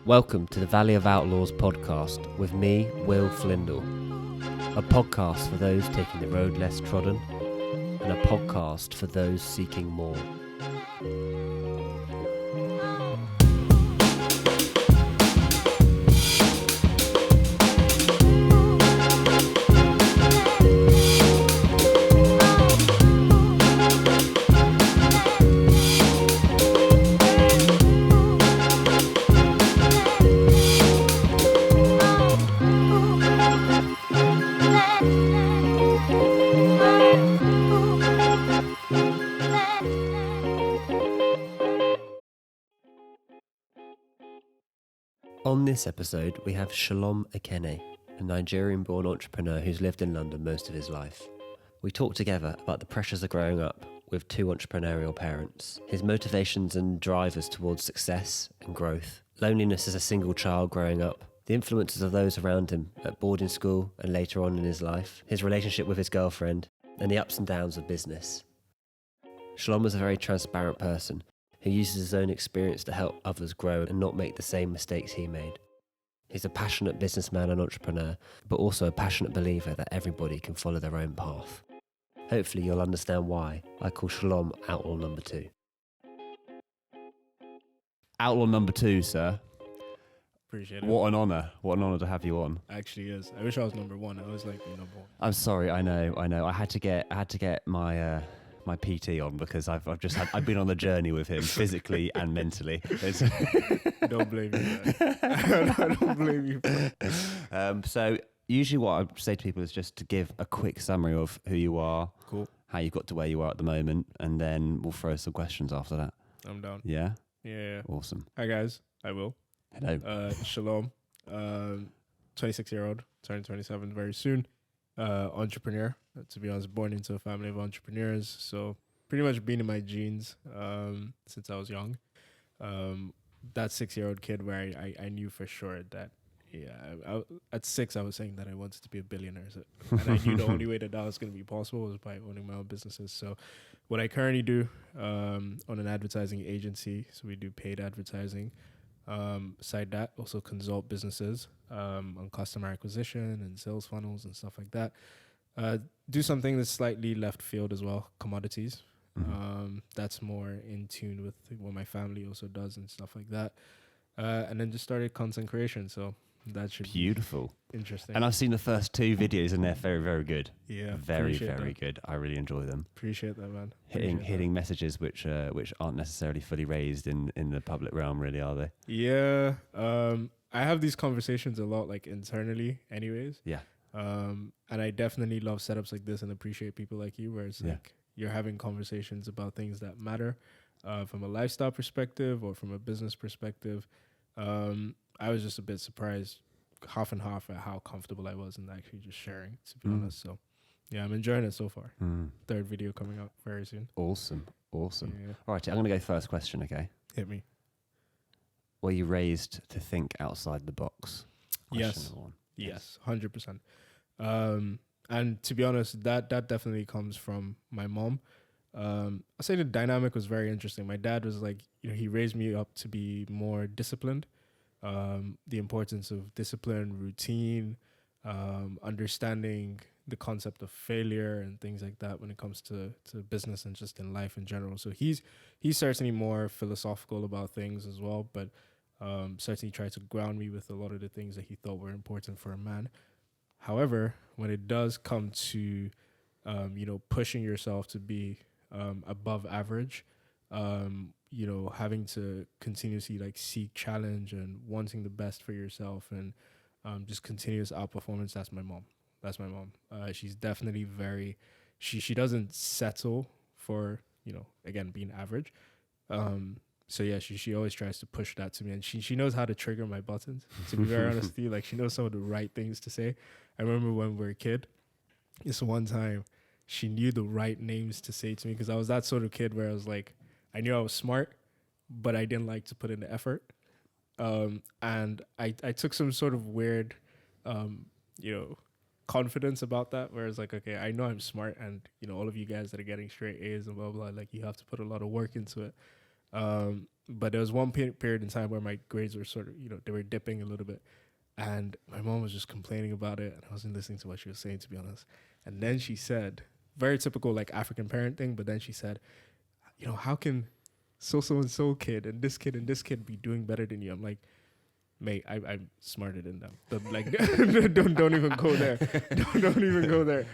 Welcome to the Valley of Outlaws podcast with me, Will Flindle. A podcast for those taking the road less trodden, and a podcast for those seeking more. On this episode, we have Shalom Okene, a Nigerian-born entrepreneur who's lived in London most of his life. We talk together about the pressures of growing up with two entrepreneurial parents, his motivations and drivers towards success and growth, loneliness as a single child growing up, the influences of those around him at boarding school and later on in his life, his relationship with his girlfriend, and the ups and downs of business. Shalom is a very transparent person who uses his own experience to help others grow and not make the same mistakes he made. He's a passionate businessman and entrepreneur, but also a passionate believer that everybody can follow their own path. Hopefully you'll understand why I call Shalom Outlaw number 2. Outlaw number 2, sir. Appreciate it. What an honour. What an honour to have you on. Actually is. I wish I was number 1. I was like number 1. I'm sorry, I know. I had to get my my PT on because I've been on the journey with him physically and mentally. Don't blame me. I don't blame you. So usually what I say to people is just to give a quick summary of who you are, Cool. how you got to where you are at the moment, and then we'll throw some questions after that. I'm down. Yeah? Yeah. Awesome. Hi guys. I will. Hello. Shalom. 26-year-old. Turning 27 very soon. Entrepreneur. To be honest, born into a family of entrepreneurs. So pretty much been in my genes since I was young. That 6-year-old kid where I knew for sure that, at 6 I was saying that I wanted to be a billionaire. And I knew the only way that was going to be possible was by owning my own businesses. So what I currently do on an advertising agency, so we do paid advertising. Beside that, also consult businesses on customer acquisition and sales funnels and stuff like that. Do something that's slightly left field as well, commodities. Mm-hmm. That's more in tune with what my family also does and stuff like that. And then just started content creation. So that should Beautiful. be interesting. And I've seen the first 2 videos and they're very, very good. Yeah, Very, very good. I really enjoy them. Appreciate that, man. Hitting messages which aren't necessarily fully raised in the public realm, really, are they? Yeah. I have these conversations a lot, like internally anyways. Yeah. And I definitely love setups like this and appreciate people like you where it's like you're having conversations about things that matter from a lifestyle perspective or from a business perspective. I was just a bit surprised, half and half, at how comfortable I was in actually just sharing, to be honest. So, yeah, I'm enjoying it so far. 3rd video coming out very soon. Awesome. Yeah. All right, I'm going to go first question, okay? Hit me. Were you raised to think outside the box? Question number 1. Yes, 100%. And to be honest, that definitely comes from my mom. I say the dynamic was very interesting. My dad was like, he raised me up to be more disciplined. The importance of discipline, routine, understanding the concept of failure and things like that when it comes to business and just in life in general. So he's certainly more philosophical about things as well, but certainly tried to ground me with a lot of the things that he thought were important for a man. However, when it does come to, pushing yourself to be above average, having to continuously seek challenge and wanting the best for yourself and just continuous outperformance, that's my mom. She's definitely she doesn't settle for, again, being average. So yeah, she always tries to push that to me, and she knows how to trigger my buttons. To be very honest with you, she knows some of the right things to say. I remember when we were a kid, this one time, she knew the right names to say to me because I was that sort of kid where I was like, I knew I was smart, but I didn't like to put in the effort. And I took some sort of weird, confidence about that, where it's like, okay, I know I'm smart, and all of you guys that are getting straight A's and blah blah, like you have to put a lot of work into it. But there was one period in time where my grades were sort of, they were dipping a little bit. And my mom was just complaining about it. And I wasn't listening to what she was saying, to be honest. And then she said, very typical like African parent thing, but then she said, how can so-and-so kid and this kid be doing better than you? I'm like, mate, I'm smarter than them. Like, don't even go there. Don't even go there.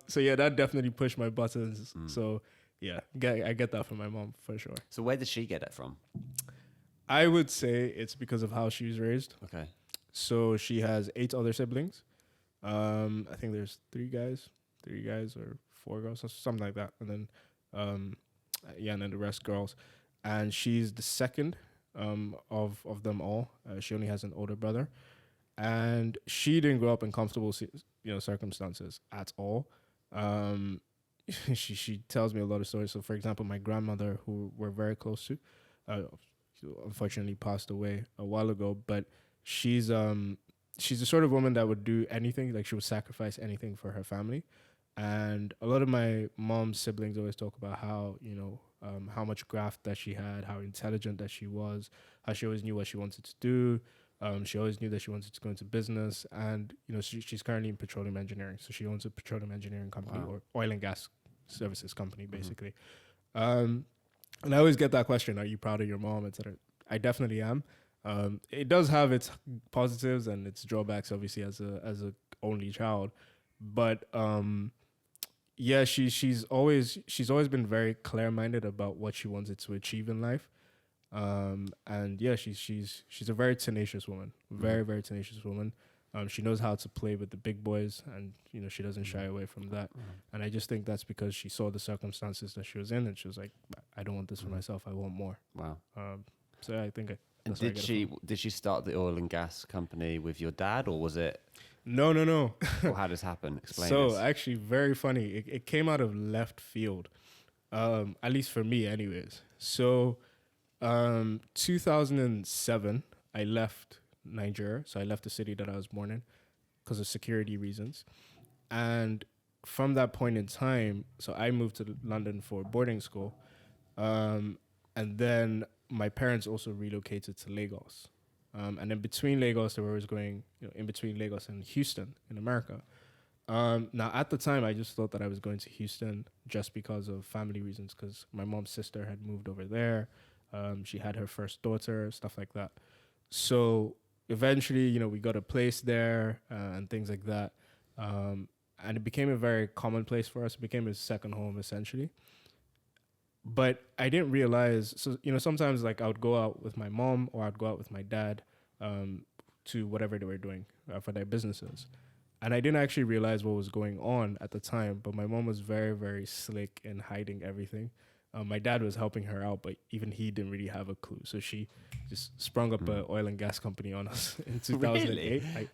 So yeah, that definitely pushed my buttons. So yeah, I get that from my mom for sure. So where did she get it from? I would say it's because of how she was raised. Okay. So she has 8 other siblings. I think there's 3 guys or 4 girls, or something like that. And then, and then the rest girls. And she's the second of them all. She only has an older brother. And she didn't grow up in comfortable, circumstances at all. She tells me a lot of stories. So, for example, my grandmother, who we're very close to, unfortunately passed away a while ago. But she's the sort of woman that would do anything. Like, she would sacrifice anything for her family. And a lot of my mom's siblings always talk about how, how much graft that she had, how intelligent that she was, how she always knew what she wanted to do. She always knew that she wanted to go into business. And, she's currently in petroleum engineering. So she owns a petroleum engineering company, or oil and gas services company, basically. And I always get that question, are you proud of your mom, et cetera? I definitely am. It does have its positives and its drawbacks, obviously, as a only child. But yeah, she's always been very clear-minded about what she wanted to achieve in life. And yeah, she's a very tenacious woman, very, very tenacious woman. She knows how to play with the big boys, and she doesn't shy away from that. And I just think that's because she saw the circumstances that she was in, and she was like, I don't want this for myself. I want more. Wow. So yeah, I think. And did she start the oil and gas company with your dad, or was it? No. Or how does this happen? Explain. So actually, very funny. It came out of left field, at least for me, anyways. So, 2007, I left Nigeria. So I left the city that I was born in because of security reasons. And from that point in time, so I moved to London for boarding school, and then my parents also relocated to Lagos. And then between Lagos, they were always going, in between Lagos and Houston in America. Now, at the time, I just thought that I was going to Houston just because of family reasons, because my mom's sister had moved over there. She had her first daughter, stuff like that. So eventually, we got a place there and things like that. And it became a very common place for us. It became a second home, essentially. But I didn't realize, so, sometimes like I would go out with my mom or I'd go out with my dad to whatever they were doing for their businesses. And I didn't actually realize what was going on at the time, but my mom was very, very slick in hiding everything. My dad was helping her out, but even he didn't really have a clue. So she just sprung up an oil and gas company on us in 2008. Really? I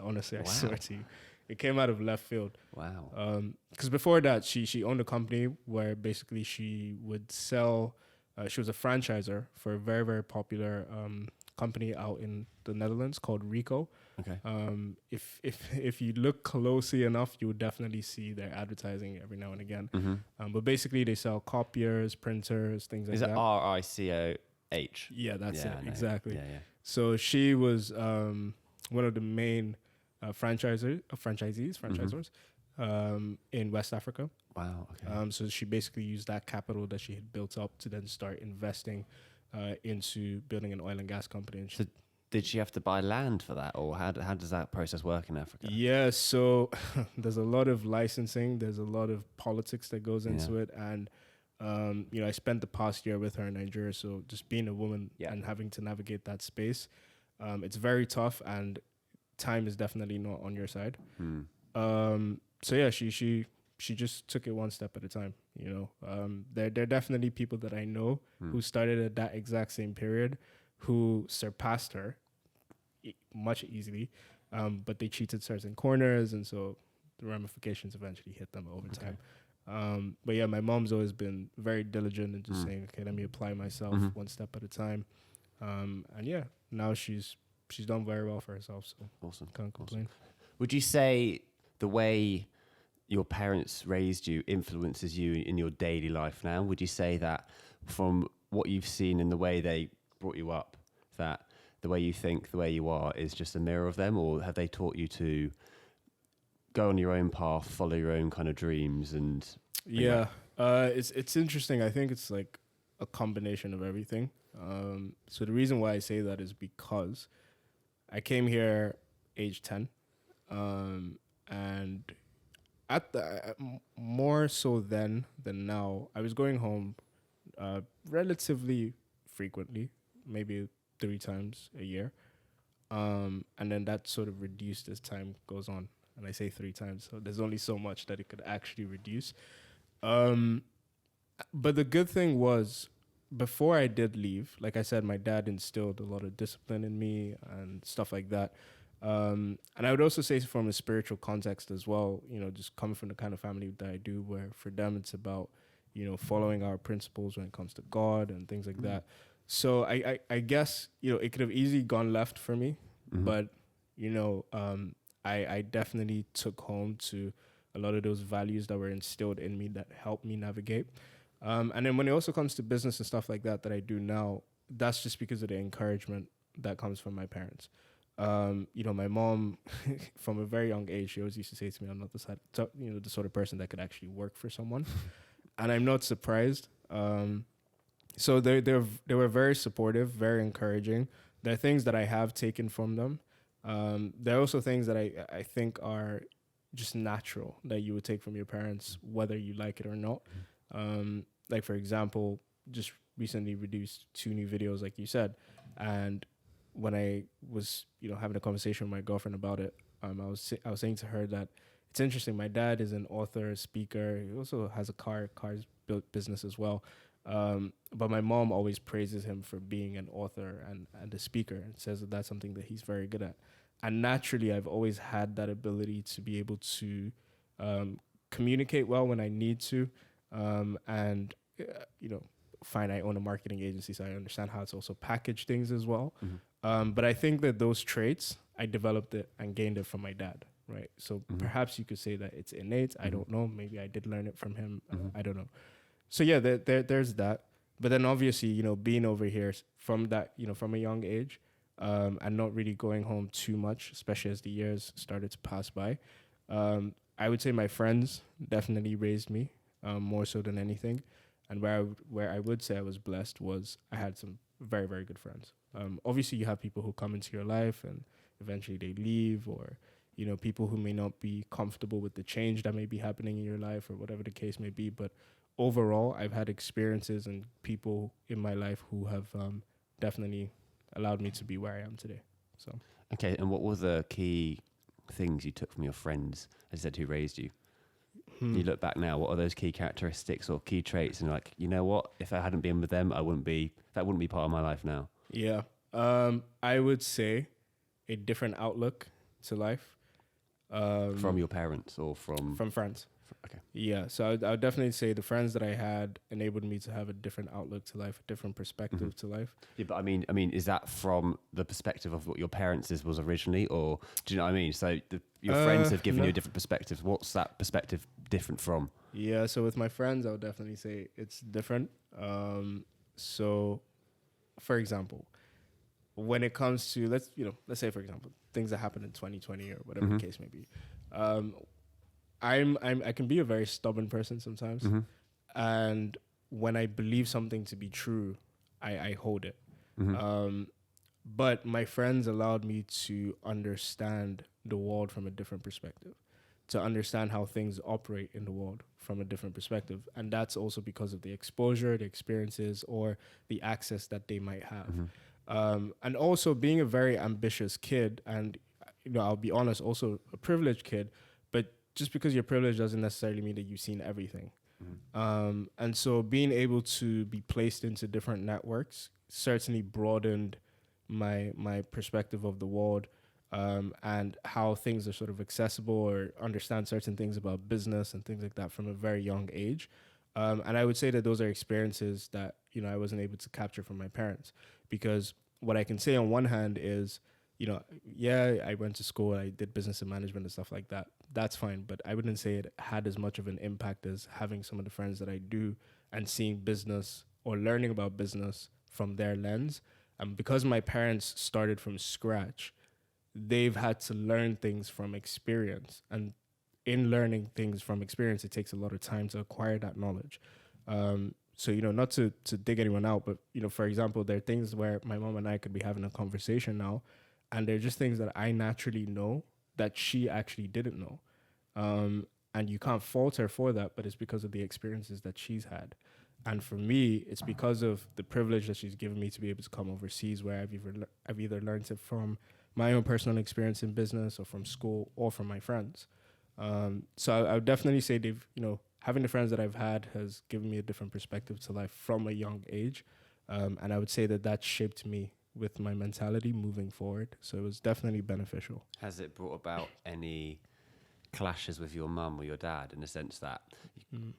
swear to you. It came out of left field. Wow. Because before that, she owned a company where basically she would sell. She was a franchisor for a very, very popular company out in the Netherlands called Rico. Okay. If you look closely enough, you would definitely see their advertising every now and again. But basically, they sell copiers, printers, things like that. Is it RICOH? Yeah, that's it. Exactly. Yeah. So she was one of the main franchisors in West Africa. Wow. Okay. So she basically used that capital that she had built up to then start investing into building an oil and gas company. And So did she have to buy land for that, or how does that process work in Africa? yeah, so there's a lot of licensing. There's a lot of politics that goes into it. And, I spent the past year with her in Nigeria. So just being a woman and having to navigate that space, it's very tough, and time is definitely not on your side. So yeah, she just took it one step at a time. There are definitely people that I know who started at that exact same period, who surpassed her much easily, but they cheated certain corners, and so the ramifications eventually hit them over time. But yeah, my mom's always been very diligent in just saying, okay, let me apply myself one step at a time. And yeah, now she's done very well for herself, so Awesome. can't complain. Would you say the way your parents raised you influences you in your daily life now? Would you say that from what you've seen in the way they brought you up, that the way you think, the way you are, is just a mirror of them, or have they taught you to go on your own path, follow your own kind of dreams, and Yeah, it's interesting. I think it's like a combination of everything. So the reason why I say that is because I came here age 10, and more so then than now, I was going home relatively frequently, maybe 3 times a year, and then that sort of reduced as time goes on. And I say 3 times, so there's only so much that it could actually reduce. But the good thing was, before I did leave, like I said, my dad instilled a lot of discipline in me and stuff like that. And I would also say from a spiritual context as well, just coming from the kind of family that I do, where for them it's about, following our principles when it comes to God and things like that. So I guess, it could have easily gone left for me, but, I definitely took home to a lot of those values that were instilled in me that helped me navigate. And then when it also comes to business and stuff like that I do now, that's just because of the encouragement that comes from my parents. My mom, from a very young age, she always used to say to me, I'm not the sort of person that could actually work for someone. And I'm not surprised. So they were very supportive, very encouraging. There are things that I have taken from them. There are also things that I think are just natural that you would take from your parents, whether you like it or not. Like, for example, just recently released 2 new videos, like you said. And when I was, having a conversation with my girlfriend about it, I was saying to her that it's interesting. My dad is an author, speaker. He also has a cars built business as well. But my mom always praises him for being an author and a speaker, and says that that's something that he's very good at. And naturally, I've always had that ability to be able to communicate well when I need to. And, fine, I own a marketing agency, so I understand how to also package things as well. But I think that those traits, I developed it and gained it from my dad, right? So perhaps you could say that it's innate. I don't know. Maybe I did learn it from him. I don't know. So yeah, there's that. But then obviously, being over here from that, from a young age, and not really going home too much, especially as the years started to pass by. I would say my friends definitely raised me, more so than anything. And where I would say I was blessed was I had some very, very good friends. Obviously, you have people who come into your life and eventually they leave, or, people who may not be comfortable with the change that may be happening in your life, or whatever the case may be. But overall, I've had experiences and people in my life who have definitely allowed me to be where I am today. So Okay, and what were the key things you took from your friends, as I said, who raised you? You look back now, what are those key characteristics or key traits? And you're like, you know what? If I hadn't been with them, that wouldn't be part of my life now. Yeah. I would say a different outlook to life. From your parents or from friends. Okay. Yeah. So I would definitely say the friends that I had enabled me to have a different outlook to life, a different perspective to life. Yeah, but I mean, is that from the perspective of what your parents was originally, or do you know what I mean? So your friends have given you a different perspective. What's that perspective different from? Yeah. So with my friends, I would definitely say it's different. So, for example, when it comes to let's say for example things that happened in 2020 or whatever the case may be, I can be a very stubborn person sometimes, and when I believe something to be true, I hold it. But my friends allowed me to understand the world from a different perspective, to understand how things operate in the world from a different perspective, and that's also because of the exposure, the experiences, or the access that they might have. And also being a very ambitious kid, and I'll be honest, also a privileged kid, but just because you're privileged doesn't necessarily mean that you've seen everything. And so being able to be placed into different networks certainly broadened my perspective of the world, and how things are sort of accessible, or understand certain things about business and things like that from a very young age. And I would say that those are experiences that, I wasn't able to capture from my parents, because what I can say on one hand is, I went to school, I did business and management and stuff like that. That's fine. But I wouldn't say it had as much of an impact as having some of the friends that I do and seeing business or learning about business from their lens. And because my parents started from scratch, they've had to learn things from experience. And in learning things from experience, it takes a lot of time to acquire that knowledge. So, not to dig anyone out, but, for example, there are things where my mom and I could be having a conversation now, and they're just things that I naturally know that she actually didn't know. And you can't fault her for that, but it's because of the experiences that she's had. And for me, it's because of the privilege that she's given me to be able to come overseas, where I've either learned it from my own personal experience in business or from school or from my friends. So I would definitely say having the friends that I've had has given me a different perspective to life from a young age. And I would say that shaped me with my mentality moving forward. So it was definitely beneficial. Has it brought about any clashes with your mum or your dad, in the sense that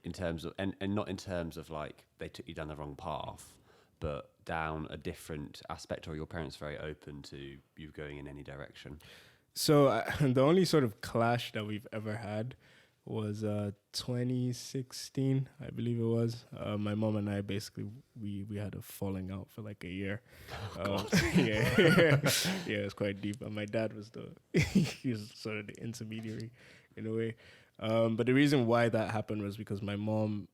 in terms of, and not in terms of like they took you down the wrong path, but down a different aspect, or your parents very open to you going in any direction? So the only sort of clash that we've ever had was 2016, I believe it was. My mom and I basically we had a falling out for like a year. Yeah, it's quite deep. And my dad was he was sort of the intermediary in a way. But the reason why that happened was because my mom,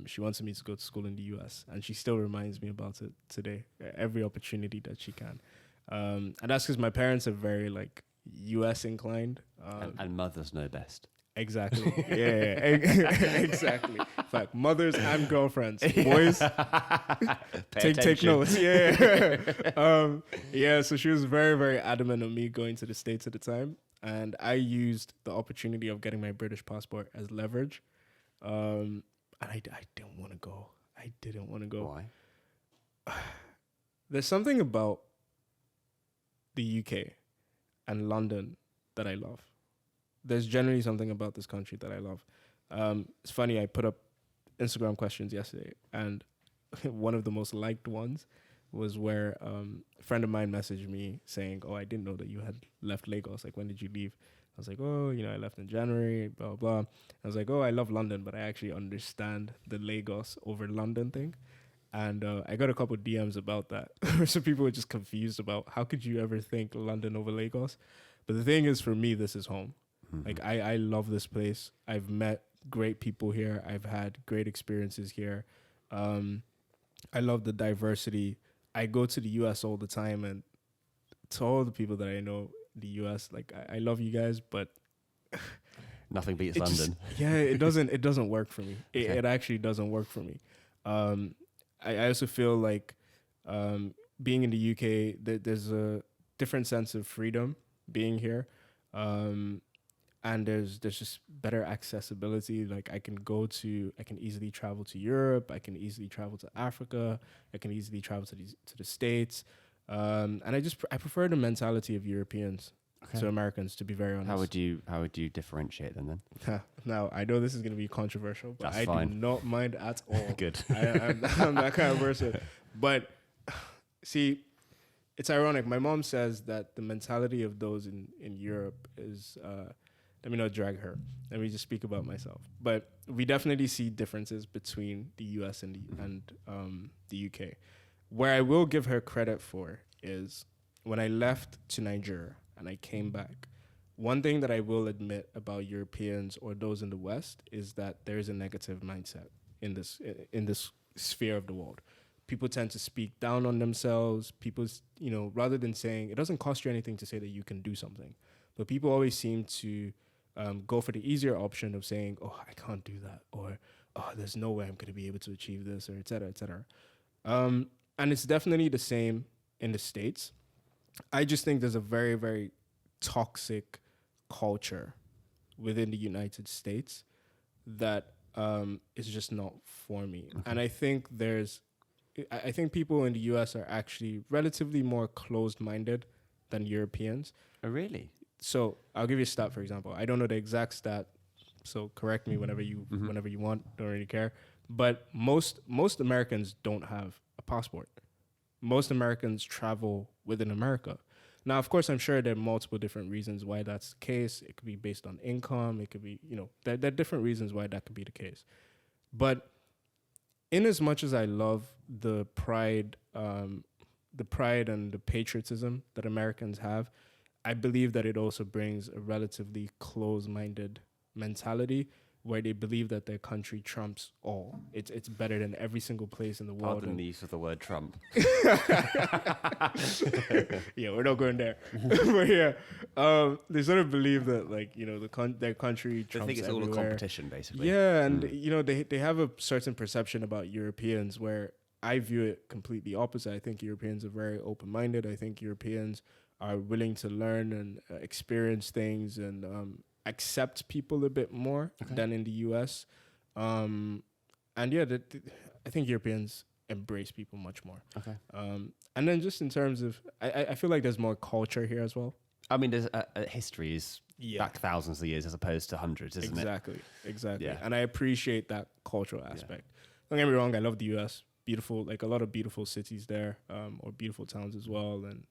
she wanted me to go to school in the US, and she still reminds me about it today, every opportunity that she can. And that's because my parents are very like US inclined. And mothers know best. Exactly. Yeah, exactly. In fact, mothers and girlfriends, boys, take notes. Yeah. So she was very, very adamant on me going to the States at the time, and I used the opportunity of getting my British passport as leverage. And I didn't want to go. I didn't want to go. Why? There's something about the UK and London that I love. There's generally something about this country that I love. It's funny, I put up Instagram questions yesterday, and one of the most liked ones was where a friend of mine messaged me saying, "Oh, I didn't know that you had left Lagos. Like, when did you leave?" I was like, "Oh, I left in January, blah, blah." I was like, "Oh, I love London, but I actually understand the Lagos over London thing." And I got a couple of DMs about that. So people were just confused about how could you ever think London over Lagos? But the thing is, for me, this is home. Like, I love this place. I've met great people here. I've had great experiences here. I love the diversity. I go to the US all the time, and to all the people that I know in the US, like, I love you guys, but nothing beats London. It doesn't work for me. It actually doesn't work for me. I also feel like being in the UK, there's a different sense of freedom being here. And there's just better accessibility. Like, I can easily travel to Europe. I can easily travel to Africa. I can easily travel to the States. And I prefer the mentality of Europeans to Americans, to be very honest. How would you differentiate them then? Now, I know this is going to be controversial, but That's fine. do not mind at all. Good. I'm that kind of person. But see, it's ironic. My mom says that the mentality of those in Europe is, let me not drag her. Let me just speak about myself. But we definitely see differences between the US and the UK. Where I will give her credit for is when I left to Nigeria and I came back, one thing that I will admit about Europeans or those in the West is that there is a negative mindset in this sphere of the world. People tend to speak down on themselves. People, rather than saying, it doesn't cost you anything to say that you can do something, but people always seem to go for the easier option of saying, "Oh, I can't do that," or "Oh, there's no way I'm going to be able to achieve this," or et cetera, et cetera. And it's definitely the same in the States. I just think there's a very, very toxic culture within the United States that is just not for me. Okay. And I think people in the US are actually relatively more closed-minded than Europeans. Oh, really? So I'll give you a stat, for example. I don't know the exact stat, so correct me whenever you want. Don't really care. But most Americans don't have a passport. Most Americans travel within America. Now, of course, I'm sure there are multiple different reasons why that's the case. It could be based on income. It could be, there are different reasons why that could be the case. But in as much as I love the pride and the patriotism that Americans have, I believe that it also brings a relatively close-minded mentality where they believe that their country trumps all. It's better than every single place in the world. Pardon the use of the word Trump. Yeah, we're not going there. But yeah, they sort of believe that, like, you know, their country They trumps think it's all a everywhere. competition, basically. Yeah, and you know, they have a certain perception about Europeans where I view it completely opposite. I think Europeans are very open-minded. I think Europeans are willing to learn and experience things and accept people a bit more than in the US. And yeah, I think Europeans embrace people much more. Okay. And then just in terms of, I feel like there's more culture here as well. I mean, there's history is back thousands of years as opposed to hundreds, isn't it? Exactly. Yeah. And I appreciate that cultural aspect. Don't get me wrong, I love the US. Beautiful, like a lot of beautiful cities there, or beautiful towns as well. And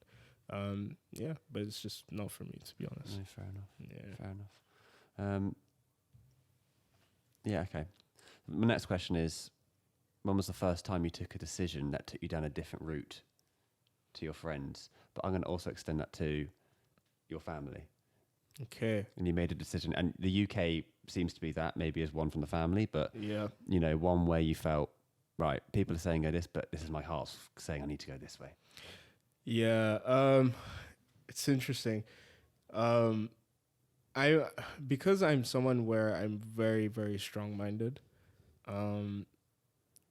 yeah, but it's just not for me, to be honest. No, fair enough. Yeah. Fair enough. Yeah, okay. My next question is, when was the first time you took a decision that took you down a different route to your friends? But I'm going to also extend that to your family. Okay. And you made a decision, and the UK seems to be that, maybe as one from the family, but Yeah. you know, one where you felt, right, people are saying go this, but this is my heart saying I need to go this way. Yeah. It's interesting. Because I'm someone where I'm very, very strong-minded,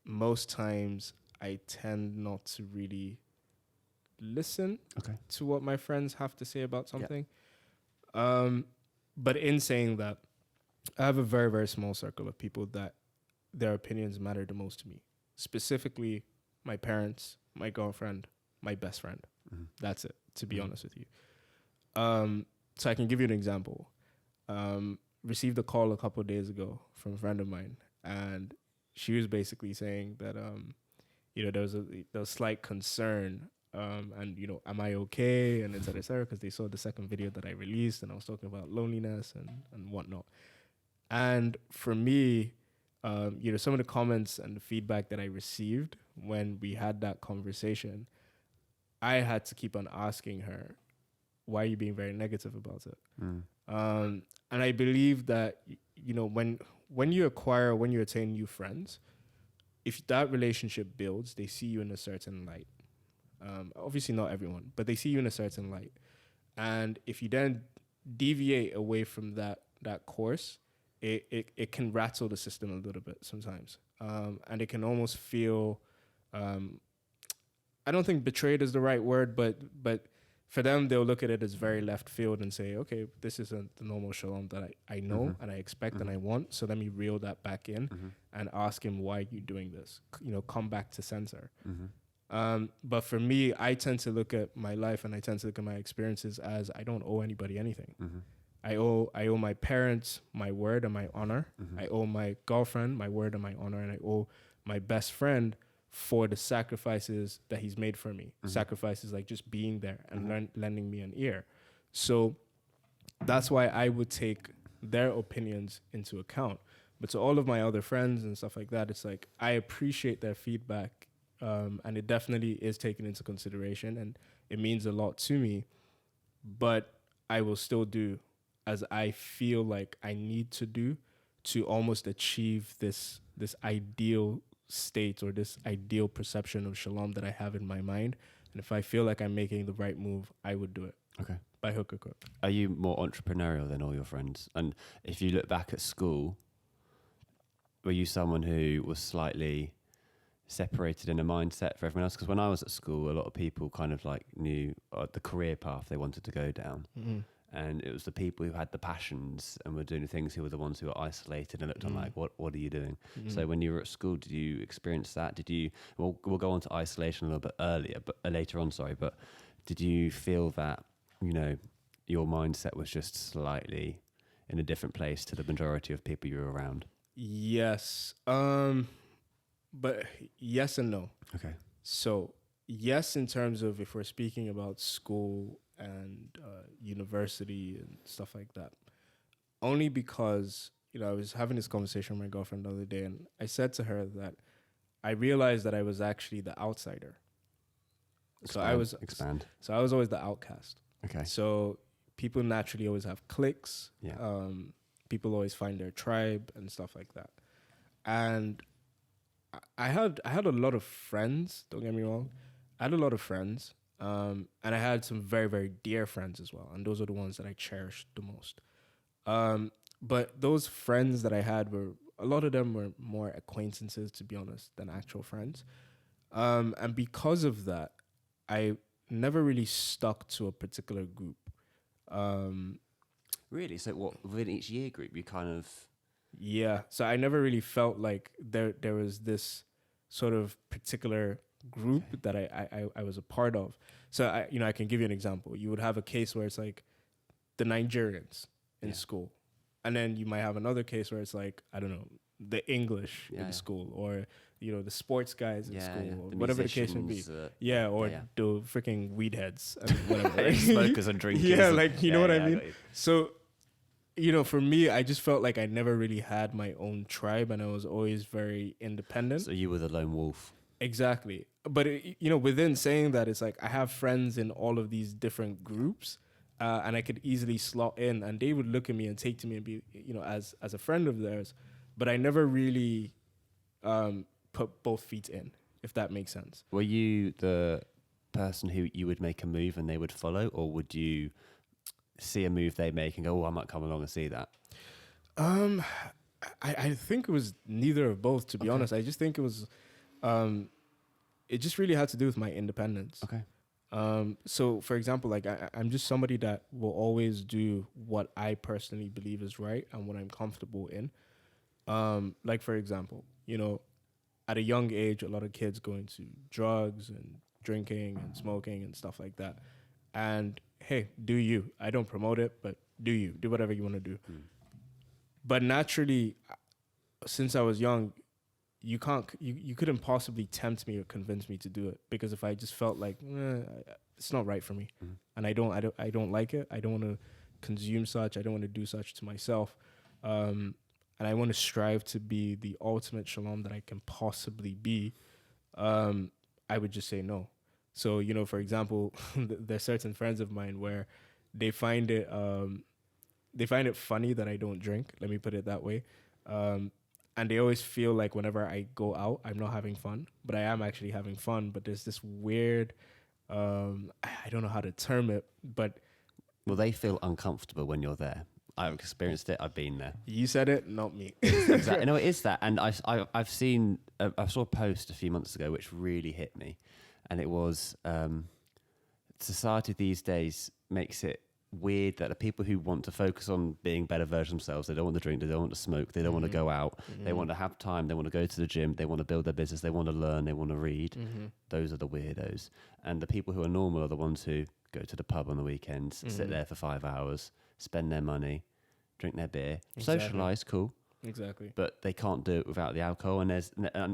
most times I tend not to really listen to what my friends have to say about something. But in saying that, I have a very, very small circle of people that their opinions matter the most to me. Specifically, my parents, my girlfriend, my best friend. That's it, to be honest with you. So I can give you an example. Received a call a couple of days ago from a friend of mine, and she was basically saying that you know, there was slight concern, and you know, am I okay, and et cetera, because they saw the second video that I released, and I was talking about loneliness and whatnot. And for me, you know, some of the comments and the feedback that I received when we had that conversation, I had to keep on asking her, why are you being very negative about it? And I believe that, you know, when you attain new friends, if that relationship builds, they see you in a certain light. Obviously not everyone, but they see you in a certain light. And if you then deviate away from that course, it can rattle the system a little bit sometimes. And it can almost feel, I don't think betrayed is the right word, but for them, they'll look at it as very left field and say, okay, this isn't the normal Shalom that I know and I expect and I want. So let me reel that back in and ask him, why are you doing this? You know, come back to center. But for me, I tend to look at my life and I tend to look at my experiences as I don't owe anybody anything. I owe my parents my word and my honor. I owe my girlfriend my word and my honor. And I owe my best friend for the sacrifices that he's made for me. Sacrifices like just being there and lending me an ear. So that's why I would take their opinions into account. But to all of my other friends and stuff like that, it's like I appreciate their feedback, and it definitely is taken into consideration, and it means a lot to me. But I will still do as I feel like I need to do to almost achieve this ideal state or this ideal perception of Shalom that I have in my mind. And if I feel like I'm making the right move, I would do it. Okay. By hook or crook. Are you more entrepreneurial than all your friends? And if you look back at school, were you someone who was slightly separated in a mindset for everyone else? Because when I was at school, a lot of people kind of like knew the career path they wanted to go down. And it was the people who had the passions and were doing things who were the ones who were isolated and looked on like, what are you doing? So when you were at school, did you experience that? Did you, we'll go on to isolation a little bit later on, but did you feel that, you know, your mindset was just slightly in a different place to the majority of people you were around? Yes. But yes and no. Okay. So yes, in terms of if we're speaking about school and university and stuff like that, only because, you know, I was having this conversation with my girlfriend the other day, and I said to her that I realized that I was actually the outsider. So I was expand. So I was always the outcast. Okay. So people naturally always have cliques. Yeah. People always find their tribe and stuff like that. And I had a lot of friends. Don't get me wrong. I had a lot of friends, and I had some very, very dear friends as well. And those are the ones that I cherished the most. But those friends that I had a lot of them were more acquaintances, to be honest, than actual friends. And because of that, I never really stuck to a particular group. Really? So what, within each year group, you kind of... Yeah. So I never really felt like there was this sort of particular group that I was a part of. So I can give you an example. You would have a case where it's like the Nigerians in school. And then you might have another case where it's like, I don't know, the English in school, or, the sports guys in school, or whatever the case may be. The freaking weed heads and whatever. Smokers and drinkers. Yeah, like, you know what I mean? You. So, for me, I just felt like I never really had my own tribe, and I was always very independent. So you were the lone wolf. Exactly. But, within saying that, it's like I have friends in all of these different groups, and I could easily slot in, and they would look at me and take to me and be, as a friend of theirs. But I never really put both feet in, if that makes sense. Were you the person who you would make a move and they would follow, or would you see a move they make and go, "Oh, I might come along and see that"? I think it was neither of both, to be honest. I just think it was, it just really had to do with my independence. Okay. So, for example, like I'm just somebody that will always do what I personally believe is right and what I'm comfortable in. Like, for example, at a young age, a lot of kids go into drugs and drinking and smoking and stuff like that. And hey, do you? I don't promote it, but do whatever you want to do. But naturally, since I was young, you couldn't possibly tempt me or convince me to do it, because if I just felt like it's not right for me, and I don't like it, I don't want to consume such, I don't want to do such to myself, and I want to strive to be the ultimate Shalom that I can possibly be, I would just say no. So, for example, there's certain friends of mine where they find it funny that I don't drink. Let me put it that way. And they always feel like whenever I go out, I'm not having fun, but I am actually having fun. But there's this weird, I don't know how to term it, but... Well, they feel uncomfortable when you're there. I've experienced it. I've been there. You said it, not me. Exactly. No, it is that. And I've seen, I saw a post a few months ago which really hit me. And it was, society these days makes it weird that the people who want to focus on being better versions of themselves, they don't want to drink, they don't want to smoke, they don't want to go out, they want to have time, they want to go to the gym, they want to build their business, they want to learn, they want to read. Those are the weirdos. And the people who are normal are the ones who go to the pub on the weekends, sit there for 5 hours, spend their money, drink their beer, socialise, cool. Exactly. But they can't do it without the alcohol. And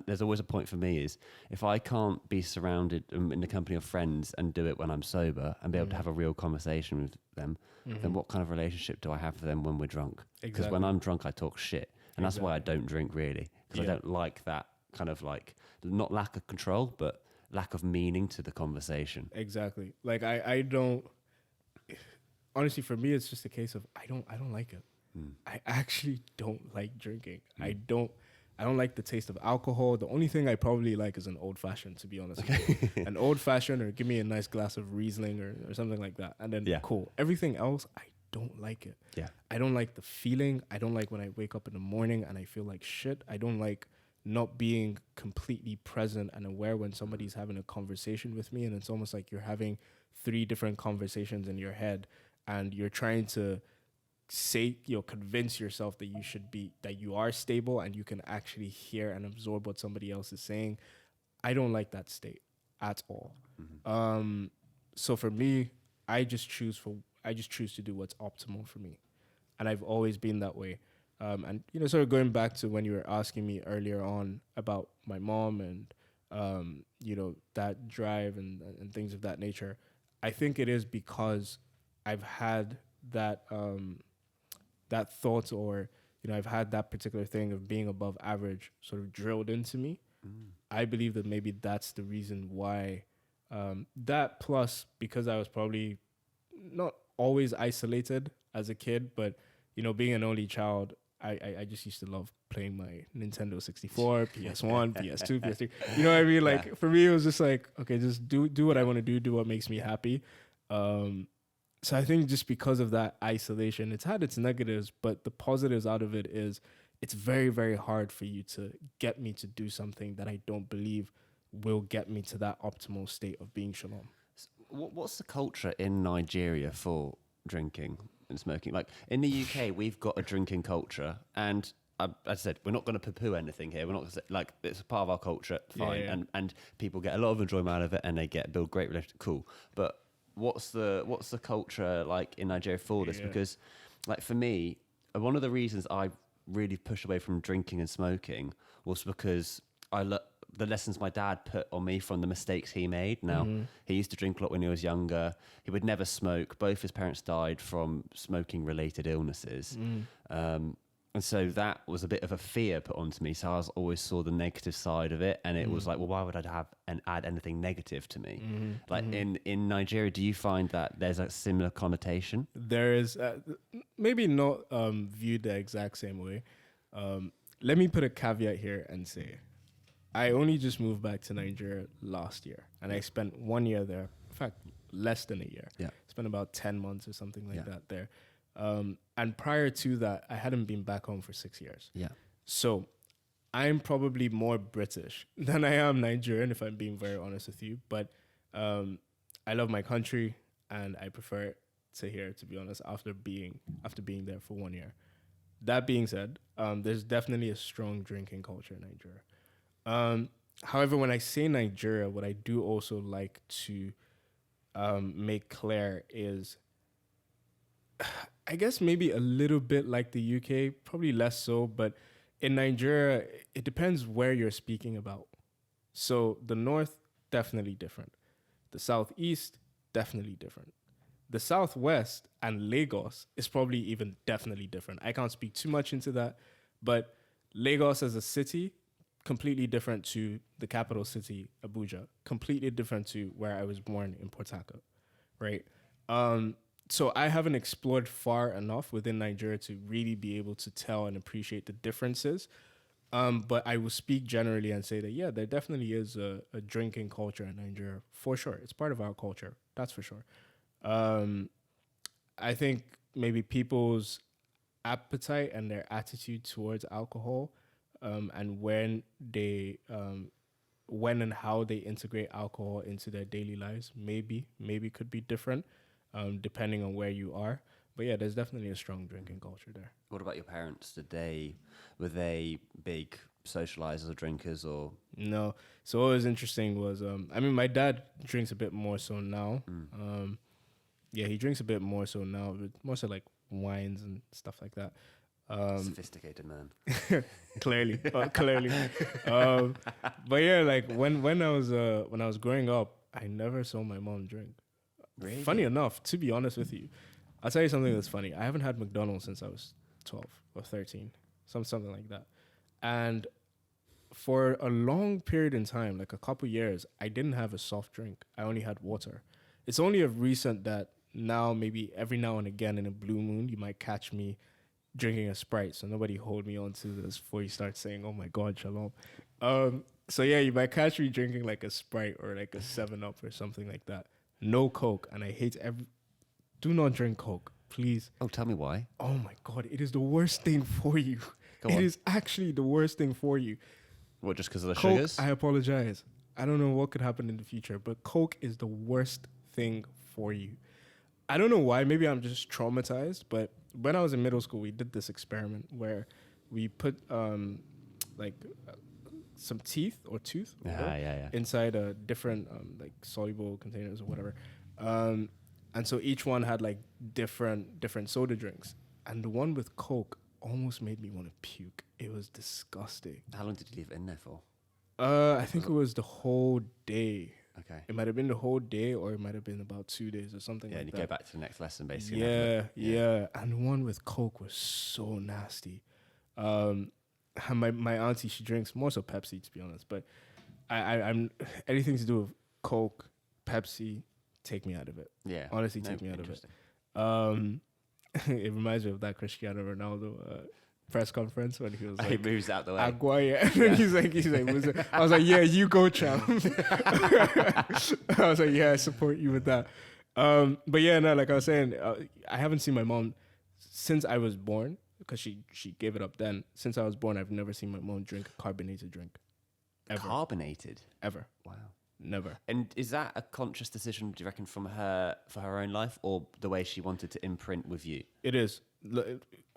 there's always a point for me is, if I can't be surrounded in the company of friends and do it when I'm sober and be able to have a real conversation with them, then what kind of relationship do I have for them when we're drunk? Because when I'm drunk, I talk shit. And that's why I don't drink, really. Because I don't like that kind of like, not lack of control, but lack of meaning to the conversation. Exactly. Like I don't, honestly, for me, it's just a case of, I don't like it. I actually don't like drinking. I don't like the taste of alcohol. The only thing I probably like is an old fashioned, to be honest. An old fashioned, or give me a nice glass of Riesling or something like that. And then cool. Everything else, I don't like it. Yeah. I don't like the feeling. I don't like when I wake up in the morning and I feel like shit. I don't like not being completely present and aware when somebody's having a conversation with me. And it's almost like you're having 3 different conversations in your head, and you're trying to convince yourself that you are stable and you can actually hear and absorb what somebody else is saying. I don't like that state at all. So for me, I just choose to do what's optimal for me, and I've always been that way. And sort of going back to when you were asking me earlier on about my mom and that drive and things of that nature, I think it is because I've had that thought, or I've had that particular thing of being above average sort of drilled into me, I believe that maybe that's the reason why. That plus because I was probably not always isolated as a kid, but being an only child, I just used to love playing my Nintendo 64, PS1, PS2, PS3. You know what I mean? Like for me, it was just like, okay, just do what I want to do what makes me happy. So I think just because of that isolation, it's had its negatives, but the positives out of it is it's very, very hard for you to get me to do something that I don't believe will get me to that optimal state of being shalom. What's the culture in Nigeria for drinking and smoking? Like in the UK, we've got a drinking culture, and as I said, we're not going to poo-poo anything here. We're not gonna say, like, it's a part of our culture, fine, Yeah. and people get a lot of enjoyment out of it, and they build great relationships, cool. But what's the culture like in Nigeria for this? Yeah. Because, like for me, one of the reasons I really pushed away from drinking and smoking was because the lessons my dad put on me from the mistakes he made. Now, he used to drink a lot when he was younger. He would never smoke. Both his parents died from smoking-related illnesses. And so that was a bit of a fear put onto me. So I always saw the negative side of it. And it was like, well, why would I have and add anything negative to me? Like in Nigeria, do you find that there's a similar connotation? There is maybe not viewed the exact same way. Let me put a caveat here and say, I only just moved back to Nigeria last year, and I spent 1 year there. In fact, less than a year. Yeah. Spent about 10 months or something like that there. And prior to that, I hadn't been back home for 6 years. Yeah. So I'm probably more British than I am Nigerian, if I'm being very honest with you. But I love my country, and I prefer it to here, to be honest, after being there for 1 year. That being said, there's definitely a strong drinking culture in Nigeria. However, when I say Nigeria, what I do also like to make clear is, I guess maybe a little bit like the UK, probably less so, but in Nigeria, it depends where you're speaking about. So the North, definitely different. The Southeast, definitely different. The Southwest and Lagos is probably even definitely different. I can't speak too much into that, but Lagos as a city, completely different to the capital city, Abuja, completely different to where I was born in Port Harcourt, right? So I haven't explored far enough within Nigeria to really be able to tell and appreciate the differences. But I will speak generally and say that, yeah, there definitely is a drinking culture in Nigeria, for sure. It's part of our culture, that's for sure. I think maybe people's appetite and their attitude towards alcohol and when and how they integrate alcohol into their daily lives maybe could be different depending on where you are. But yeah, there's definitely a strong drinking culture there. What about your parents? Were they big socializers or drinkers or? No. So what was interesting was, my dad drinks a bit more so now. Yeah, he drinks a bit more so now, but more so like wines and stuff like that. Sophisticated man. Clearly. But yeah, like when I was growing up, I never saw my mom drink. Really? Funny enough, to be honest with you, I'll tell you something that's funny. I haven't had McDonald's since I was 12 or 13, something like that. And for a long period in time, like a couple years, I didn't have a soft drink. I only had water. It's only of recent that now, maybe every now and again in a blue moon, you might catch me drinking a Sprite. So nobody hold me on to this before you start saying, oh my God, Shalom. So yeah, you might catch me drinking like a Sprite or like a 7-Up or something like that. No Coke. And I hate do not drink Coke, please. Oh, tell me why. Oh my God, it is the worst thing for you. It is actually the worst thing for you. What, just because of the Coke, sugars? I apologize. I don't know what could happen in the future, but Coke is the worst thing for you. I don't know why. Maybe I'm just traumatized, but when I was in middle school, we did this experiment where we put some teeth or tooth inside a different like soluble containers or whatever. And so each one had like different soda drinks. And the one with Coke almost made me want to puke. It was disgusting. How long did you leave it in there for? I think it was the whole day. Okay. It might have been the whole day, or it might have been about 2 days or something like that. Yeah, and you go back to the next lesson, basically. Yeah. And the one with Coke was so nasty. my auntie, she drinks more so Pepsi, to be honest. But I'm anything to do with Coke, Pepsi, take me out of it. Yeah. Honestly, No, take me out of it. interesting. It reminds me of that Cristiano Ronaldo press conference when he was He like, moves out the way. Agua, yeah. And he's like, I was like, yeah, you go, champ. I was like, yeah, I support you with that. But yeah, no, like I was saying, I haven't seen my mom since I was born because she gave it up then. Since I was born, I've never seen my mom drink a carbonated drink. Ever. Carbonated? Ever. Wow. Never. And is that a conscious decision, do you reckon, from her for her own life, or the way she wanted to imprint with you? It is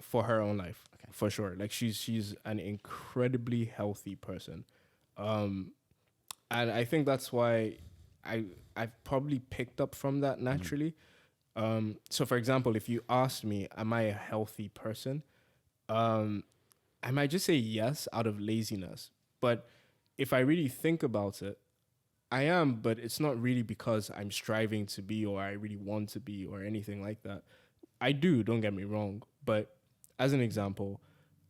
for her own life, for sure. Like she's an incredibly healthy person, and I think that's why I've probably picked up from that naturally. So, for example, if you asked me, "Am I a healthy person?" I might just say yes out of laziness. But if I really think about it, I am, but it's not really because I'm striving to be or I really want to be or anything like that. I do, don't get me wrong. But as an example,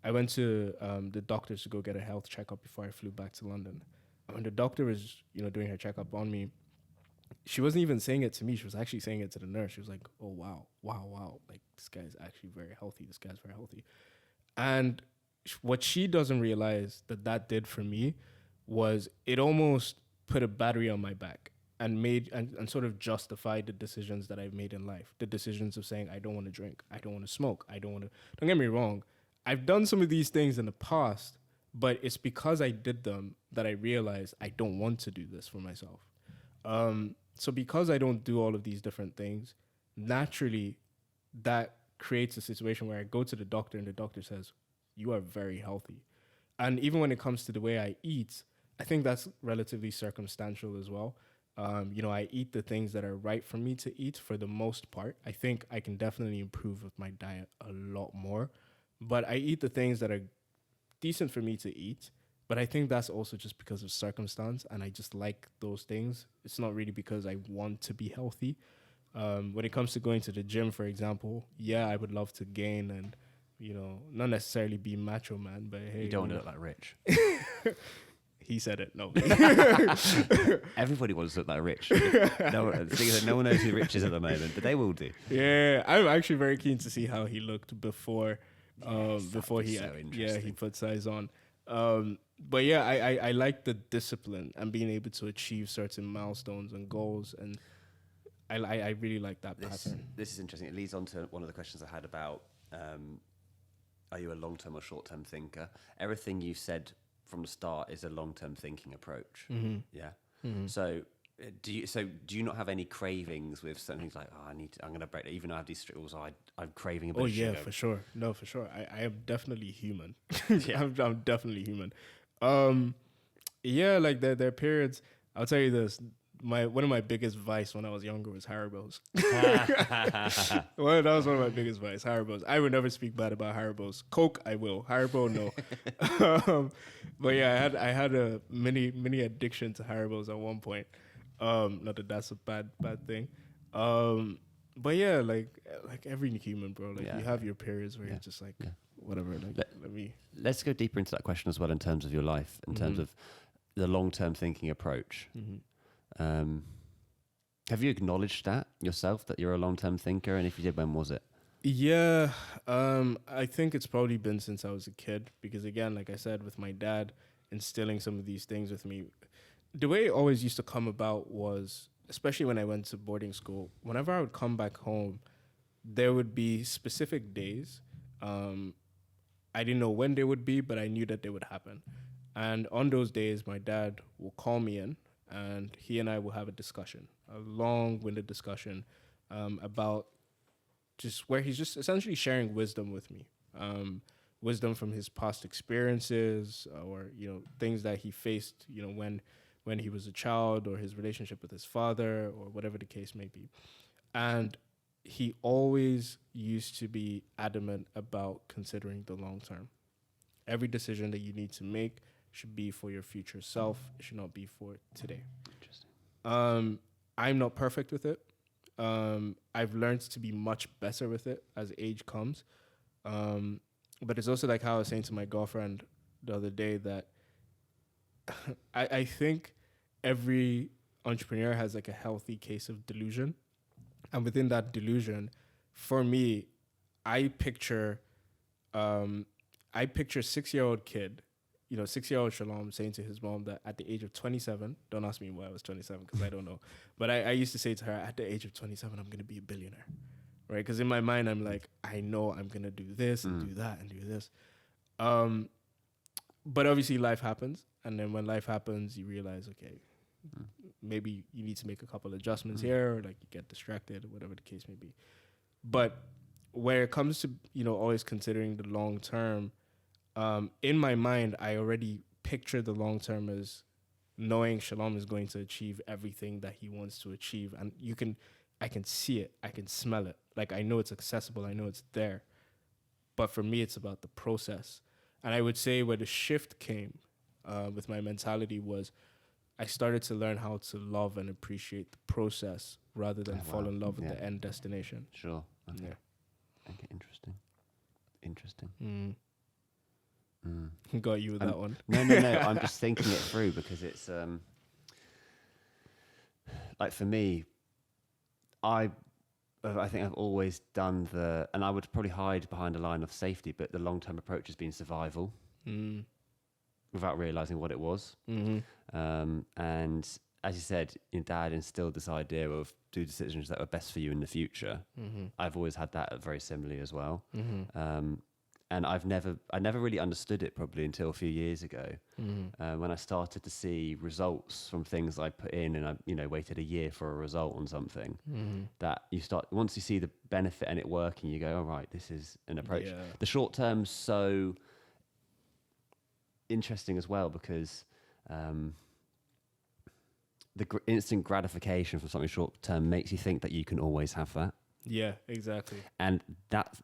I went to the doctors to go get a health checkup before I flew back to London. And when the doctor was, doing her checkup on me, she wasn't even saying it to me. She was actually saying it to the nurse. She was like, oh, wow. Like, this guy's actually very healthy. This guy's very healthy. And what she doesn't realize that did for me was it almost put a battery on my back and made and sort of justified the decisions that I've made in life. The decisions of saying, I don't want to drink. I don't want to smoke. Don't get me wrong. I've done some of these things in the past, but it's because I did them that I realized I don't want to do this for myself. So because I don't do all of these different things, naturally that creates a situation where I go to the doctor and the doctor says, you are very healthy. And even when it comes to the way I eat, I think that's relatively circumstantial as well. I eat the things that are right for me to eat for the most part. I think I can definitely improve with my diet a lot more, but I eat the things that are decent for me to eat. But I think that's also just because of circumstance, and I just like those things. It's not really because I want to be healthy. When it comes to going to the gym, for example, yeah, I would love to gain and, not necessarily be macho man, but hey. You don't want to look like Rich. He said it, no. Everybody wants to look like Rich. No one knows who Rich is at the moment, but they will do. Yeah, I'm actually very keen to see how he looked before he put size on. But yeah, I like the discipline and being able to achieve certain milestones and goals, and I really like that pattern. This is interesting. It leads on to one of the questions I had about are you a long-term or short-term thinker? Everything you said from the start is a long-term thinking approach. Mm-hmm. Yeah. Mm-hmm. So do you not have any cravings with certain things like, I'm going to break that, even though I have these strict rules, I'm craving a bit of sugar? Oh yeah, for sure. No, for sure. I am definitely human. Yeah. I'm definitely human. Yeah, like there are periods. I'll tell you this. One of my biggest vice when I was younger was Haribo's. Well, that was one of my biggest vice, Haribo's. I would never speak bad about Haribo's. Coke, I will. Haribo, no. But yeah, I had a mini addiction to Haribo's at one point. Not that that's a bad thing. But yeah, like every human, bro. Like you have your periods where you're just like, whatever. Like let's go deeper into that question as well in terms of your life, in terms of the long-term thinking approach. Mm-hmm. Have you acknowledged that yourself, that you're a long-term thinker? And if you did, when was it? Yeah, I think it's probably been since I was a kid, because again, like I said, with my dad instilling some of these things with me, the way it always used to come about was, especially when I went to boarding school, whenever I would come back home, there would be specific days. I didn't know when they would be, but I knew that they would happen. And on those days, my dad will call me in, and he and I will have a long-winded discussion about just where he's just essentially sharing wisdom with me, wisdom from his past experiences, or things that he faced, when he was a child, or his relationship with his father, or whatever the case may be. And he always used to be adamant about considering the long term. Every decision that you need to make should be for your future self. It should not be for today. Interesting. I'm not perfect with it. I've learned to be much better with it as age comes. But it's also like how I was saying to my girlfriend, the other day that I think every entrepreneur has like a healthy case of delusion. And within that delusion, for me, I picture 6-year-old kid, 6-year-old Shalom saying to his mom that at the age of 27, don't ask me why I was 27 because I don't know. But I used to say to her, at the age of 27, I'm going to be a billionaire, right? Because in my mind, I'm like, I know I'm going to do this and do that and do this. But obviously life happens. And then when life happens, you realize, okay, maybe you need to make a couple adjustments here, or like you get distracted or whatever the case may be. But where it comes to, always considering the long term, in my mind, I already picture the long term as knowing Shalom is going to achieve everything that he wants to achieve. And I can see it. I can smell it. Like, I know it's accessible. I know it's there. But for me, it's about the process. And I would say where the shift came with my mentality was I started to learn how to love and appreciate the process rather than fall in love with the end destination. Sure. Okay. Yeah. Okay, interesting. Got you with that one. No. I'm just thinking it through because it's like for me, I think I've always done and I would probably hide behind a line of safety, but the long-term approach has been survival without realizing what it was. And as you said, your dad instilled this idea of do decisions that are best for you in the future. I've always had that very similarly as well. And I never really understood it probably until a few years ago when I started to see results from things I put in, and I waited a year for a result on something. That once you see the benefit and it working, you go, all right, this is an approach. Yeah. The short term's so interesting as well because the instant gratification from something short term makes you think that you can always have that. Yeah, exactly. And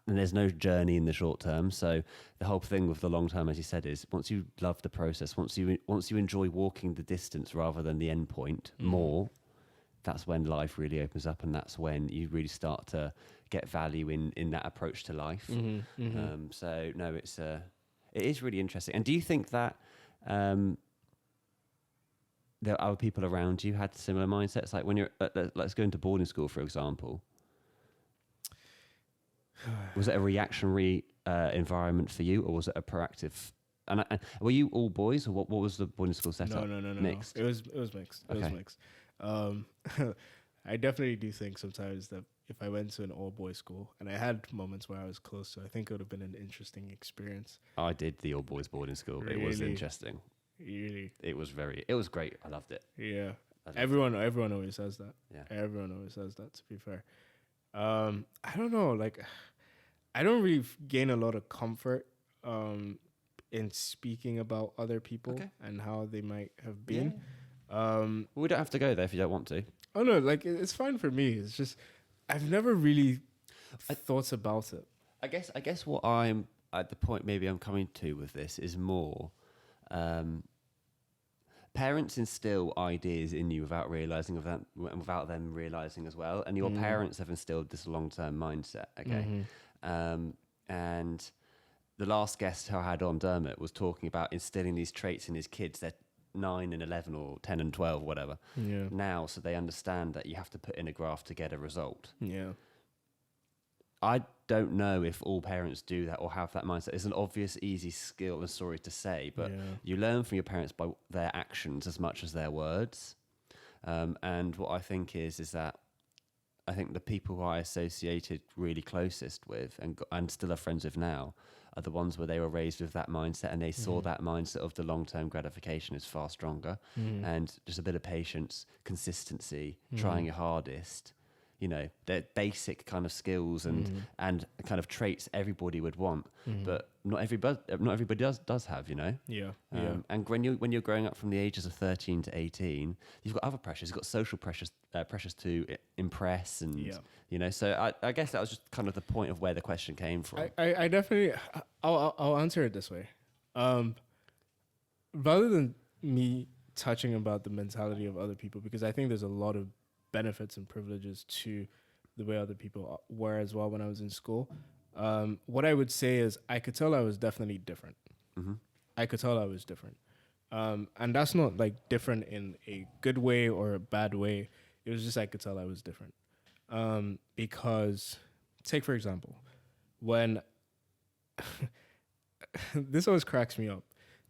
there's no journey in the short term. So the whole thing with the long term, as you said, is once you love the process, once you enjoy walking the distance rather than the end point more, that's when life really opens up, and that's when you really start to get value in that approach to life. So no, it is really interesting. And do you think that there are other people around you had similar mindsets? Like when you're let's go into boarding school, for example. Was it a reactionary environment for you, or was it a proactive? And were you all boys, or what was the boarding school setup? No. Mixed. It was mixed. It was mixed. I definitely do think sometimes that if I went to an all-boys school, and I had moments where I was close to, I think it would have been an interesting experience. I did the all-boys boarding school. Really? It was interesting. Really? It was great. I loved it. Yeah. Everyone always says that. Yeah. Everyone always says that, to be fair. I don't know, like, I don't really gain a lot of comfort in speaking about other people and how they might have been. We don't have to go there if you don't want to. Oh no, like it's fine for me. It's just I've never really thought about it. I guess what I'm at the point maybe I'm coming to with this is more parents instill ideas in you without realizing of that, without them realizing as well, and your parents have instilled this long-term mindset. And the last guest who I had on, Dermot, was talking about instilling these traits in his kids. They're 9 and 11 or 10 and 12, whatever. Yeah. Now, so they understand that you have to put in a graph to get a result. Yeah. I don't know if all parents do that or have that mindset. It's an obvious, easy skill and story to say, but you learn from your parents by their actions as much as their words. And what I think is that I think the people who I associated really closest with and still are friends with now are the ones where they were raised with that mindset, and they saw that mindset of the long-term gratification is far stronger, and just a bit of patience, consistency, trying your hardest. They're basic kind of skills and kind of traits everybody would want, but not everybody does have. Yeah. And when you're growing up from the ages of 13 to 18, you've got other pressures. You've got social pressures to impress, and So I guess that was just kind of the point of where the question came from. I definitely I'll answer it this way. Rather than me touching about the mentality of other people, because I think there's a lot of benefits and privileges to the way other people were as well when I was in school. What I would say is I could tell I was definitely different. I could tell I was different. And that's not like different in a good way or a bad way. It was just I could tell I was different. Because, take for example, when this always cracks me up,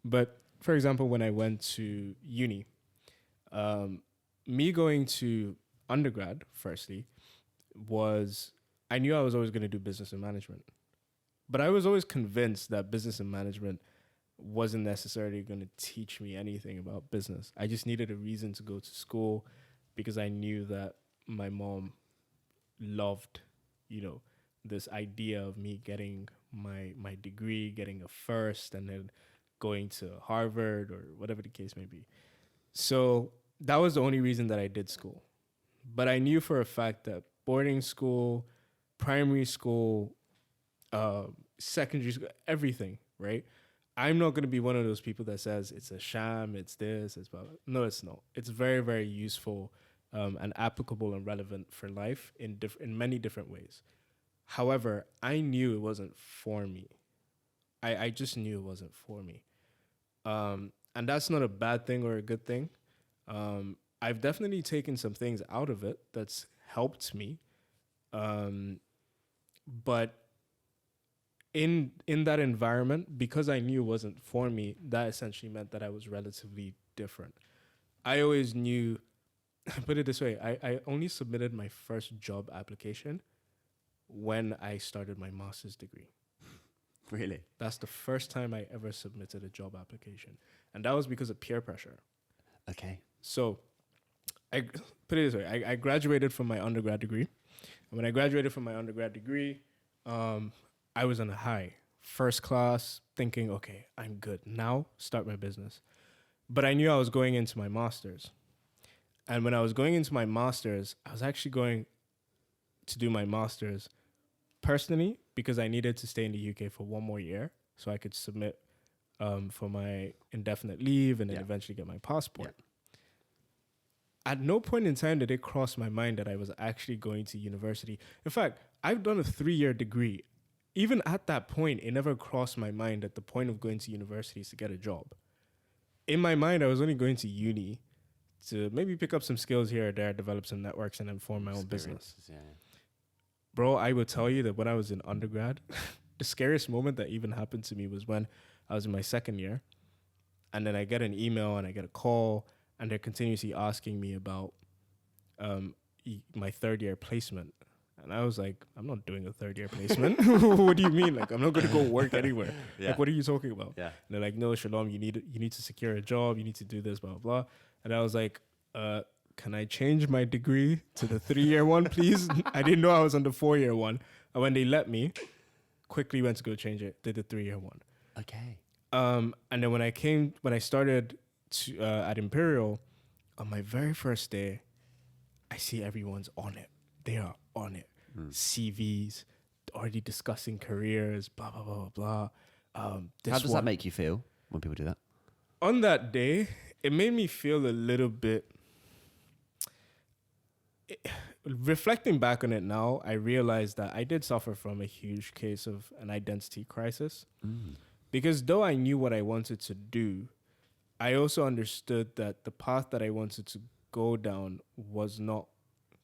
but for example, when I went to uni, me going to undergrad, firstly, was I knew I was always going to do business and management. But I was always convinced that business and management wasn't necessarily going to teach me anything about business. I just needed a reason to go to school because I knew that my mom loved, this idea of me getting my degree, getting a first, and then going to Harvard or whatever the case may be. So that was the only reason that I did school. But I knew for a fact that boarding school, primary school, secondary school, everything, right? I'm not going to be one of those people that says it's a sham, it's this, it's blah, blah. No, it's not. It's very, very useful and applicable and relevant for life in many different ways. However, I knew it wasn't for me. I just knew it wasn't for me. And that's not a bad thing or a good thing. I've definitely taken some things out of it that's helped me. But in that environment, because I knew it wasn't for me, that essentially meant that I was relatively different. I always knew, put it this way, I only submitted my first job application when I started my master's degree. Really? That's the first time I ever submitted a job application. And that was because of peer pressure. Okay. So I put it this way, I graduated from my undergrad degree. And when I graduated from my undergrad degree, I was on a high, first class, thinking, okay, I'm good. Now start my business. But I knew I was going into my master's. And when I was going into my master's, I was actually going to do my master's personally because I needed to stay in the UK for one more year so I could submit for my indefinite leave and then eventually get my passport. Yeah. At no point in time did it cross my mind that I was actually going to university. In fact, I've done a 3-year degree. Even at that point, it never crossed my mind that the point of going to university is to get a job. In my mind, I was only going to uni to maybe pick up some skills here or there, develop some networks, and then form my own business. Yeah. Bro, I would tell you that when I was in undergrad, the scariest moment that even happened to me was when I was in my second year, and then I get an email and I get a call, and they're continuously asking me about my third-year placement. And I was like, I'm not doing a third-year placement. What do you mean? Like, I'm not going to go work anywhere. Yeah. Like, what are you talking about? Yeah. And they're like, no, Shalom, you need to secure a job. You need to do this, blah, blah, blah. And I was like, can I change my degree to the 3-year one, please? I didn't know I was on the 4-year one. And when they let me, quickly went to go change it, did the 3-year one. Okay. And then when I started at Imperial, on my very first day, I see everyone's on it. They are on it. CVs, already discussing careers, blah, blah, blah, blah, blah. How does that make you feel when people do that? On that day, it made me feel a little bit... reflecting back on it now, I realized that I did suffer from a huge case of an identity crisis. Because though I knew what I wanted to do, I also understood that the path that I wanted to go down was not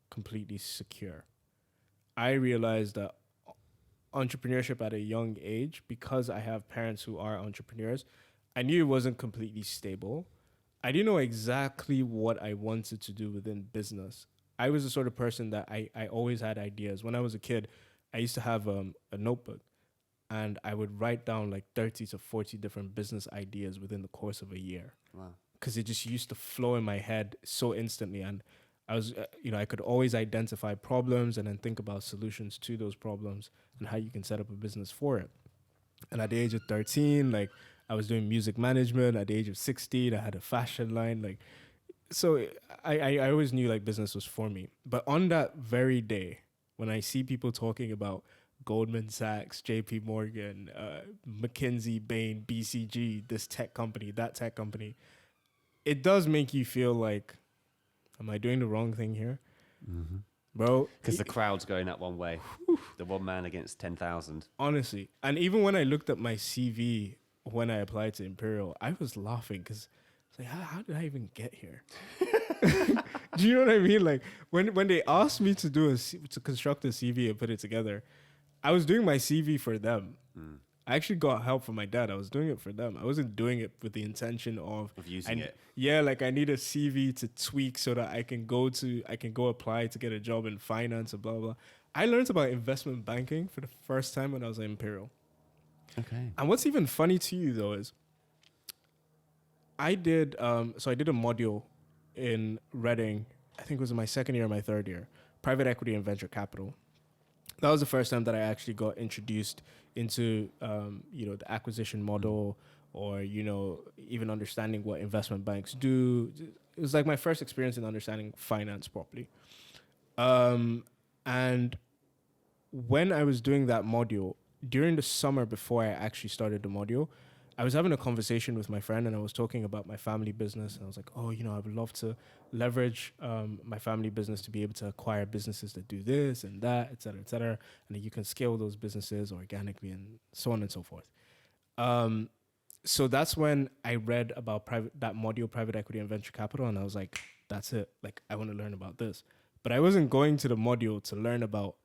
completely secure. I realized that entrepreneurship at a young age, because I have parents who are entrepreneurs, I knew it wasn't completely stable. I didn't know exactly what I wanted to do within business. I was the sort of person that I always had ideas. When I was a kid, I used to have a notebook, and I would write down like 30 to 40 different business ideas within the course of a year. Wow. Because it just used to flow in my head so instantly. And I was, I could always identify problems and then think about solutions to those problems and how you can set up a business for it. And at the age of 13, like, I was doing music management. At the age of 16, I had a fashion line. Like, so I always knew like business was for me. But on that very day, when I see people talking about Goldman Sachs, JP Morgan, McKinsey, Bain, BCG, this tech company, that tech company, it does make you feel like, am I doing the wrong thing here? Mm-hmm. Bro. Because the crowd's going up one way. The one man against 10,000. Honestly. And even when I looked at my CV, when I applied to Imperial, I was laughing because it's like, how did I even get here? Do you know what I mean? Like when they asked me to to construct a CV and put it together, I was doing my CV for them. I actually got help from my dad. I was doing it for them. I wasn't doing it with the intention of using it. Yeah, like I need a CV to tweak so that I can go apply to get a job in finance and blah blah. I learned about investment banking for the first time when I was at Imperial. Okay. And what's even funny to you though is I did a module in Reading. I think it was in my second year or my third year, private equity and venture capital. That was the first time that I actually got introduced into, the acquisition model or, even understanding what investment banks do. It was like my first experience in understanding finance properly. And when I was doing that module, during the summer before I actually started the module, I was having a conversation with my friend and I was talking about my family business. And I was like, I would love to leverage my family business to be able to acquire businesses that do this and that, et cetera, et cetera. And then you can scale those businesses organically and so on and so forth. So that's when I read about that module, private equity and venture capital. And I was like, that's it. Like, I want to learn about this. But I wasn't going to the module to learn about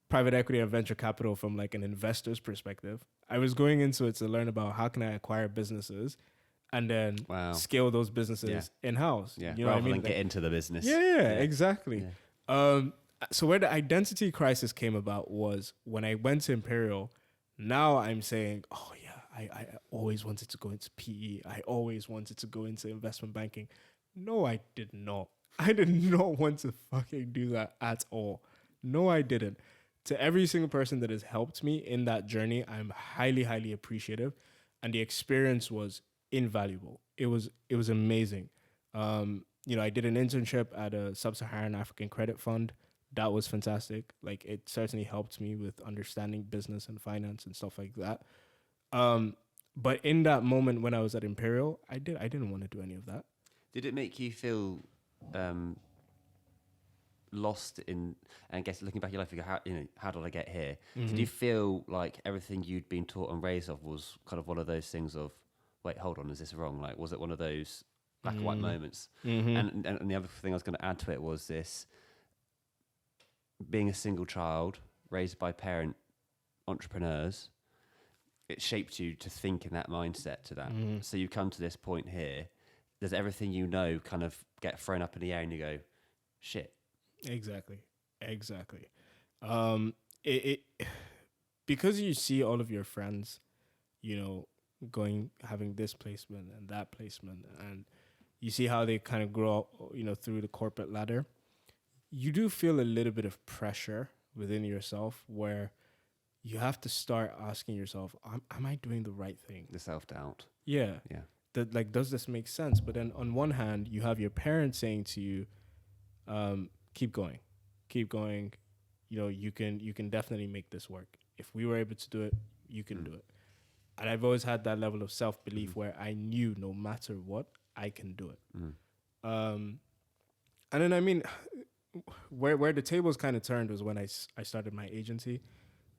private equity and venture capital from like an investor's perspective. I was going into it to learn about how can I acquire businesses and then scale those businesses in-house. Yeah, you know rather what I mean? than get into the business. Yeah, exactly. Yeah. So where the identity crisis came about was when I went to Imperial. Now I'm saying, I always wanted to go into PE. I always wanted to go into investment banking. No, I did not. I did not want to fucking do that at all. No, I didn't. To every single person that has helped me in that journey, I'm highly, highly appreciative. And the experience was invaluable. It was amazing. I did an internship at a sub-Saharan African credit fund. That was fantastic. Like, it certainly helped me with understanding business and finance and stuff like that. But in that moment when I was at Imperial, I didn't want to do any of that. Did it make you feel lost in, and I guess looking back at your life, you go, how did I get here? Mm-hmm. Did you feel like everything you'd been taught and raised of was kind of one of those things of, wait, hold on, is this wrong? Like, was it one of those black and white moments? Mm-hmm. And the other thing I was going to add to it was this, being a single child raised by parent entrepreneurs, it shaped you to think in that mindset to that. Mm. So you come to this point here, does everything you know kind of get thrown up in the air and you go, shit. Exactly. It because you see all of your friends, having this placement and that placement, and you see how they kind of grow up, through the corporate ladder, you do feel a little bit of pressure within yourself where you have to start asking yourself, am I doing the right thing? The self-doubt. Yeah. That, like, does this make sense? But then on one hand, you have your parents saying to you, keep going. You can definitely make this work. If we were able to do it, you can do it. And I've always had that level of self-belief where I knew no matter what, I can do it. And then, I mean, where the tables kind of turned was when I started my agency.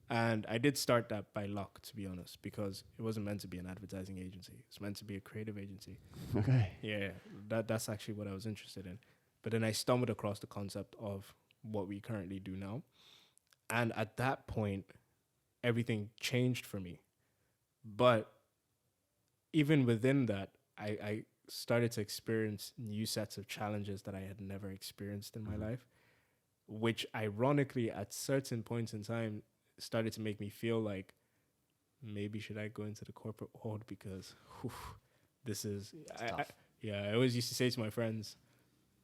And I did start that by luck, to be honest, because it wasn't meant to be an advertising agency. It's meant to be a creative agency. Okay. Yeah, that's actually what I was interested in. But then I stumbled across the concept of what we currently do now. And at that point, everything changed for me. But even within that, I started to experience new sets of challenges that I had never experienced in my life, which ironically, at certain points in time, started to make me feel like, maybe should I go into the corporate world, because this is... I always used to say to my friends,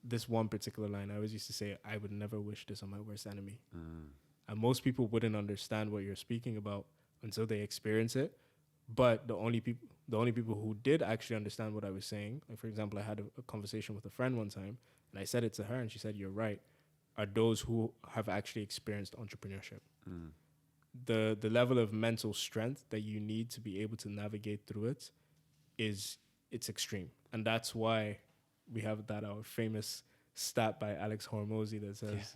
this one particular line, I always used to say, I would never wish this on my worst enemy. And most people wouldn't understand what you're speaking about until they experience it. But the only people who did actually understand what I was saying, like, for example, I had a conversation with a friend one time, and I said it to her, and she said, you're right, are those who have actually experienced entrepreneurship. The level of mental strength that you need to be able to navigate through it it's extreme. And that's why we have our famous stat by Alex Hormozy that says,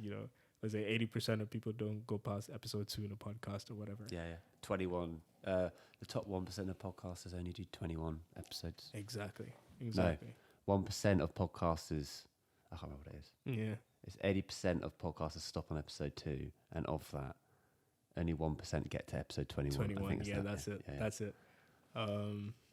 let's say 80% of people don't go past episode 2 in a podcast or whatever. Yeah, yeah. 21. The top 1% of podcasters only do 21 episodes. Exactly. 1% of podcasters, I can't remember what it is. Yeah. It's 80% of podcasters stop on episode 2, and of that, only 1% get to episode 21. 21. I think Yeah, that's it. Yeah, yeah. That's it.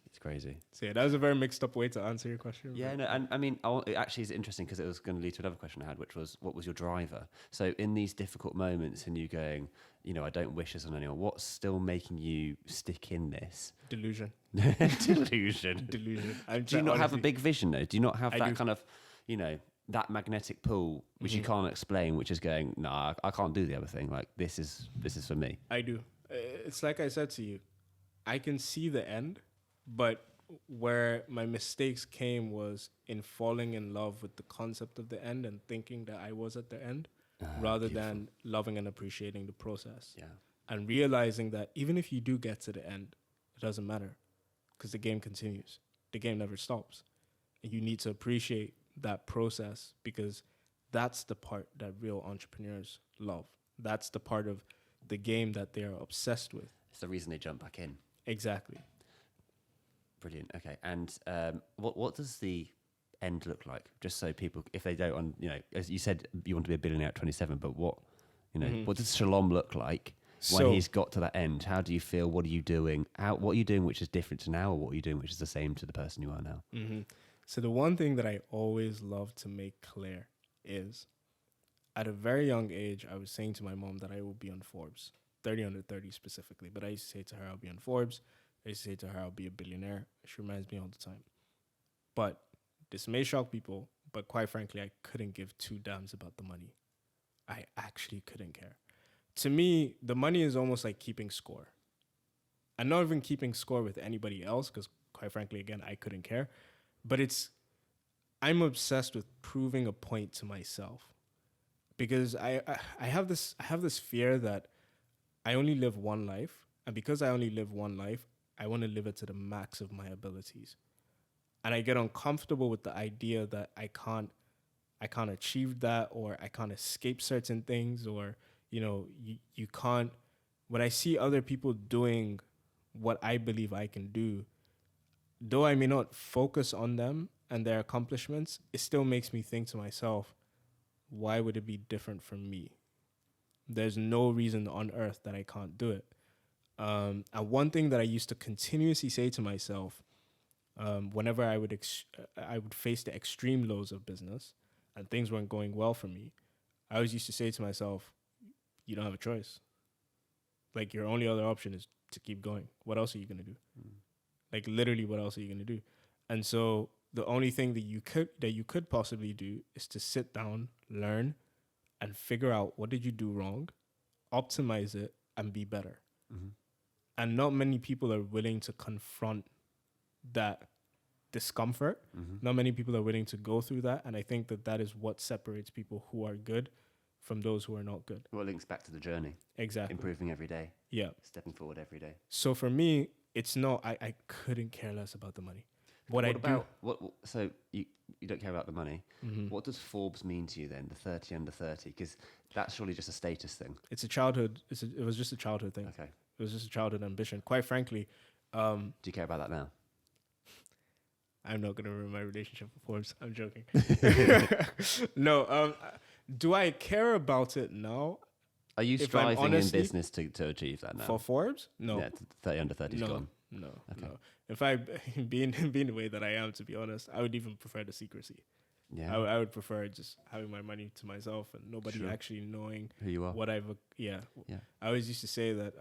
It's crazy. So yeah, that was a very mixed up way to answer your question. Yeah, no, and I mean, it actually is interesting because it was going to lead to another question I had, which was, what was your driver? So in these difficult moments and you going, you know, I don't wish this on anyone, what's still making you stick in this? Delusion. Delusion. Delusion. Do you not have a big vision though? Do you not have I that do. kind of, you know, that magnetic pull, which you can't explain, which is going, nah, I can't do the other thing. Like, this is for me. I do. It's like I said to you, I can see the end, but where my mistakes came was in falling in love with the concept of the end and thinking that I was at the end rather than loving and appreciating the process. Yeah. And realizing that even if you do get to the end, it doesn't matter because the game continues. The game never stops. And you need to appreciate that process because that's the part that real entrepreneurs love. That's the part of the game that they are obsessed with. It's the reason they jump back in. Exactly. Brilliant. Okay. And what does the end look like? Just so people, if they don't, you know, as you said, you want to be a billionaire at 27, but what, you know, what does Shalom look like when he's got to that end? How do you feel? What are you doing? What are you doing which is different to now, or what are you doing which is the same to the person you are now? So the one thing that I always love to make clear is at a very young age, I was saying to my mom that I will be on Forbes, 30 under 30 specifically. But I used to say to her, I'll be on Forbes. I used to say to her, I'll be a billionaire. She reminds me all the time. But this may shock people, but quite frankly, I couldn't give two damns about the money. I actually couldn't care. To me, the money is almost like keeping score. I'm not even keeping score with anybody else because quite frankly, again, I couldn't care. But I'm obsessed with proving a point to myself because I have this fear that I only live one life. And because I only live one life, I want to live it to the max of my abilities. And I get uncomfortable with the idea that I can't achieve that, or I can't escape certain things, or, you know, you can't, when I see other people doing what I believe I can do, though I may not focus on them and their accomplishments, it still makes me think to myself, why would it be different from me? There's no reason on earth that I can't do it. And one thing that I used to continuously say to myself, whenever I would face the extreme lows of business and things weren't going well for me, I always used to say to myself, you don't have a choice. Like, your only other option is to keep going. What else are you going to do? Like, literally, what else are you going to do? And so the only thing that you could possibly do is to sit down, learn, and figure out what did you do wrong, optimize it, and be better. And not many people are willing to confront that discomfort. Not many people are willing to go through that. And I think that is what separates people who are good from those who are not good. Well, it links back to the journey. Exactly. Improving every day. Yeah. Stepping forward every day. So for me, it's not, I couldn't care less about the money. So you don't care about the money. What does Forbes mean to you then, the 30 under 30? Because that's surely just a status thing. It's a childhood. It was just a childhood thing. Okay. It was just a childhood ambition. Quite frankly, do you care about that now? I'm not going to ruin my relationship with Forbes. I'm joking. No. Do I care about it now? Are you striving in business to achieve that now? For Forbes? No. Yeah, 30 under 30 is gone. No. Okay. No. If I being the way that I am, to be honest, I would even prefer the secrecy. Yeah. I would prefer just having my money to myself and nobody actually knowing who you are. what I've. Yeah. I always used to say that.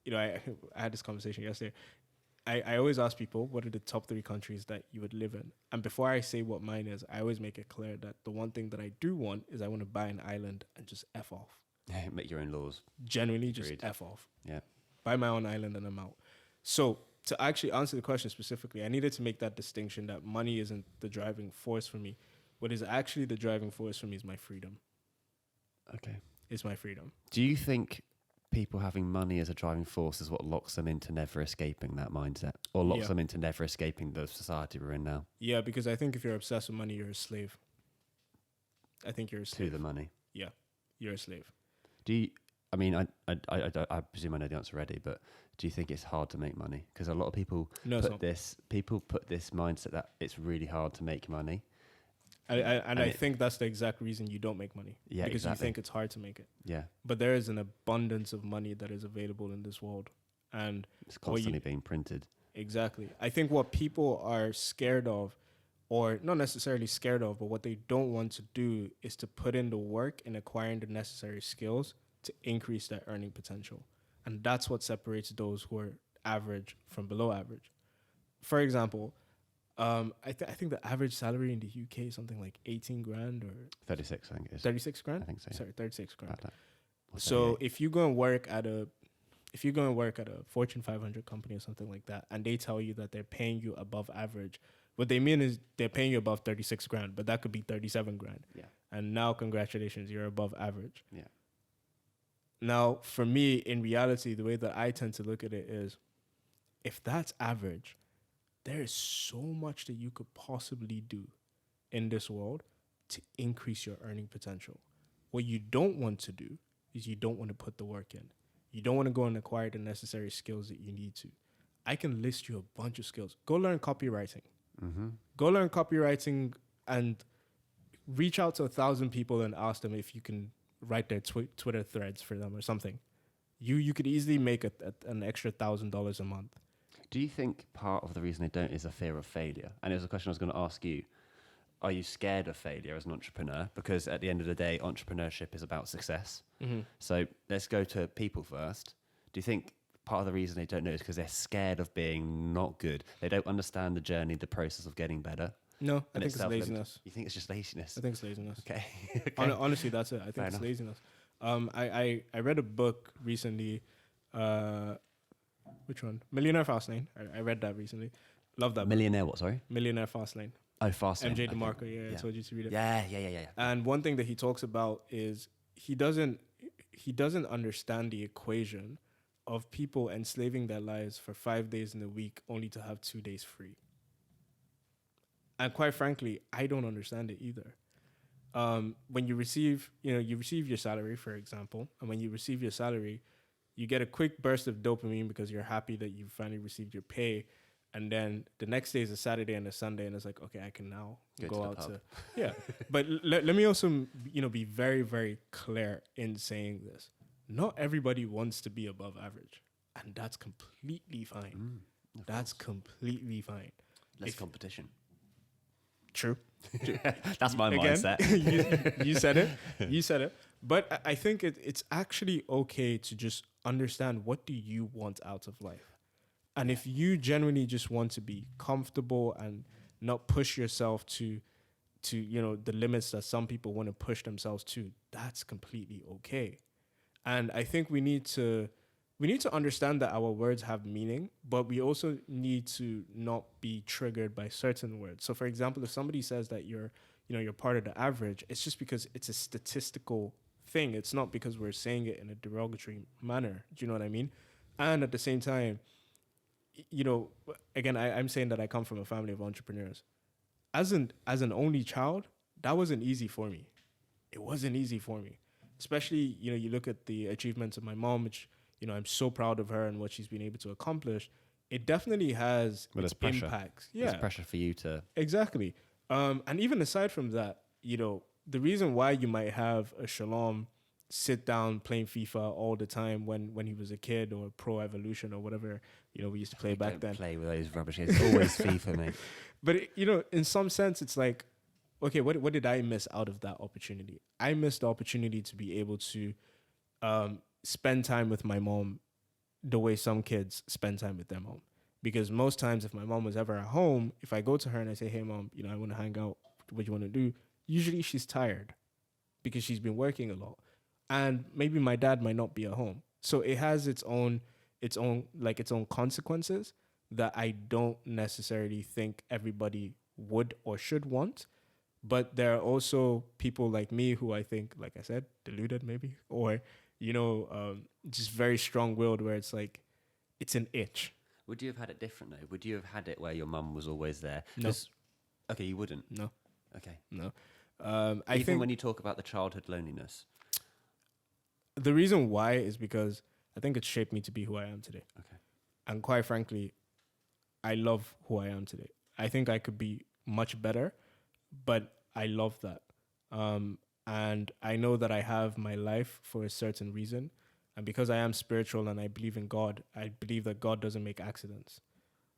I had this conversation yesterday. I always ask people, what are the top 3 countries that you would live in? And before I say what mine is, I always make it clear that the one thing that I do want is I want to buy an island and just F off. Make your own laws. Genuinely just F off. Yeah. Buy my own island and I'm out. So to actually answer the question specifically, I needed to make that distinction that money isn't the driving force for me. What is actually the driving force for me is my freedom. Okay. It's my freedom. Do you think people having money as a driving force is what locks them into never escaping that mindset, or locks them into never escaping the society we're in now? Yeah, because I think if you're obsessed with money, you're a slave. I think you're a slave. To the money. yeah, you're a slave. Do you? I mean, I presume I know the answer already, but do you think it's hard to make money? Because a lot of people No, it's not. put this mindset that it's really hard to make money. I think that's the exact reason you don't make money. Yeah, because exactly. you think it's hard to make it. Yeah, But there is an abundance of money that is available in this world, and it's constantly being printed. exactly. I think what people are scared of, or not necessarily scared of, but what they don't want to do is to put in the work in acquiring the necessary skills to increase their earning potential. And that's what separates those who are average from below average. For example, I think the average salary in the UK is something like 18 grand or 36, I think it is. 36 grand? I think so. Yeah. Sorry, 36 grand. About that. Or So 38. if you go and work at a Fortune 500 company or something like that, and they tell you that they're paying you above average, what they mean is they're paying you above 36 grand, but that could be 37 grand. Yeah. And now, congratulations, you're above average. Yeah. Now, for me, in reality, the way that I tend to look at it is, if that's average, there is so much that you could possibly do in this world to increase your earning potential. What you don't want to do is you don't want to put the work in. You don't want to go and acquire the necessary skills that you need to. I can list you a bunch of skills. Go learn copywriting. Mm-hmm. Go learn copywriting and reach out to 1,000 people and ask them if you can write their Twitter threads for them or something. You could easily make an extra $1,000 a month. Do you think part of the reason they don't is a fear of failure? And it was a question I was going to ask you. Are you scared of failure as an entrepreneur? Because at the end of the day, entrepreneurship is about success. Mm-hmm. So let's go to people first. Do you think part of the reason they don't know is because they're scared of being not good? They don't understand the journey, the process of getting better? No, I And think it's self-limited. laziness. You think it's just laziness? I think it's laziness. Okay. Honestly, that's it. I think Fair it's enough. laziness. I read a book recently. Which one? Millionaire Fastlane. I read that recently. Love that book. Millionaire what, sorry? Millionaire Fastlane. Oh, fast. MJ Okay. DeMarco. Yeah, I told you to read it. Yeah. And one thing that he talks about is he doesn't understand the equation of people enslaving their lives for 5 days in a week only to have 2 days free. And quite frankly, I don't understand it either. When you receive your salary, for example, and when you receive your salary, you get a quick burst of dopamine because you're happy that you finally received your pay. And then the next day is a Saturday and a Sunday, and it's like, okay, I can now go out to, yeah. But let me also, be very, very clear in saying this. Not everybody wants to be above average, and that's completely fine. That's completely fine. Less competition. True. That's my mindset. you said it. You said it. But I think it's actually okay to just understand, what do you want out of life? And if you genuinely just want to be comfortable and not push yourself to the limits that some people want to push themselves to, that's completely okay. And I think we need to understand that our words have meaning, but we also need to not be triggered by certain words. So for example, if somebody says that you're part of the average, it's just because it's a statistical thing. It's not because we're saying it in a derogatory manner. Do you know what I mean? And at the same time, again, I'm saying that I come from a family of entrepreneurs. As an only child, that wasn't easy for me. It wasn't easy for me. Especially, you look at the achievements of my mom, which, I'm so proud of her and what she's been able to accomplish. It definitely has its pressure. impacts. Yeah. There's pressure for you to... Exactly. And even aside from that, the reason why you might have a Shalom sit down playing FIFA all the time when he was a kid, or Pro Evolution or whatever, we used to play back then. Play with those rubbish. It's always FIFA, mate. But, in some sense, it's like, okay, what did I miss out of that opportunity? I missed the opportunity to be able to spend time with my mom the way some kids spend time with their mom. Because most times, if my mom was ever at home, if I go to her and I say, hey, mom, I want to hang out, what do you want to do? Usually she's tired because she's been working a lot. And maybe my dad might not be at home. So it has its own consequences that I don't necessarily think everybody would or should want. But there are also people like me who I think, like I said, deluded maybe, or, just very strong-willed, where it's like, it's an itch. Would you have had it different, though? Would you have had it where your mum was always there? No. Okay, you wouldn't? No. Okay. No. I Even think when you talk about the childhood loneliness. the reason why is because I think it shaped me to be who I am today. Okay. And quite frankly, I love who I am today. I think I could be much better, but I love that. And I know that I have my life for a certain reason. And because I am spiritual and I believe in God, I believe that God doesn't make accidents.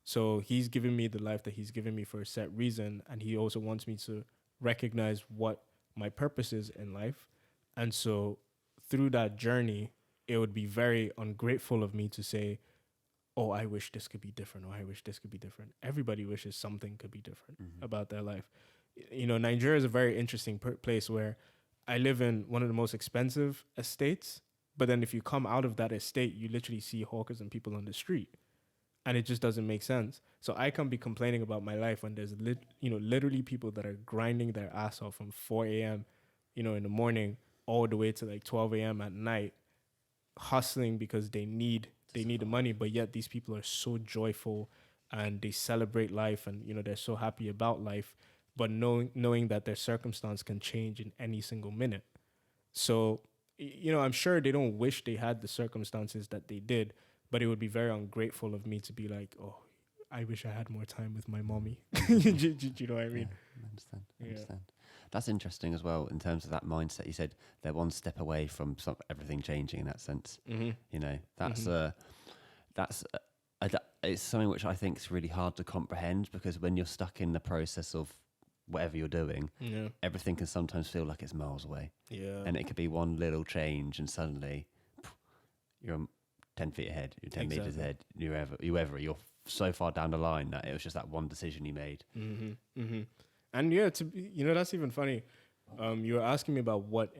So he's given me the life that he's given me for a set reason. And he also wants me to recognize what my purpose is in life. And so through that journey, it would be very ungrateful of me to say, oh, I wish this could be different, or I wish this could be different. Everybody wishes something could be different about their life. You know, Nigeria is a very interesting place where I live in one of the most expensive estates, but then if you come out of that estate, you literally see hawkers and people on the street. And it just doesn't make sense. So I can't be complaining about my life when there's literally people that are grinding their ass off from 4 a.m., in the morning all the way to like 12 a.m. at night, hustling because they need the money. But yet these people are so joyful and they celebrate life, and they're so happy about life, but knowing that their circumstance can change in any single minute. So I'm sure they don't wish they had the circumstances that they did, but it would be very ungrateful of me to be like, oh, I wish I had more time with my mommy. Do you know what I mean? Yeah, I understand. That's interesting as well in terms of that mindset. You said they're one step away from everything changing in that sense. Mm-hmm. It's something which I think is really hard to comprehend, because when you're stuck in the process of whatever you're doing, everything can sometimes feel like it's miles away. Yeah. And it could be one little change and suddenly you're 10 feet ahead, you're 10 meters ahead, you're so far down the line that it was just that one decision you made. And that's even funny. You were asking me about what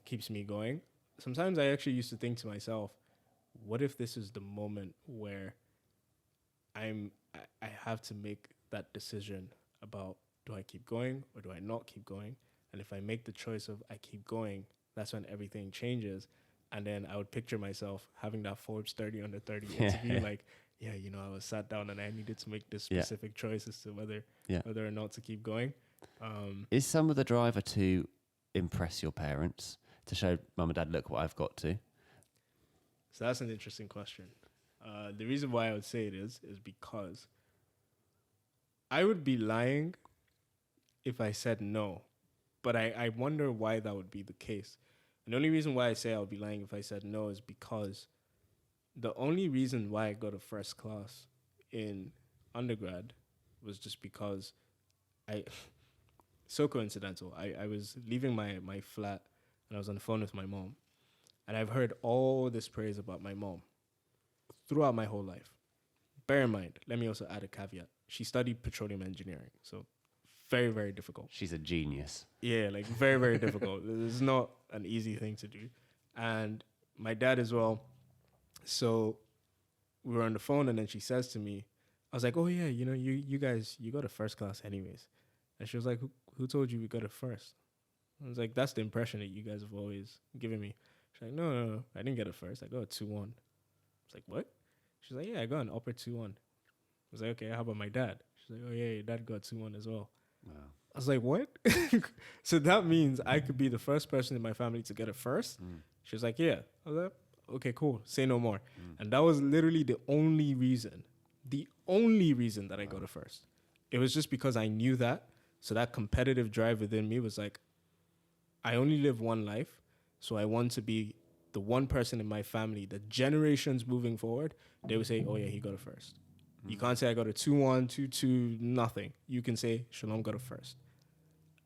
keeps me going. Sometimes I actually used to think to myself, what if this is the moment where I have to make that decision about, do I keep going or do I not keep going? And if I make the choice of I keep going, that's when everything changes. And then I would picture myself having that Forbes 30 under 30 interview, like, I was sat down and I needed to make this specific choice as to whether or not to keep going. Is some of the driver to impress your parents, to show mum and dad, look what I've got to? So that's an interesting question. The reason why I would say it is because I would be lying if I said no. But I wonder why that would be the case. And the only reason why I say I would be lying if I said no is because the only reason why I got a first class in undergrad was just because so coincidental. I was leaving my flat and I was on the phone with my mom. And I've heard all this praise about my mom throughout my whole life. Bear in mind, let me also add a caveat. She studied petroleum engineering, so very, very difficult. She's a genius. Yeah, like very, very difficult. It's not an easy thing to do. And my dad as well. So we were on the phone and then she says to me, I was like, oh yeah, you guys, you got a first class anyways. And she was like, who told you we got a first? I was like, that's the impression that you guys have always given me. She's like, no, I didn't get a first. I got a 2-1. I was like, what? She's like, yeah, I got an upper 2-1. I was like, okay, how about my dad? She's like, oh yeah, your dad got 2-1 as well. Wow. I was like, what? So that means I could be the first person in my family to get a first? She was like, yeah. I was like, okay, cool. Say no more. And that was literally the only reason that I got a first. It was just because I knew that. So that competitive drive within me was like, I only live one life. So I want to be the one person in my family, the generations moving forward, they would say, oh yeah, he got a first. You can't say I got a 2-1, 2-2, nothing. You can say Shalom got a first.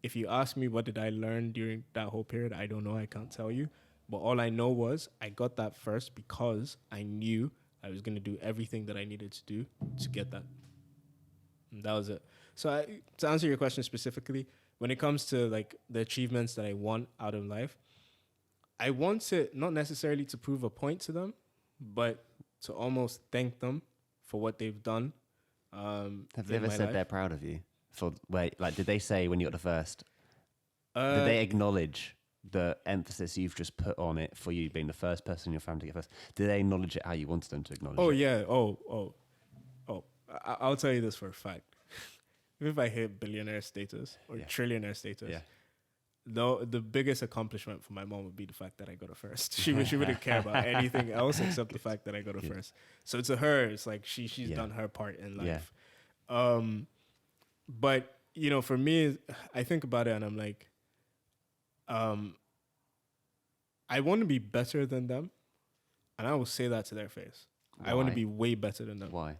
If you ask me what did I learn during that whole period, I don't know. I can't tell you. But all I know was I got that first because I knew I was going to do everything that I needed to do to get that. And that was it. So to answer your question specifically, when it comes to like the achievements that I want out of life, I want it not necessarily to prove a point to them, but to almost thank them for what they've done. Have they ever said life. They're proud of you? Did they say when you got the first? Did they acknowledge the emphasis you've just put on it for you being the first person in your family to get first? Did they acknowledge it how you wanted them to acknowledge it? Oh, yeah. I'll tell you this for a fact. If I hit billionaire status or trillionaire status, No, the biggest accomplishment for my mom would be the fact that I got her first. She wouldn't care about anything else except the fact that I got her first. So to her, it's like she's done her part in life. But for me, I think about it and I'm like, I want to be better than them, and I will say that to their face. Why? I want to be way better than them. Why?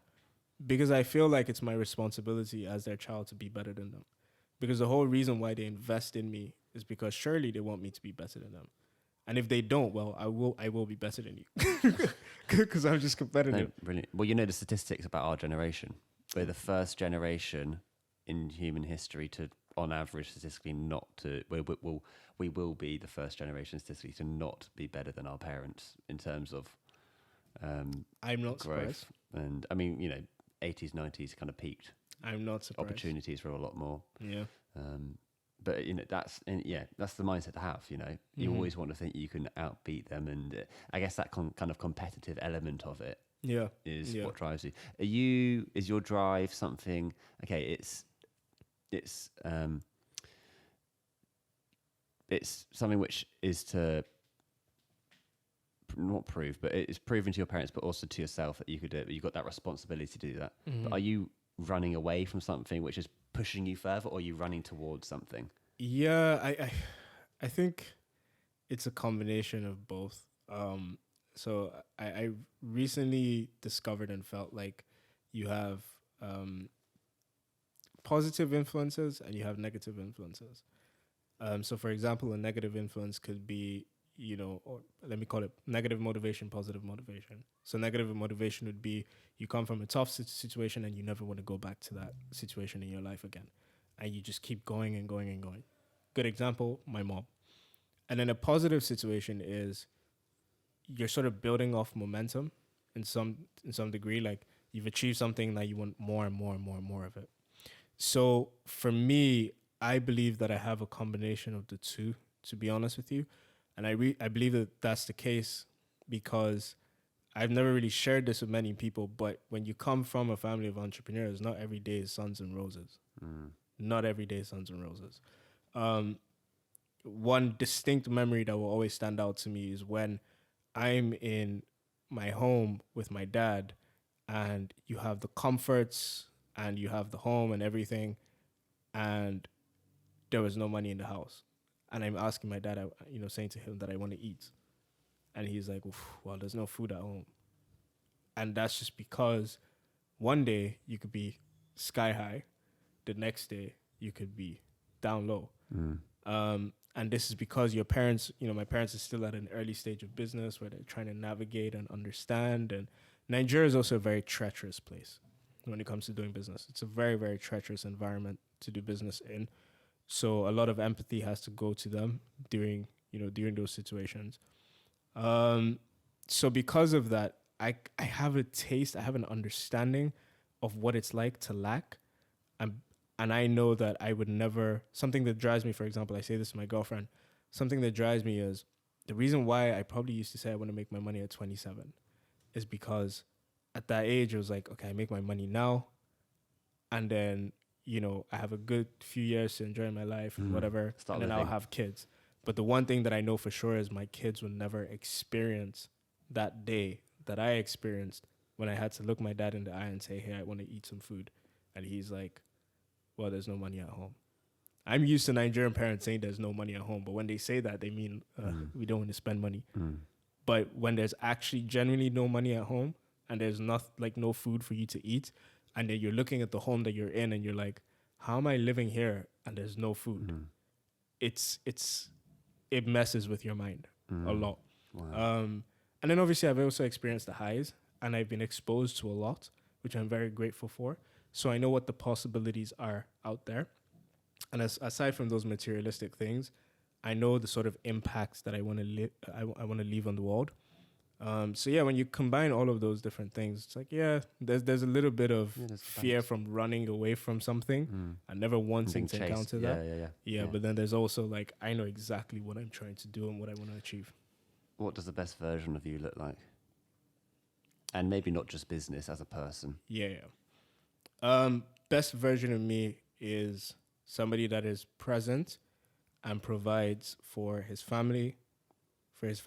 Because I feel like it's my responsibility as their child to be better than them. Because the whole reason why they invest in me is because surely they want me to be better than them. And if they don't, well, I will be better than you. Because I'm just competitive. No, brilliant. Well, the statistics about our generation. We're the first generation in human history to, on average, statistically not to... We will be the first generation statistically to not be better than our parents in terms of I'm not growth. surprised. And, 80s, 90s kind of peaked. I'm not surprised. Opportunities were a lot more. Yeah. But that's the mindset to have. You always want to think you can outbeat them, and I guess that kind of competitive element of it is what drives you. Is your drive something? Okay, it's something which is to not prove, but it's proven to your parents, but also to yourself that you could do it. But you've got that responsibility to do that. Mm-hmm. But are you running away from something which is pushing you further, or are you running towards something? Yeah, I think it's a combination of both. So I recently discovered and felt like you have positive influences and you have negative influences. So for example, a negative influence could be, or let me call it negative motivation, positive motivation. So negative motivation would be you come from a tough situation and you never want to go back to that situation in your life again. And you just keep going and going and going. Good example, my mom. And then a positive situation is you're sort of building off momentum in some degree. Like you've achieved something that you want more and more and more and more of it. So for me, I believe that I have a combination of the two, to be honest with you. And I believe that that's the case because I've never really shared this with many people, but when you come from a family of entrepreneurs, not every day is suns and roses. Not every day is suns and roses. One distinct memory that will always stand out to me is when I'm in my home with my dad and you have the comforts and you have the home and everything, and there was no money in the house. And I'm asking my dad, saying to him that I want to eat. And he's like, well, there's no food at home. And that's just because one day you could be sky high. The next day you could be down low. And this is because your parents, my parents are still at an early stage of business where they're trying to navigate and understand. And Nigeria is also a very treacherous place when it comes to doing business. It's a very, very treacherous environment to do business in. So a lot of empathy has to go to them during those situations. So because of that, I have a taste, I have an understanding of what it's like to lack. And I know that I would never, something that drives me, for example, I say this to my girlfriend, something that drives me is the reason why I probably used to say I want to make my money at 27 is because at that age, it was like, okay, I make my money now. And then, I have a good few years to enjoy my life and whatever. And then I'll have kids. But the one thing that I know for sure is my kids will never experience that day that I experienced when I had to look my dad in the eye and say, hey, I want to eat some food. And he's like, well, there's no money at home. I'm used to Nigerian parents saying there's no money at home. But when they say that, they mean we don't want to spend money. But when there's actually genuinely no money at home and there's no food for you to eat, and then you're looking at the home that you're in and you're like, how am I living here and there's no food? It messes with your mind a lot. Wow. And then obviously I've also experienced the highs and I've been exposed to a lot, which I'm very grateful for. So I know what the possibilities are out there. And aside from those materialistic things, I know the sort of impacts that I want to I want to leave on the world. So yeah, when you combine all of those different things, it's like, there's a little bit of fear from running away from something and never wanting to encounter that. Yeah, but then there's also like, I know exactly what I'm trying to do and what I want to achieve. What does the best version of you look like? And maybe not just business, as a person. Best version of me is somebody that is present and provides for his family, for his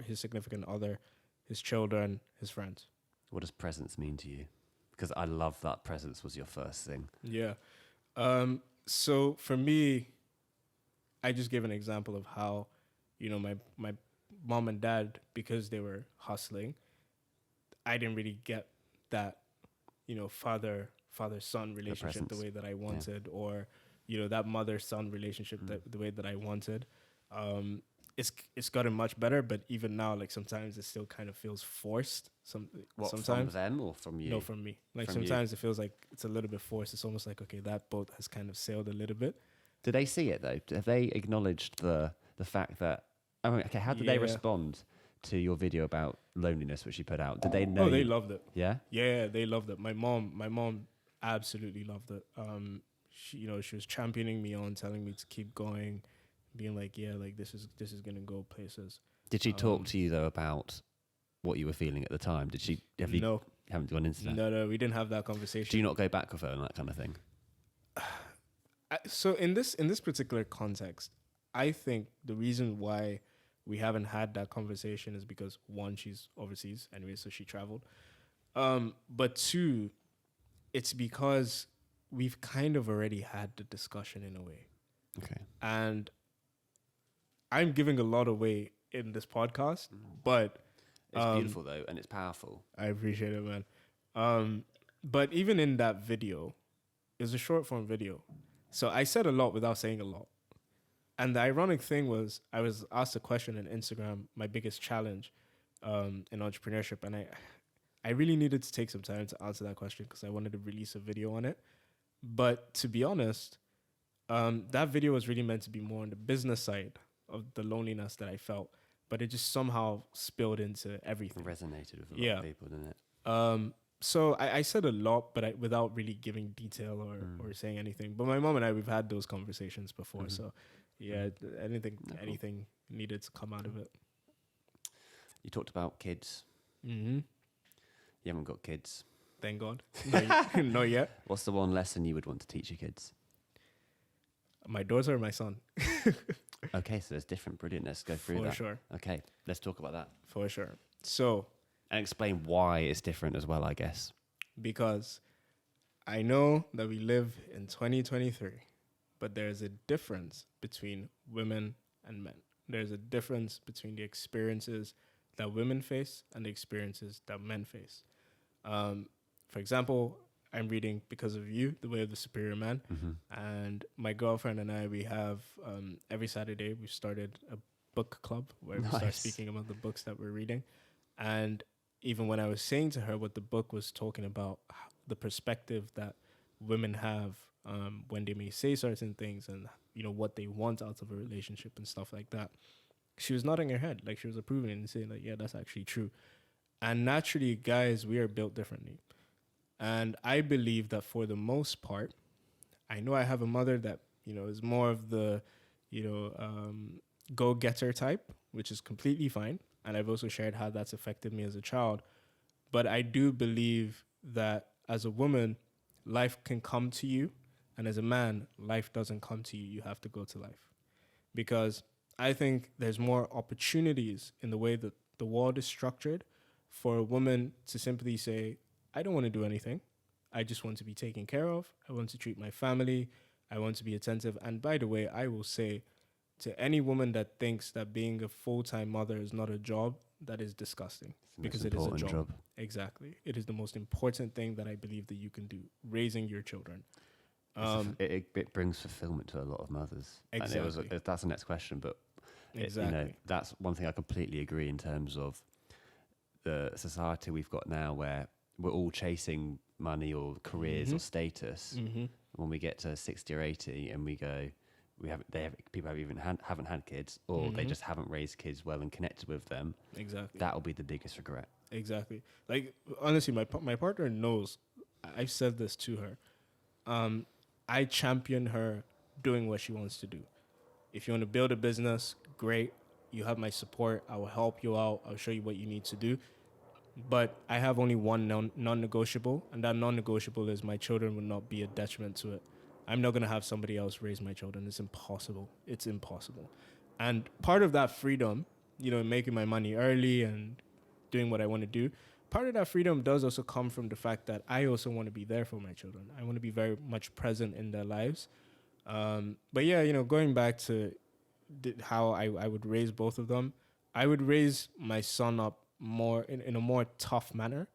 his significant other, his children, his friends. What does presence mean to you? Because I love that presence was your first thing. Yeah. So for me, I just gave an example of how, my mom and dad, because they were hustling, I didn't really get that, father son relationship the presence. way that I wanted, or that mother son relationship the way that I wanted. It's gotten much better, but even now, like sometimes it still kind of feels forced. What, Sometimes from them or from you? no, from me. Like From you. sometimes it feels like it's a little bit forced. It's almost like, okay, that boat has kind of sailed a little bit. Do they see it though? Have they acknowledged the fact that? I mean, okay, how did they Yeah. respond to your video about loneliness, which you put out? Did they know? Oh, they loved it. Yeah. Yeah, they loved it. My mom absolutely loved it. She was championing me on, telling me to keep going, being like, yeah, like this is gonna go places. Did she talk to you though about what you were feeling at the time? Did she? Have you No, haven't gone into that? no, we didn't have that conversation. Do you not go back with her and that kind of thing? So in this particular context, I think the reason why we haven't had that conversation is because one, she's overseas anyway, so she traveled. But two, it's because we've kind of already had the discussion in a way. Okay. And I'm giving a lot away in this podcast, but It's beautiful though, and it's powerful. I appreciate it, man. But even in that video, it was a short form video. So I said a lot without saying a lot. And the ironic thing was, I was asked a question on Instagram, my biggest challenge in entrepreneurship. And I really needed to take some time to answer that question because I wanted to release a video on it. But to be honest, that video was really meant to be more on the business side of the loneliness that I felt. But it just somehow spilled into everything. It resonated with a lot of people, didn't it? So I said a lot, but without really giving detail or saying anything. But my mom and I, we've had those conversations before. So yeah, anything needed to come out of it. You talked about kids. Mm-hmm. You haven't got kids. Thank God. Not yet. What's the one lesson you would want to teach your kids? My daughter or my son? Okay, so there's different. Brilliant. Let's go through For that. sure. Okay, let's talk about that. For sure. So, And explain why it's different as well, I guess. because I know that we live in 2023, but there's a difference between women and men. There's a difference between the experiences that women face and the experiences that men face. For example, I'm reading Because of You, The Way of the Superior Man. And my girlfriend and I, we have every Saturday, we've started a book club where we start Nice. speaking about the books that we're reading. And even when I was saying to her what the book was talking about, the perspective that women have when they may say certain things and, what they want out of a relationship and stuff like that, she was nodding her head, like she was approving it and saying like, yeah, that's actually true. And naturally, guys, we are built differently. And I believe that for the most part, I know I have a mother that, is more of the, go-getter type, which is completely fine. And I've also shared how that's affected me as a child. But I do believe that as a woman, life can come to you. And as a man, life doesn't come to you. You have to go to life. Because I think there's more opportunities in the way that the world is structured for a woman to simply say, I don't want to do anything. I just want to be taken care of. I want to treat my family. I want to be attentive. And by the way, I will say to any woman that thinks that being a full-time mother is not a job, that is disgusting. Because it is a job. Exactly. It is the most important thing that I believe that you can do, raising your children. It brings fulfillment to a lot of mothers. Exactly. And that's the next question, but Exactly. that's one thing I completely agree in terms of the society we've got now where we're all chasing money or careers or status. When we get to 60 or 80 and we go, people haven't had kids or they just haven't raised kids well and connected with them. Exactly. That'll be the biggest regret. Exactly. Like, honestly, my partner knows. I've said this to her. I champion her doing what she wants to do. If you want to build a business, great. You have my support. I will help you out. I'll show you what you need to do. But I have only one non-negotiable, and that non-negotiable is my children will not be a detriment to it. I'm not going to have somebody else raise my children. It's impossible. It's impossible. And part of that freedom, making my money early and doing what I want to do, part of that freedom does also come from the fact that I also want to be there for my children. I want to be very much present in their lives. But yeah, going back to how I would raise both of them, I would raise my son up more in a more tough manner.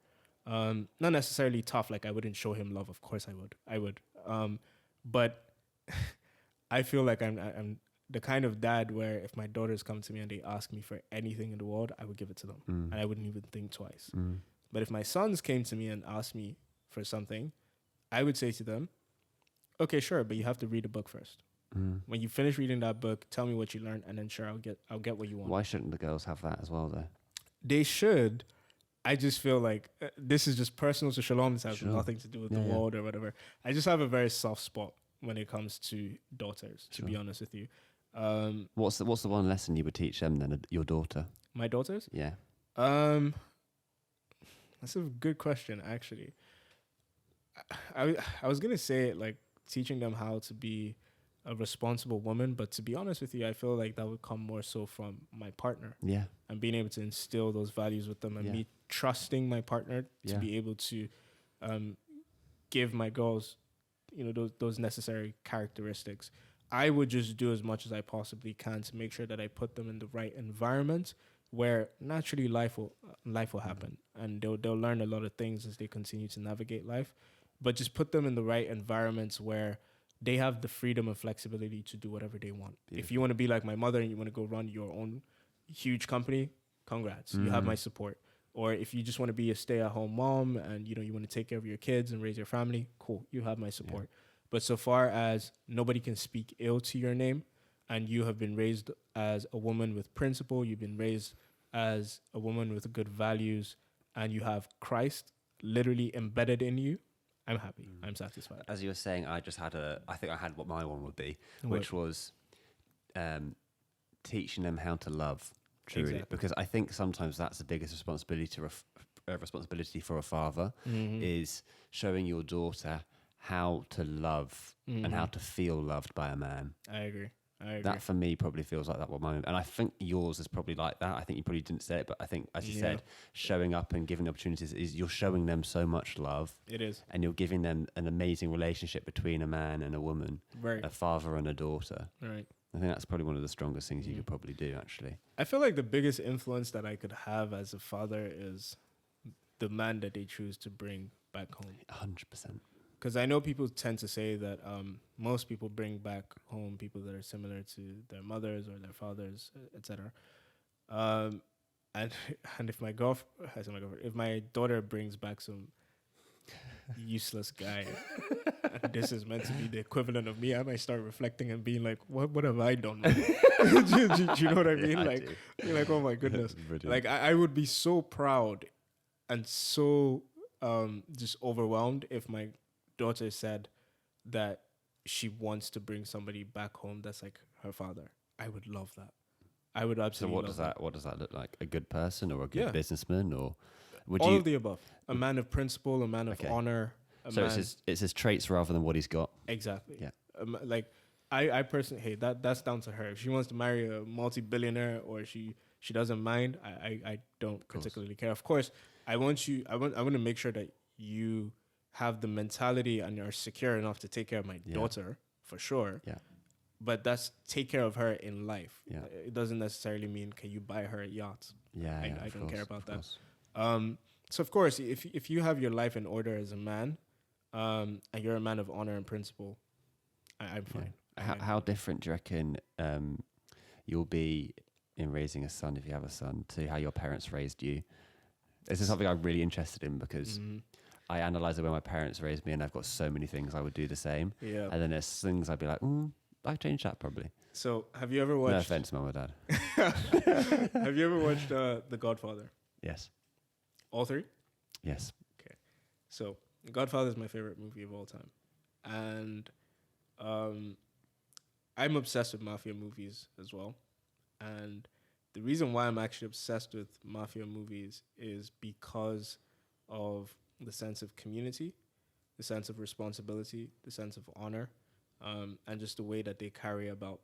Not necessarily tough, like I wouldn't show him love. Of course I would. But I feel like I'm the kind of dad where if my daughters come to me and they ask me for anything in the world, I would give it to them. And I wouldn't even think twice. But if my sons came to me and asked me for something, I would say to them, okay, sure, but you have to read a book first. When you finish reading that book, tell me what you learned, and then sure, I'll get what you want. Why shouldn't the girls have that as well, though? They should. I just feel like this is just personal to Shalom. This has Sure. nothing to do with the world or whatever. I just have a very soft spot when it comes to daughters, to be honest with you. What's the one lesson you would teach them then, your daughter? My daughters? Yeah. That's a good question, actually. I was going to say, like, teaching them how to be a responsible woman, but to be honest with you, I feel like that would come more so from my partner. Yeah. And being able to instill those values with them and me trusting my partner to be able to give my girls, those necessary characteristics. I would just do as much as I possibly can to make sure that I put them in the right environment where naturally life will happen, and they'll learn a lot of things as they continue to navigate life. But just put them in the right environments where they have the freedom and flexibility to do whatever they want. Beautiful. If you want to be like my mother and you want to go run your own huge company, congrats, you have my support. Or if you just want to be a stay-at-home mom and you want to take care of your kids and raise your family, cool, you have my support. Yeah. But so far as nobody can speak ill to your name, and you have been raised as a woman with principle, you've been raised as a woman with good values, and you have Christ literally embedded in you, I'm happy. I'm satisfied. As you were saying, I think I had what my one would be, which was teaching them how to love truly. Exactly. Because I think sometimes that's the biggest responsibility responsibility for a father is showing your daughter how to love and how to feel loved by a man. I agree. That for me probably feels like that what mine, and I think yours is probably like that. I think you probably didn't say it, but I think as you said, showing up and giving opportunities is you're showing them so much love. It is, and you're giving them an amazing relationship between a man and a woman, right. A father and a daughter. Right. I think that's probably one of the strongest things you could probably do. Actually, I feel like the biggest influence that I could have as a father is the man that they choose to bring back home. 100%. Because I know people tend to say that most people bring back home people that are similar to their mothers or their fathers, etc. And if if my daughter brings back some useless guy, and this is meant to be the equivalent of me, I might start reflecting and being like, "What have I done?" do you know what I mean? Yeah, you're like, "Oh my goodness!" Like I would be so proud and so just overwhelmed if my daughter said that she wants to bring somebody back home that's like her father. I would love that. I would absolutely. So what does that look like? A good person or a good businessman, or would all of the above? A man of principle, a man of honor. It's his traits rather than what he's got. Exactly. Yeah. I personally, that's down to her. If she wants to marry a multi-billionaire or she doesn't mind, I don't particularly care. Of course, I want to make sure that you have the mentality and are secure enough to take care of my daughter, for sure. Yeah. But that's take care of her in life. Yeah. It doesn't necessarily mean can you buy her a yacht. Yeah. I don't care about that. So of course, if you have your life in order as a man, and you're a man of honor and principle, I'm fine. Yeah. How different do you reckon you'll be in raising a son, if you have a son, to how your parents raised you? This is something I'm really interested in because I analyse the way my parents raised me, and I've got so many things I would do the same. Yeah. And then there's things I'd be like, I'd change that probably. So have you ever watched... No offense, Mum or Dad. Have you ever watched The Godfather? Yes. All three? Yes. Okay. So The Godfather is my favorite movie of all time. And I'm obsessed with mafia movies as well. And the reason why I'm actually obsessed with mafia movies is because of the sense of community, the sense of responsibility, the sense of honor, and just the way that they carry about.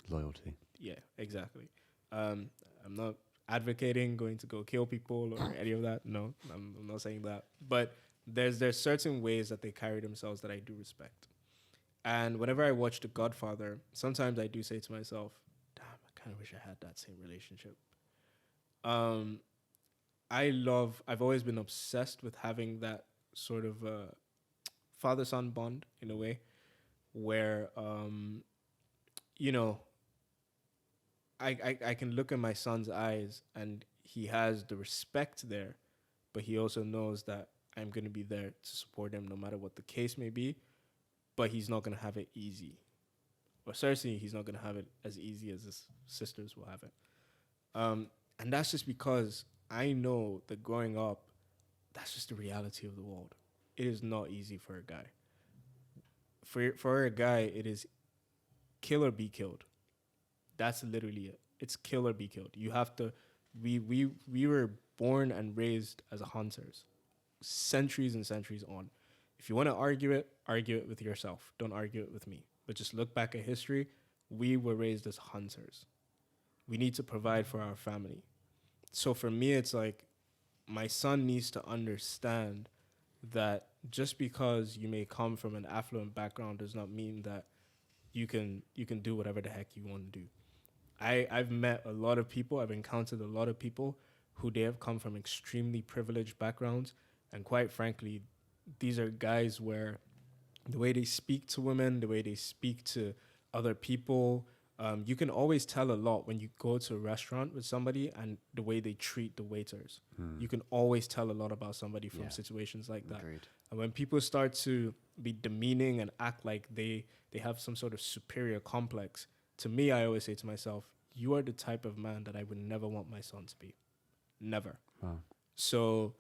Loyalty. Yeah, exactly. I'm not advocating going to go kill people or any of that. No, I'm not saying that. But there's certain ways that they carry themselves that I do respect. And whenever I watch The Godfather, sometimes I do say to myself, damn, I kind of wish I had that same relationship. Um, I've always been obsessed with having that sort of father-son bond in a way where, you know, I can look in my son's eyes and he has the respect there, but he also knows that I'm going to be there to support him no matter what the case may be, but he's not going to have it easy. Or certainly he's not going to have it as easy as his sisters will have it. And that's just because I know that growing up, that's just the reality of the world. It is not easy for a guy. For a guy, it is kill or be killed. That's literally it. It's kill or be killed. You have to. We were born and raised as hunters, centuries and centuries on. If you want to argue it with yourself. Don't argue it with me. But just look back at history. We were raised as hunters. We need to provide for our family. So for me, it's like my son needs to understand that just because you may come from an affluent background does not mean that you can do whatever the heck you want to do. I've met a lot of people, I've encountered a lot of people who they have come from extremely privileged backgrounds, and quite frankly, these are guys where the way they speak to women, the way they speak to other people, you can always tell a lot when you go to a restaurant with somebody and the way they treat the waiters. You can always tell a lot about somebody from situations like that. Agreed. And when people start to be demeaning and act like they have some sort of superior complex, to me, I always say to myself, you are the type of man that I would never want my son to be. Never. Wow. So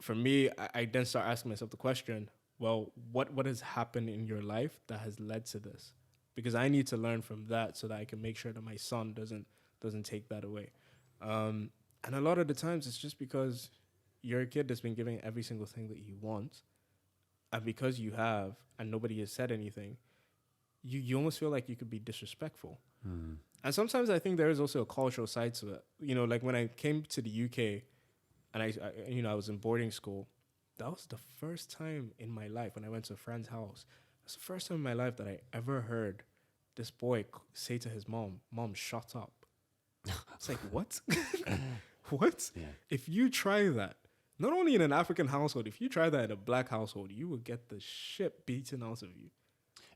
for me, I then start asking myself the question, well, what has happened in your life that has led to this? Because I need to learn from that so that I can make sure that my son doesn't take that away. And a lot of the times it's just because you're a kid that's been given every single thing that you want. And because you have, and nobody has said anything, you almost feel like you could be disrespectful. And sometimes I think there is also a cultural side to it. You know, like when I came to the UK and I was in boarding school, that was the first time in my life when I went to a friend's house. That's the first time in my life that I ever heard this boy say to his mom, shut up. It's like, what? What? Yeah. If you try that, not only in an African household, if you try that in a black household, you will get the shit beaten out of you.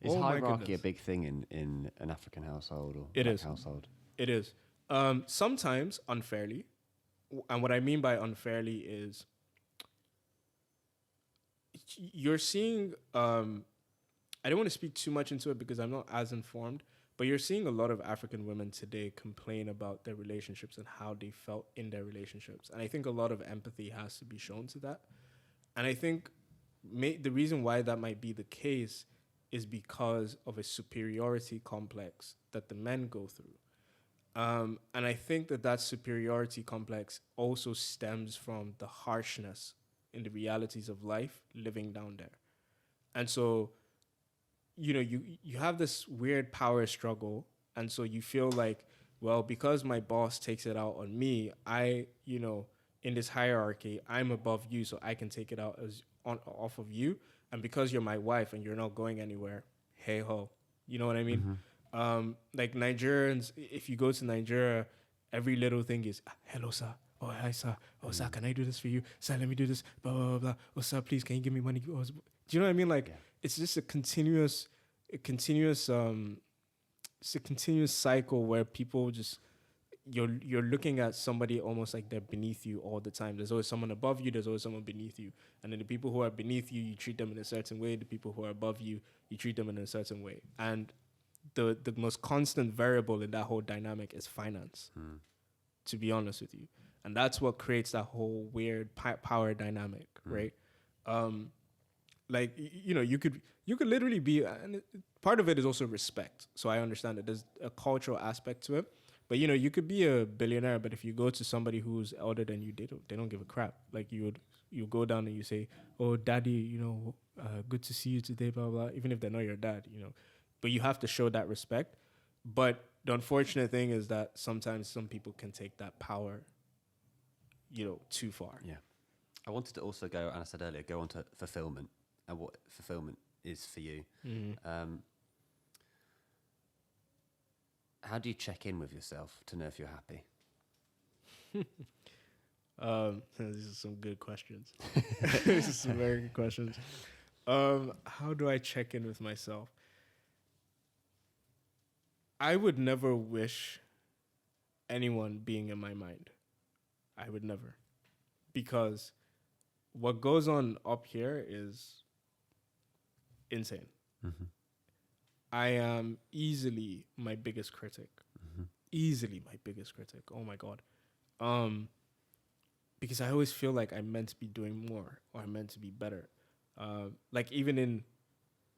Is hierarchy a big thing in an African household or black household? It is. Sometimes unfairly. And what I mean by unfairly is you're seeing... I don't want to speak too much into it because I'm not as informed, but you're seeing a lot of African women today complain about their relationships and how they felt in their relationships. And I think a lot of empathy has to be shown to that. And I think the reason why that might be the case is because of a superiority complex that the men go through. And I think that superiority complex also stems from the harshness in the realities of life living down there. And so... you know, you have this weird power struggle. And so you feel like, well, because my boss takes it out on me, in this hierarchy, I'm above you, so I can take it out off of you. And because you're my wife and you're not going anywhere, hey ho. You know what I mean? Mm-hmm. Like Nigerians, if you go to Nigeria, every little thing is, hello, sir. Oh, hi, sir. Oh, sir, can I do this for you? Sir, let me do this. Blah, blah, blah, blah. Oh, sir, please, can you give me money? Oh, do you know what I mean? Like, it's just a continuous cycle where people just, you're looking at somebody almost like they're beneath you all the time. There's always someone above you. There's always someone beneath you. And then the people who are beneath you, you treat them in a certain way. The people who are above you, you treat them in a certain way. And the most constant variable in that whole dynamic is finance, to be honest with you. And that's what creates that whole weird power dynamic, right? Like, you know, you could literally be, and part of it is also respect. So I understand that there's a cultural aspect to it. But, you know, you could be a billionaire, but if you go to somebody who's older than you, they don't give a crap. Like you go down and you say, oh, daddy, you know, good to see you today, blah, blah, even if they're not your dad, you know. but you have to show that respect. But the unfortunate thing is that sometimes some people can take that power, too far. Yeah. I wanted to also go, and I said earlier, go on to fulfillment and what fulfillment is for you. How do you check in with yourself to know if you're happy? These are some good questions. These are some very good questions. How do I check in with myself? I would never wish anyone being in my mind. I would never. Because what goes on up here is insane. I am easily my biggest critic. Easily my biggest critic. Oh my God. Because I always feel like I'm meant to be doing more or I'm meant to be better. Like even in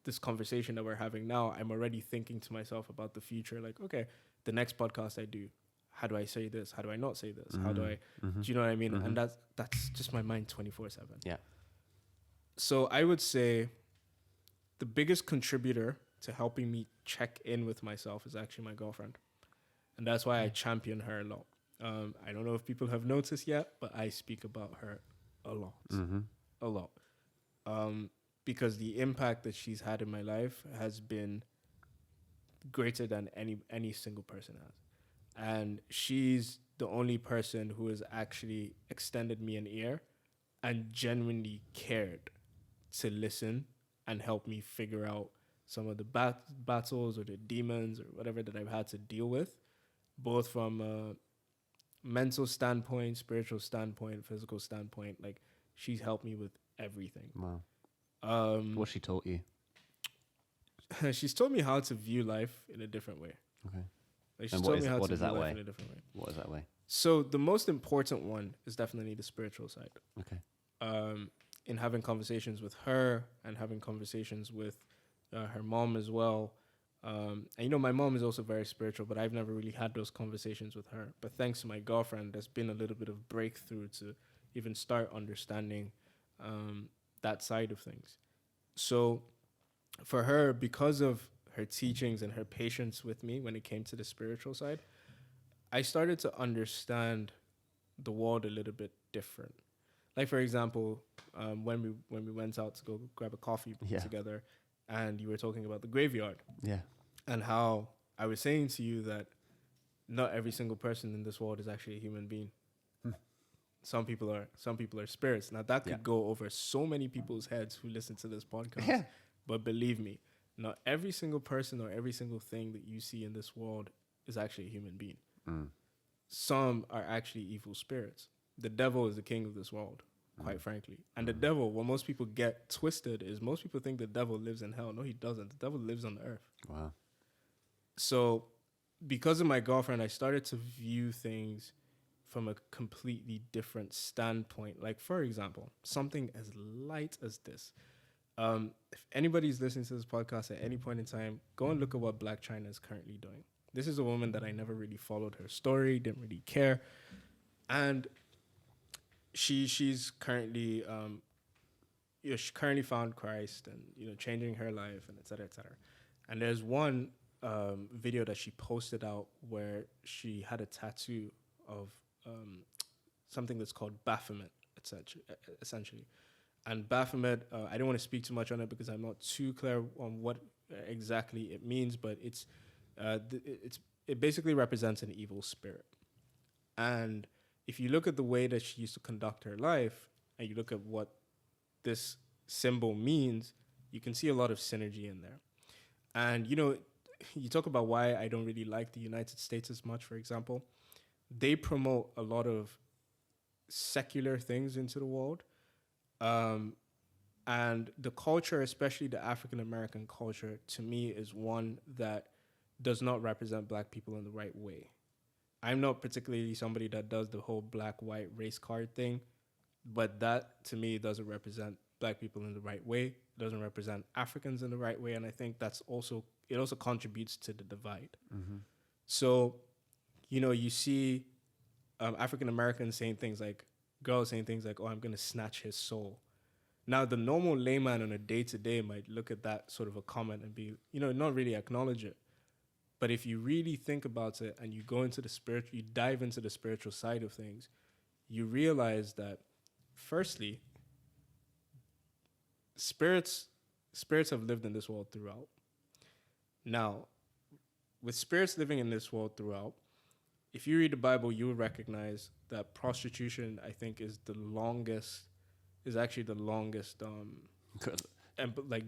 this conversation that we're having now, I'm already thinking to myself about the future. Like, okay, the next podcast I do, how do I say this? How do I not say this? How do I, do you know what I mean? And that's just my mind 24/7. Yeah. So I would say the biggest contributor to helping me check in with myself is actually my girlfriend. And that's why I champion her a lot. I don't know if people have noticed yet, but I speak about her a lot. A lot. Because the impact that she's had in my life has been greater than any single person has. And she's the only person who has actually extended me an ear and genuinely cared to listen and help me figure out some of the battles or the demons or whatever that I've had to deal with, both from a mental standpoint, spiritual standpoint, physical standpoint. Like, she's helped me with everything. Wow. What she taught you? She's taught me how to view life in a different way. Okay. Like, And what is that way? in a different way. What is that way? So the most important one is definitely the spiritual side. Okay. In having conversations with her and having conversations with her mom as well. And my mom is also very spiritual, but I've never really had those conversations with her. But thanks to my girlfriend, there's been a little bit of breakthrough to even start understanding that side of things. So for her, because of her teachings and her patience with me when it came to the spiritual side, I started to understand the world a little bit different. Like, for example, when we went out to go grab a coffee together, and you were talking about the graveyard. Yeah. And how I was saying to you that not every single person in this world is actually a human being. Some people are spirits. Now that could go over so many people's heads who listen to this podcast. Yeah. But believe me, not every single person or every single thing that you see in this world is actually a human being. Some are actually evil spirits. The devil is the king of this world, quite frankly. And the devil, what most people get twisted is most people think the devil lives in hell. No, he doesn't. The devil lives on the earth. Wow. So because of my girlfriend, I started to view things from a completely different standpoint. Like, for example, something as light as this. If anybody's listening to this podcast at any point in time, go and look at what Black China is currently doing. This is a woman that I never really followed her story, didn't really care. And she's currently, she currently found Christ and, changing her life and et cetera, et cetera. And there's one video that she posted out where she had a tattoo of something that's called Baphomet, essentially. And Baphomet, I don't want to speak too much on it because I'm not too clear on what exactly it means, but it basically represents an evil spirit. And if you look at the way that she used to conduct her life, and you look at what this symbol means, you can see a lot of synergy in there. And, you talk about why I don't really like the United States as much, for example. They promote a lot of secular things into the world. And the culture, especially the African-American culture, to me is one that does not represent Black people in the right way. I'm not particularly somebody that does the whole black-white race card thing, but that, to me, doesn't represent Black people in the right way. It doesn't represent Africans in the right way, and I think it also contributes to the divide. So, you see African-Americans saying things like, girls saying things like, oh, I'm going to snatch his soul. Now, the normal layman on a day-to-day might look at that sort of a comment and be, not really acknowledge it. But if you really think about it and you go into the spiritual, you dive into the spiritual side of things, you realize that, firstly, spirits have lived in this world throughout. Now, with spirits living in this world throughout, if you read the Bible, you will recognize that prostitution, I think, is actually the longest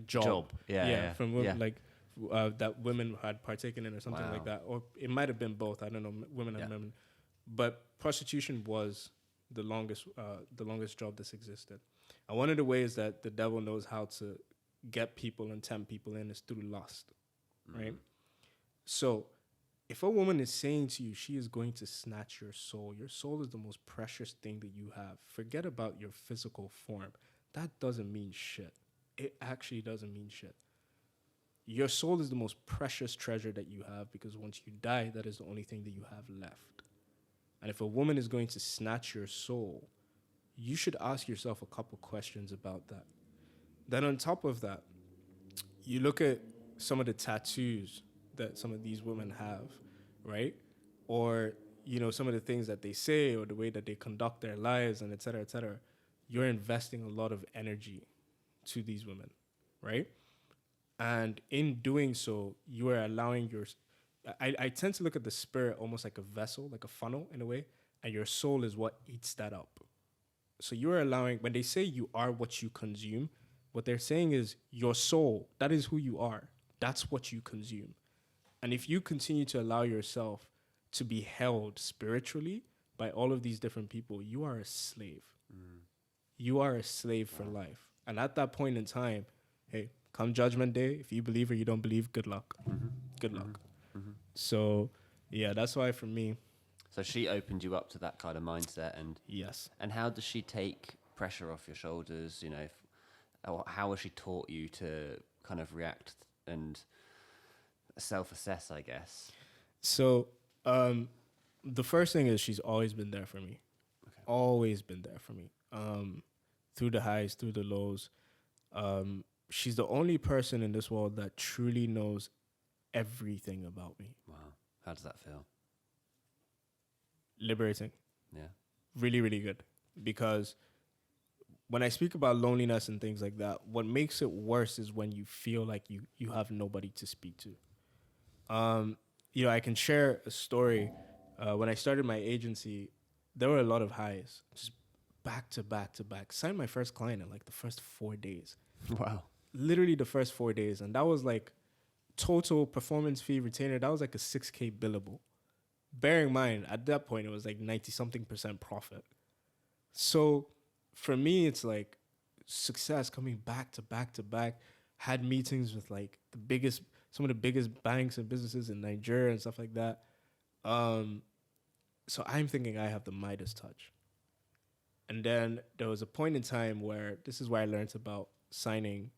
job. Yeah. From women, that women had partaken in or something like that, or it might have been both. I don't know, women and men, but prostitution was the longest job that's existed. And one of the ways that the devil knows how to get people and tempt people in is through lust, right? So if a woman is saying to you she is going to snatch your soul is the most precious thing that you have. Forget about your physical form. That doesn't mean shit. It actually doesn't mean shit. Your soul is the most precious treasure that you have, because once you die, that is the only thing that you have left. And if a woman is going to snatch your soul, you should ask yourself a couple questions about that. Then on top of that, you look at some of the tattoos that some of these women have, right? Or, some of the things that they say or the way that they conduct their lives, and et cetera, et cetera. You're investing a lot of energy to these women, right? And in doing so, you are allowing I tend to look at the spirit almost like a vessel, like a funnel in a way, and your soul is what eats that up. So you're allowing, when they say you are what you consume, what they're saying is your soul, that is who you are. That's what you consume. And if you continue to allow yourself to be held spiritually by all of these different people, you are a slave. You are a slave for life. And at that point in time, hey, come judgment day, if you believe or you don't believe, good luck. Good luck. So, yeah, that's why for me. So she opened you up to that kind of mindset, and yes. And how does she take pressure off your shoulders? How has she taught you to kind of react and self-assess, I guess? So, the first thing is she's always been there for me. Okay. Always been there for me. Through the highs, through the lows. She's the only person in this world that truly knows everything about me. Wow. How does that feel? Liberating. Yeah. Really, really good. Because when I speak about loneliness and things like that, what makes it worse is when you feel like you have nobody to speak to. I can share a story. When I started my agency, there were a lot of highs, just back to back to back. Signed my first client in like the first 4 days. Wow. Literally the first 4 days. And that was like total performance fee retainer. That was like a 6K billable. Bear in mind, at that point, it was like 90-something% profit. So for me, it's like success coming back to back to back. Had meetings with like some of the biggest banks and businesses in Nigeria and stuff like that. So I'm thinking I have the Midas touch. And then there was a point in time where this is where I learned about signing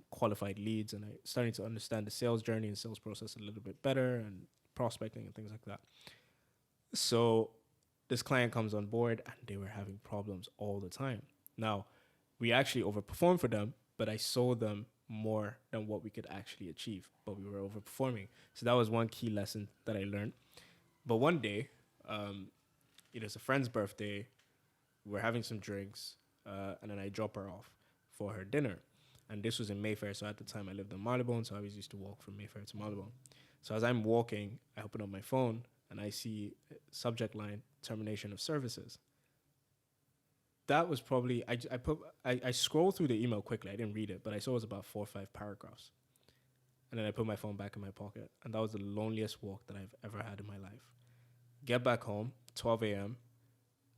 qualified leads, and I starting to understand the sales journey and sales process a little bit better, and prospecting and things like that. So this client comes on board and they were having problems all the time. Now, we actually overperformed for them, but I sold them more than what we could actually achieve, but we were overperforming. So that was one key lesson that I learned. But one day, it's a friend's birthday, we're having some drinks, and then I drop her off for her dinner. And this was in Mayfair, so at the time I lived in Marylebone, so I always used to walk from Mayfair to Marylebone. So as I'm walking, I open up my phone, and I see subject line, termination of services. That was probably, I scrolled through the email quickly. I didn't read it, but I saw it was about 4 or 5 paragraphs. And then I put my phone back in my pocket. And that was the loneliest walk that I've ever had in my life. Get back home, 12 a.m.,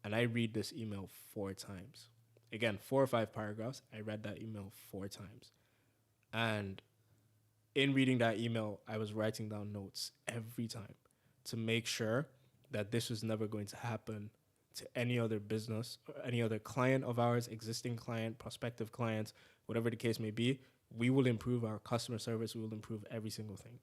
and I read this email 4 times. Again, 4 or 5 paragraphs. I read that email 4 times. And in reading that email, I was writing down notes every time to make sure that this was never going to happen to any other business or any other client of ours, existing client, prospective clients, whatever the case may be. We will improve our customer service. We will improve every single thing.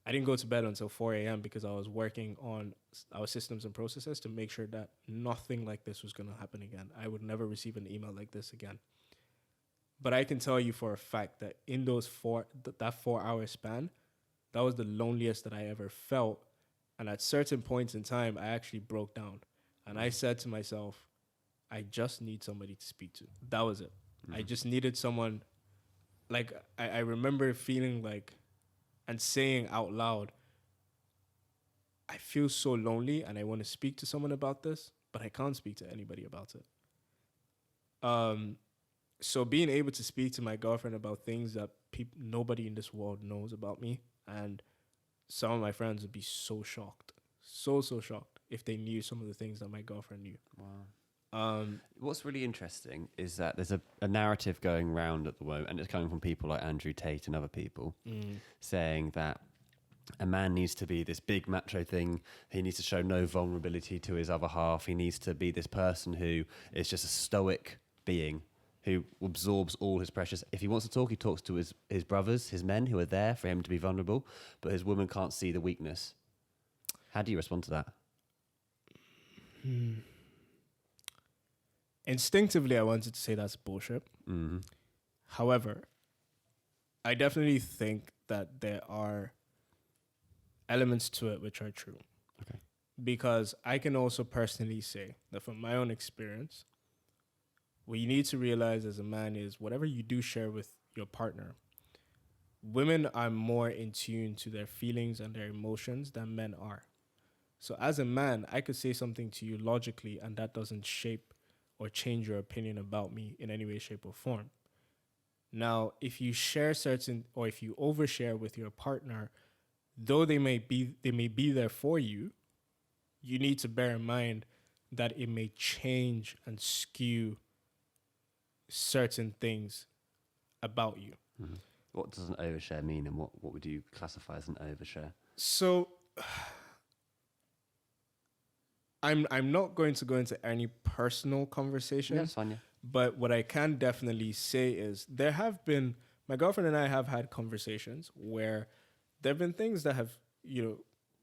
I didn't go to bed until 4 a.m. because I was working on our systems and processes to make sure that nothing like this was going to happen again. I would never receive an email like this again. But I can tell you for a fact that in those that 4 hour span, that was the loneliest that I ever felt. And at certain points in time, I actually broke down. And I said to myself, I just need somebody to speak to. That was it. I just needed someone. Like, I remember feeling like, and saying out loud, I feel so lonely and I want to speak to someone about this, but I can't speak to anybody about it. So being able to speak to my girlfriend about things that nobody in this world knows about me, and some of my friends would be so shocked, so shocked if they knew some of the things that my girlfriend knew. Wow. What's really interesting is that there's a narrative going around at the moment, and it's coming from people like Andrew Tate and other people, saying that a man needs to be this big macho thing. He needs to show no vulnerability to his other half. He needs to be this person who is just a stoic being who absorbs all his pressures. If he wants to talk, he talks to his brothers, his men who are there for him to be vulnerable, but his woman can't see the weakness. How do you respond to that? Instinctively, I wanted to say that's bullshit. Mm-hmm. However, I definitely think that there are elements to it which are true. Okay. Because I can also personally say that from my own experience, what you need to realize as a man is whatever you do share with your partner, women are more in tune to their feelings and their emotions than men are. So as a man, I could say something to you logically and that doesn't shape or change your opinion about me in any way, shape, or form. Now, if you share certain, or if you overshare with your partner, though they may be there for you, you need to bear in mind that it may change and skew certain things about you. Mm-hmm. What does an overshare mean, and what would you classify as an overshare? So I'm not going to go into any personal conversation. Yeah, that's fine, yeah. But what I can definitely say is my girlfriend and I have had conversations where there have been things that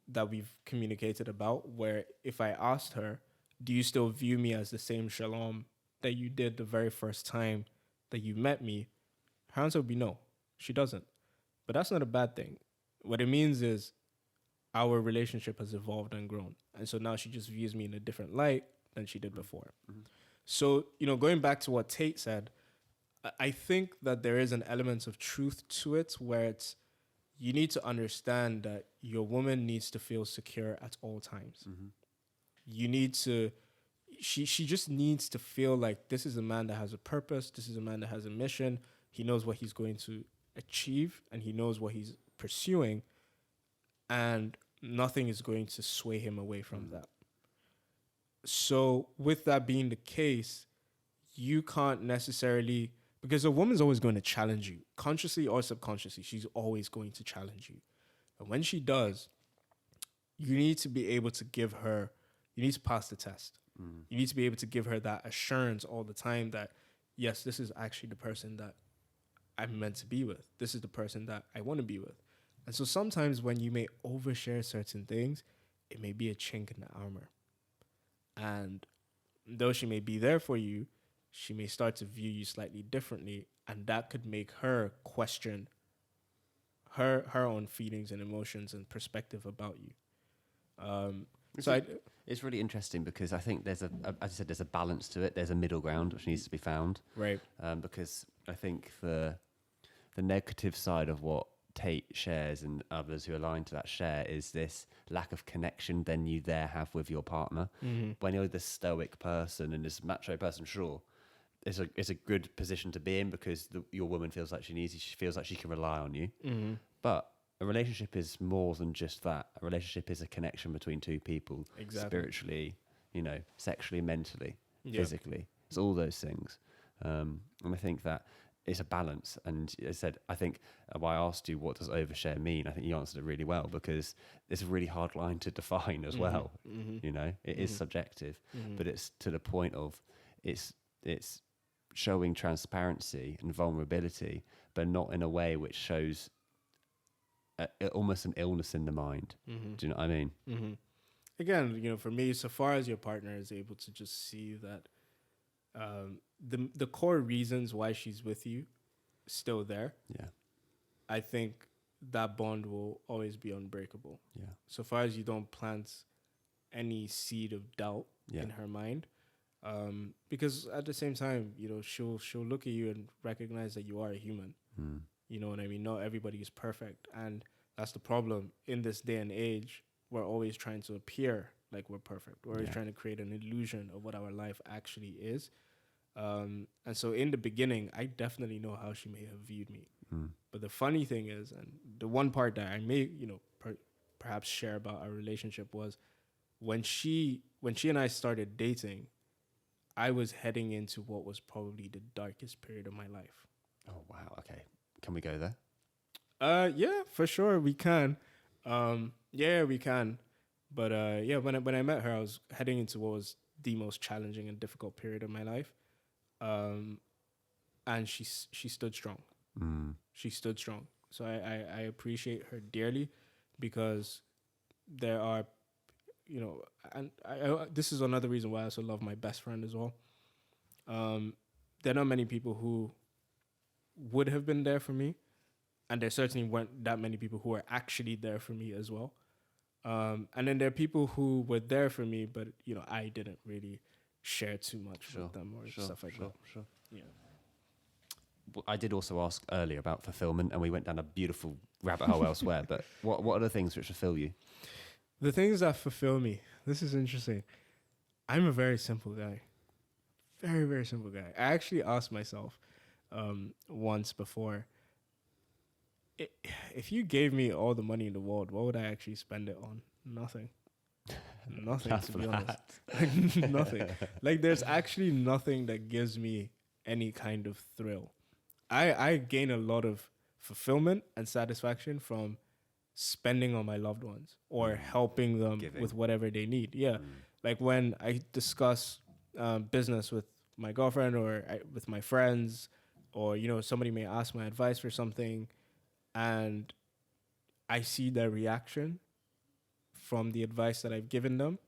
that we've communicated about, where if I asked her, do you still view me as the same Shalom that you did the very first time that you met me? Her answer would be no, she doesn't. But that's not a bad thing. What it means is our relationship has evolved and grown. And so now she just views me in a different light than she did before. Mm-hmm. So, going back to what Tate said, I think that there is an element of truth to it where you need to understand that your woman needs to feel secure at all times. Mm-hmm. You need to, she just needs to feel like this is a man that has a purpose. This is a man that has a mission. He knows what he's going to achieve and he knows what he's pursuing, and nothing is going to sway him away from that. So with that being the case, you can't necessarily, because a woman's always going to challenge you, consciously or subconsciously, she's always going to challenge you. And when she does, you need to be able to you need to pass the test. Mm. You need to be able to give her that assurance all the time that, yes, this is actually the person that I'm meant to be with. This is the person that I want to be with. And so sometimes when you may overshare certain things, it may be a chink in the armor. And though she may be there for you, she may start to view you slightly differently, and that could make her question her own feelings and emotions and perspective about you. It's really interesting because I think as I said, there's a balance to it. There's a middle ground which needs to be found. Right. Because I think the negative side of what Tate shares and others who align to that share is this lack of connection then you have with your partner. Mm-hmm. When you're this stoic person and this macho person, sure, it's a good position to be in because your woman feels like she feels like she can rely on you. Mm-hmm. But a relationship is more than just that. A relationship is a connection between two people, spiritually, sexually, mentally, physically. It's all those things. And I think that it's a balance. And as I said, I think I asked you, what does overshare mean? I think you answered it really well because it's a really hard line to define as well. Mm-hmm. It is subjective, but it's to the point of it's showing transparency and vulnerability, but not in a way which shows almost an illness in the mind. Mm-hmm. Do you know what I mean? Mm-hmm. Again, for me, so far as your partner is able to just see that the core reasons why she's with you still there. Yeah. I think that bond will always be unbreakable. Yeah. So far as you don't plant any seed of doubt Yeah. in her mind, because at the same time, you know, she'll look at you and recognize that you are a human. Mm. You know what I mean? Not everybody is perfect, and that's the problem in this day and age. We're always trying to appear like we're perfect. We're always Yeah. trying to create an illusion of what our life actually is. And so in the beginning, I definitely know how she may have viewed me. Mm. But the funny thing is, and the one part that I may, you know, perhaps share about our relationship was when she and I started dating, I was heading into what was probably the darkest period of my life. Oh, wow. Okay. Can we go there? Yeah, for sure we can. Yeah, we can. But yeah, when I met her, I was heading into what was the most challenging and difficult period of my life. And she stood strong. Mm. She stood strong. So I appreciate her dearly, because there are, you know, and I this is another reason why I also love my best friend as well. There are not many people who would have been there for me, and there certainly weren't that many people who are actually there for me as well. And then there are people who were there for me, but you know, I didn't really share too much with them or stuff like that. Sure. Yeah. Well, I did also ask earlier about fulfillment, and we went down a beautiful rabbit hole elsewhere. But what are the things which fulfill you? The things that fulfill me. This is interesting. I'm a very simple guy. Very, very simple guy. I actually asked myself once before, if you gave me all the money in the world, what would I actually spend it on? Nothing. Nothing, That's to for be that. honest. Nothing. Like, there's actually nothing that gives me any kind of thrill. I gain a lot of fulfillment and satisfaction from spending on my loved ones or helping them Giving. with whatever they need. Yeah. Mm. Like when I discuss business with my girlfriend or with my friends, or, you know, somebody may ask my advice for something, and I see their reaction from the advice that I've given them,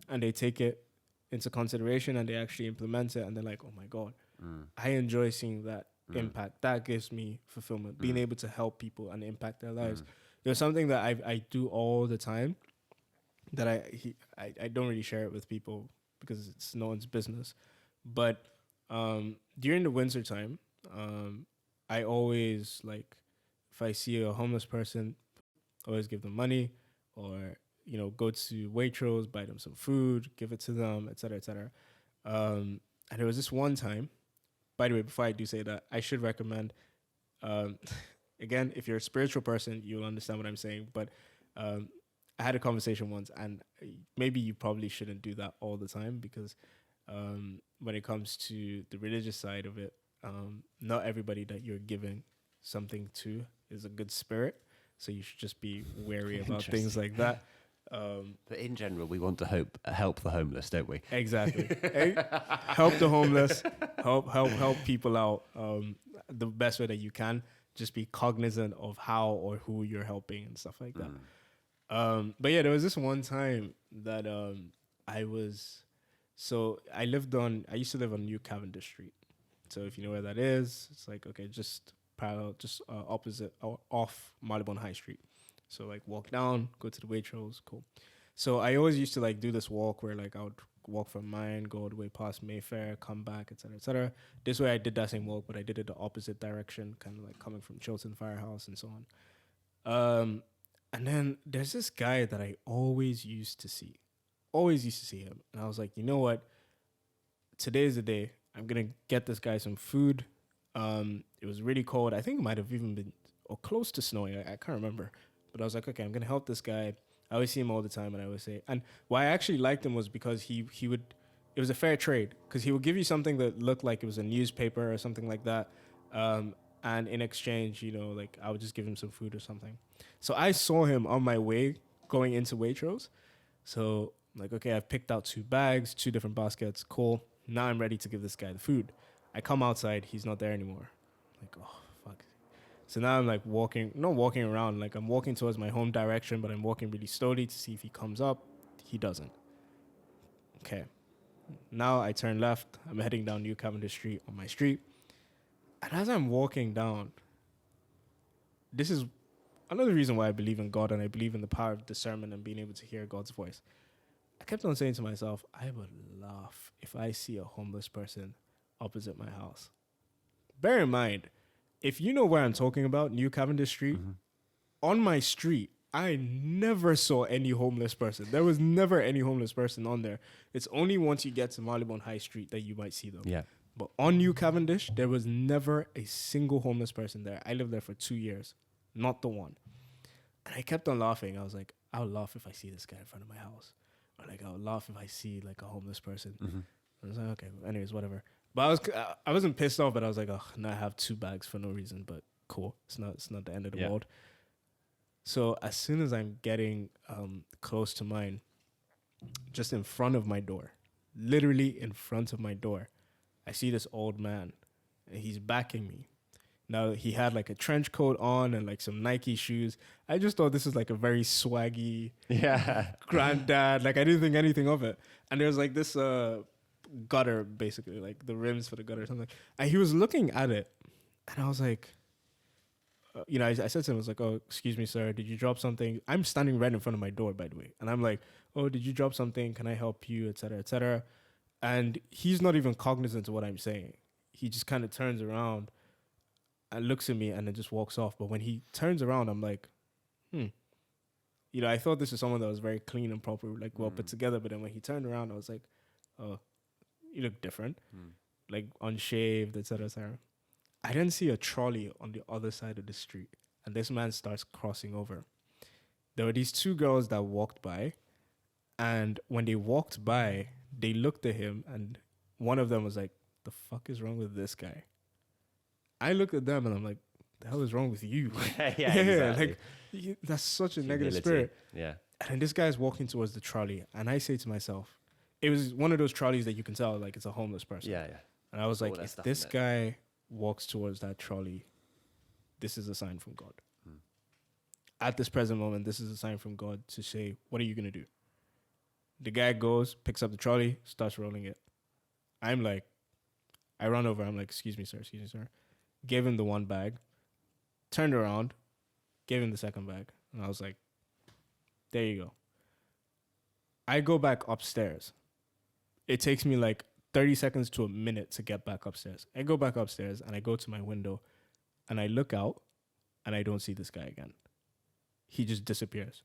and they take it into consideration and they actually implement it, and they're like, oh my God, I enjoy seeing that impact. That gives me fulfillment, being able to help people and impact their lives. There's something that I do all the time that I don't really share it with people because it's no one's business. But during the winter time, I always, like, if I see a homeless person, always give them money, or, you know, go to Waitrose, buy them some food, give it to them, et cetera, et cetera. And there was this one time, by the way, before I do say that, I should recommend, again, if you're a spiritual person, you'll understand what I'm saying. But I had a conversation once, and maybe you probably shouldn't do that all the time, because when it comes to the religious side of it, not everybody that you're giving something to is a good spirit. So you should just be wary about things like that. But in general, we want to help the homeless, don't we? Exactly. Help the homeless. Help people out the best way that you can. Just be cognizant of how or who you're helping and stuff like that. But yeah, there was this one time that I used to live on New Cavendish Street. So if you know where that is, it's like, okay, just parallel, opposite or off Marylebone High Street. So like walk down, go to the Waitrose, cool. So I always used to like do this walk where like I would walk from mine, go all the way past Mayfair, come back, et cetera, et cetera. This way I did that same walk, but I did it the opposite direction, kind of like coming from Chilton Firehouse and so on. And then there's this guy that I always used to see him. And I was like, you know what? Today's the day. I'm going to get this guy some food. It was really cold. I think it might have even been or close to snowing. I can't remember. But I was like, okay, I'm going to help this guy. I always see him all the time, and I always say, and why I actually liked him was because he would, it was a fair trade, because he would give you something that looked like it was a newspaper or something like that. And in exchange, you know, like I would just give him some food or something. So I saw him on my way going into Waitrose. So I'm like, okay, I've picked out 2 bags, 2 different baskets. Cool. Now I'm ready to give this guy the food. I come outside. He's not there anymore. Like, oh, fuck. So now I'm like not walking around. Like I'm walking towards my home direction, but I'm walking really slowly to see if he comes up. He doesn't. Okay. Now I turn left. I'm heading down New Cavendish Street on my street. And as I'm walking down, this is another reason why I believe in God and I believe in the power of discernment and being able to hear God's voice. I kept on saying to myself, I would laugh if I see a homeless person opposite my house. Bear in mind, if you know where I'm talking about, New Cavendish Street, on my street, I never saw any homeless person. There was never any homeless person on there. It's only once you get to Marylebone High Street that you might see them. Yeah. But on New Cavendish, there was never a single homeless person there. I lived there for 2 years, not the one. And I kept on laughing. I was like, I would laugh if I see this guy in front of my house. Or like, I would laugh if I see like a homeless person. I was like, okay, anyways, whatever. But I wasn't pissed off, but I was like, oh, now I have 2 bags for no reason, but cool. It's not the end of the world. So as soon as I'm getting close to mine, just in front of my door, literally in front of my door, I see this old man, and he's backing me. Now, he had like a trench coat on and like some Nike shoes. I just thought this is like a very swaggy granddad. Like, I didn't think anything of it. And there was like this gutter, basically, like the rims for the gutter or something. And he was looking at it, and I was like, I said to him, I was like, oh, excuse me, sir, did you drop something? I'm standing right in front of my door, by the way. And I'm like, oh, did you drop something? Can I help you, et cetera, et cetera? And he's not even cognizant of what I'm saying. He just kind of turns around and looks at me and then just walks off. But when he turns around, I'm like, I thought this was someone that was very clean and proper, like well put together. But then when he turned around, I was like, oh, you look different, like unshaved, et cetera, et cetera. I didn't see a trolley on the other side of the street. And this man starts crossing over. There were these 2 girls that walked by. And when they walked by, they looked at him. And one of them was like, the fuck is wrong with this guy? I looked at them and I'm like, the hell is wrong with you? Exactly. Like, that's such a Humility. negative spirit. Yeah. And then this guy's walking towards the trolley. And I say to myself, it was one of those trolleys that you can tell, like, it's a homeless person. Yeah. And I was All like, that if stuff this in it. guy walks towards that trolley, this is a sign from God. At this present moment, this is a sign from God to say, what are you going to do? The guy goes, picks up the trolley, starts rolling it. I'm like, I run over. I'm like, excuse me, sir. Gave him the 1 bag, turned around, gave him the 2nd bag. And I was like, there you go. I go back upstairs. It takes me like 30 seconds to a minute to get back upstairs. I go back upstairs and I go to my window and I look out and I don't see this guy again. He just disappears.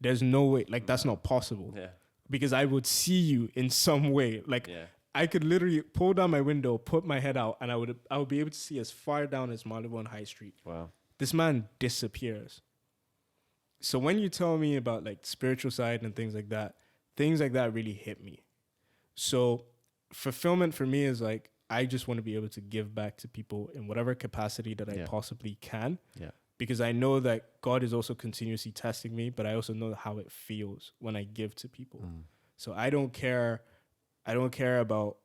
There's no way, like, that's not possible. Yeah. Because I would see you in some way. Like, I could literally pull down my window, put my head out, and I would be able to see as far down as Marylebone High Street. Wow. This man disappears. So when you tell me about like spiritual side and things like that really hit me. So fulfillment for me is like, I just want to be able to give back to people in whatever capacity that I possibly can. Yeah. Because I know that God is also continuously testing me, but I also know how it feels when I give to people. So I don't care about,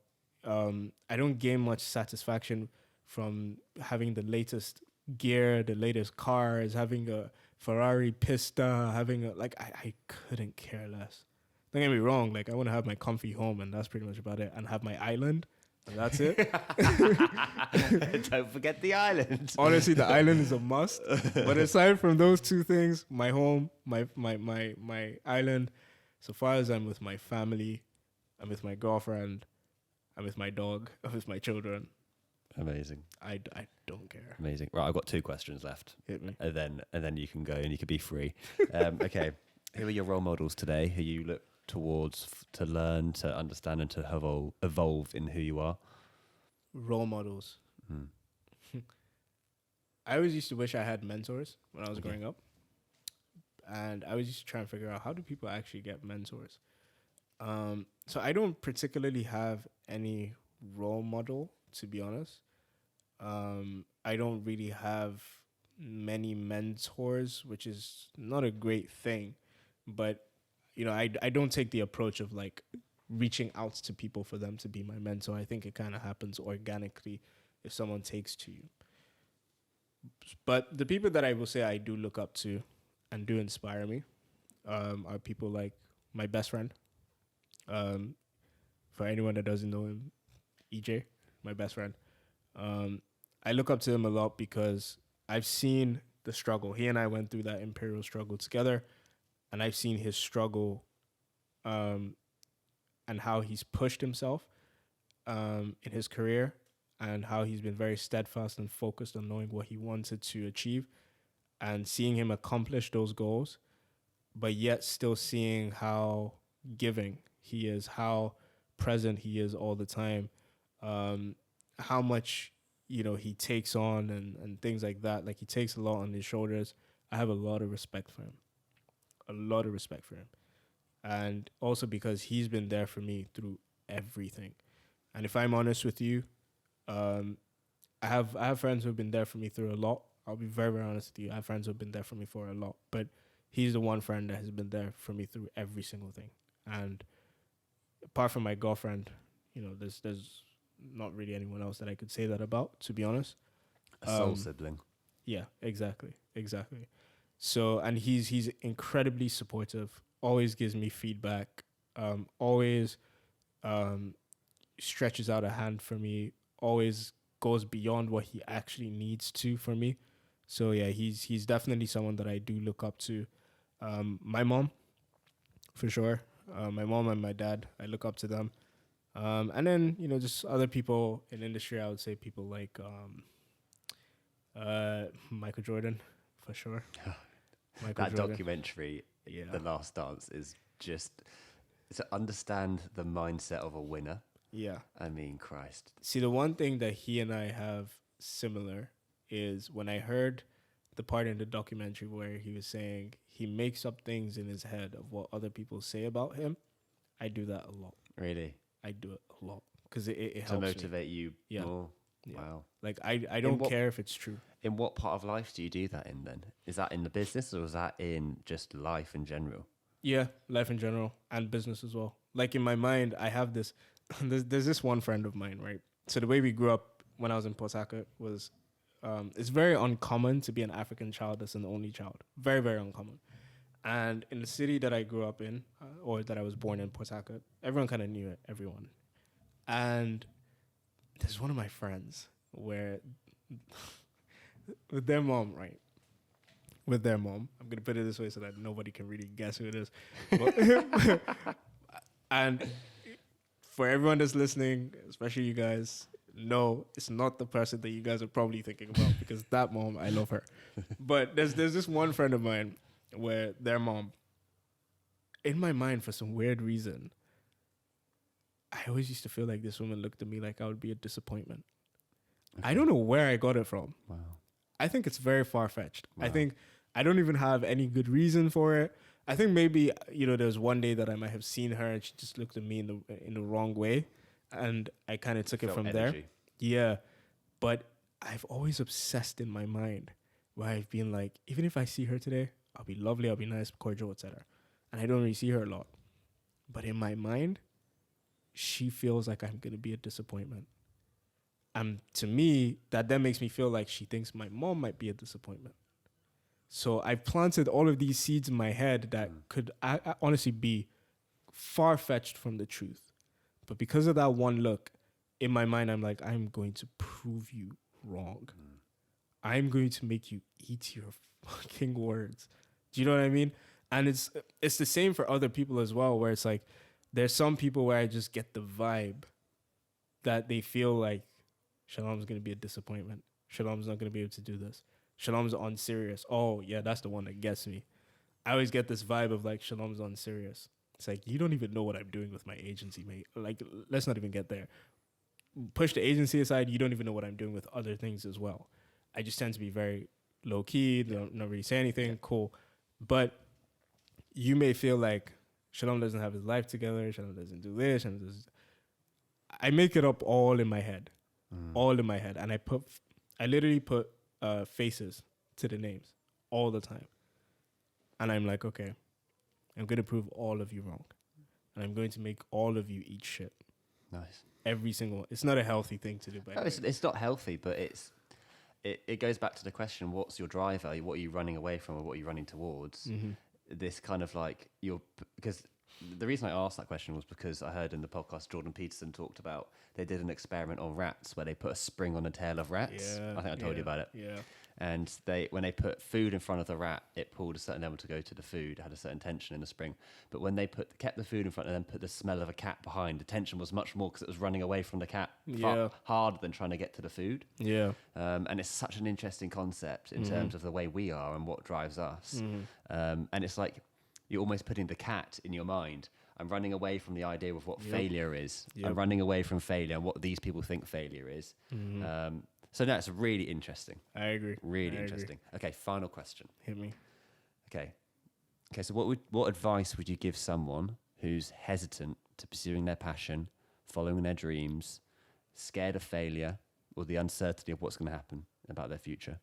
I don't gain much satisfaction from having the latest gear, the latest cars, having a Ferrari Pista, I couldn't care less. Don't get me wrong, like I want to have my comfy home and that's pretty much about it, and have my island and that's it. Don't forget the island. Honestly, the island is a must. But aside from those 2 things, my home, my island, so far as I'm with my family, I'm with my girlfriend, I'm with my dog, I'm with my children. Amazing. I don't care. Amazing. Right, I've got 2 questions left. Hit me. And then you can go and you can be free. Okay. Who are your role models today who you look towards to learn, to understand, and to evolve in who you are? Role models. I always used to wish I had mentors when I was growing up. And I always used to try and figure out, how do people actually get mentors? So I don't particularly have any role model, to be honest. I don't really have many mentors, which is not a great thing. But, I don't take the approach of like reaching out to people for them to be my mentor. I think it kind of happens organically if someone takes to you. But the people that I will say I do look up to and do inspire me are people like my best friend. For anyone that doesn't know him, EJ, my best friend. I look up to him a lot because I've seen the struggle. He and I went through that imperial struggle together, and I've seen his struggle, and how he's pushed himself in his career, and how he's been very steadfast and focused on knowing what he wanted to achieve, and seeing him accomplish those goals, but yet still seeing how giving he is, how present he is all the time, how much, he takes on and things like that. Like, he takes a lot on his shoulders. I have a lot of respect for him. A lot of respect for him. And also because he's been there for me through everything. And if I'm honest with you, I have friends who have been there for me through a lot. I'll be very, very honest with you. I have friends who have been there for me for a lot. But he's the one friend that has been there for me through every single thing. And apart from my girlfriend, there's not really anyone else that I could say that about, to be honest. A soul sibling. Yeah, exactly. So, and he's incredibly supportive, always gives me feedback, always stretches out a hand for me, always goes beyond what he actually needs to for me. So yeah, he's definitely someone that I do look up to. My mom, for sure. My mom and my dad, I look up to them. And then, just other people in industry, I would say people like Michael Jordan, for sure. That documentary, The Last Dance, is just to understand the mindset of a winner. Yeah. I mean, Christ. See, the one thing that he and I have similar is when I heard the part in the documentary where he was saying he makes up things in his head of what other people say about him. I do that a lot. Really? I do it a lot because it helps to motivate you more. Yeah. Wow. Like, I don't care if it's true. In what part of life do you do that in then? Is that in the business or is that in just life in general? Yeah, life in general and business as well. Like, in my mind, I have this, there's this one friend of mine, right? So the way we grew up when I was in Port Harcourt was, it's very uncommon to be an African child that's an only child. Very, very uncommon. And in the city that I grew up in, or that I was born in, Port Harcourt, everyone kind of knew everyone. And there's one of my friends where, with their mom, right? With their mom, I'm going to put it this way so that nobody can really guess who it is. And for everyone that's listening, especially you guys, no, it's not the person that you guys are probably thinking about, because that mom, I love her. But there's this one friend of mine where their mom, in my mind, for some weird reason, I always used to feel like this woman looked at me like I would be a disappointment. Okay. I don't know where I got it from. Wow. I think it's very far-fetched. Wow. I think I don't even have any good reason for it. I think maybe, there was one day that I might have seen her and she just looked at me in the wrong way, and I kind of took it from there. Yeah. But I've always obsessed in my mind where I've been like, even if I see her today, I'll be lovely, I'll be nice, cordial, etc. And I don't really see her a lot. But in my mind, she feels like I'm going to be a disappointment. And to me, that then makes me feel like she thinks my mom might be a disappointment. So I planted all of these seeds in my head that could honestly be far-fetched from the truth. But because of that one look, in my mind, I'm like, I'm going to prove you wrong. I'm going to make you eat your fucking words. Do you know what I mean? And it's the same for other people as well, where it's like, there's some people where I just get the vibe that they feel like Shalom's going to be a disappointment. Shalom's not going to be able to do this. Shalom's unserious. Oh, yeah, that's the one that gets me. I always get this vibe of like, Shalom's unserious. It's like, you don't even know what I'm doing with my agency, mate. Like, let's not even get there. Push the agency aside, you don't even know what I'm doing with other things as well. I just tend to be very low-key, not really say anything, cool. But you may feel like Shalom doesn't have his life together, Shalom doesn't do this, Shalom doesn't. I make it up all in my head. All in my head. And I literally put faces to the names all the time. And I'm like, okay, I'm going to prove all of you wrong. And I'm going to make all of you eat shit. Nice. Every single one. It's not a healthy thing to do. No, it's not healthy, but it goes back to the question, what's your driver? What are you running away from or what are you running towards? Mm-hmm. This kind of like, because The reason I asked that question was because I heard in the podcast Jordan Peterson talked about they did an experiment on rats where they put a spring on the tail of rats. I think I told you about it. Yeah. And when they put food in front of the rat, it pulled a certain level to go to the food. It had a certain tension in the spring. But when they kept the food in front and then put the smell of a cat behind, the tension was much more because it was running away from the cat harder than trying to get to the food. Yeah. And it's such an interesting concept in terms of the way we are and what drives us. And it's like you're almost putting the cat in your mind. I'm running away from the idea of what failure is. I'm running away from failure and what these people think failure is. So no, it's really interesting. I agree. Really interesting. Okay, final question. Hit me. Okay, so what advice would you give someone who's hesitant to pursuing their passion, following their dreams, scared of failure, or the uncertainty of what's going to happen about their future?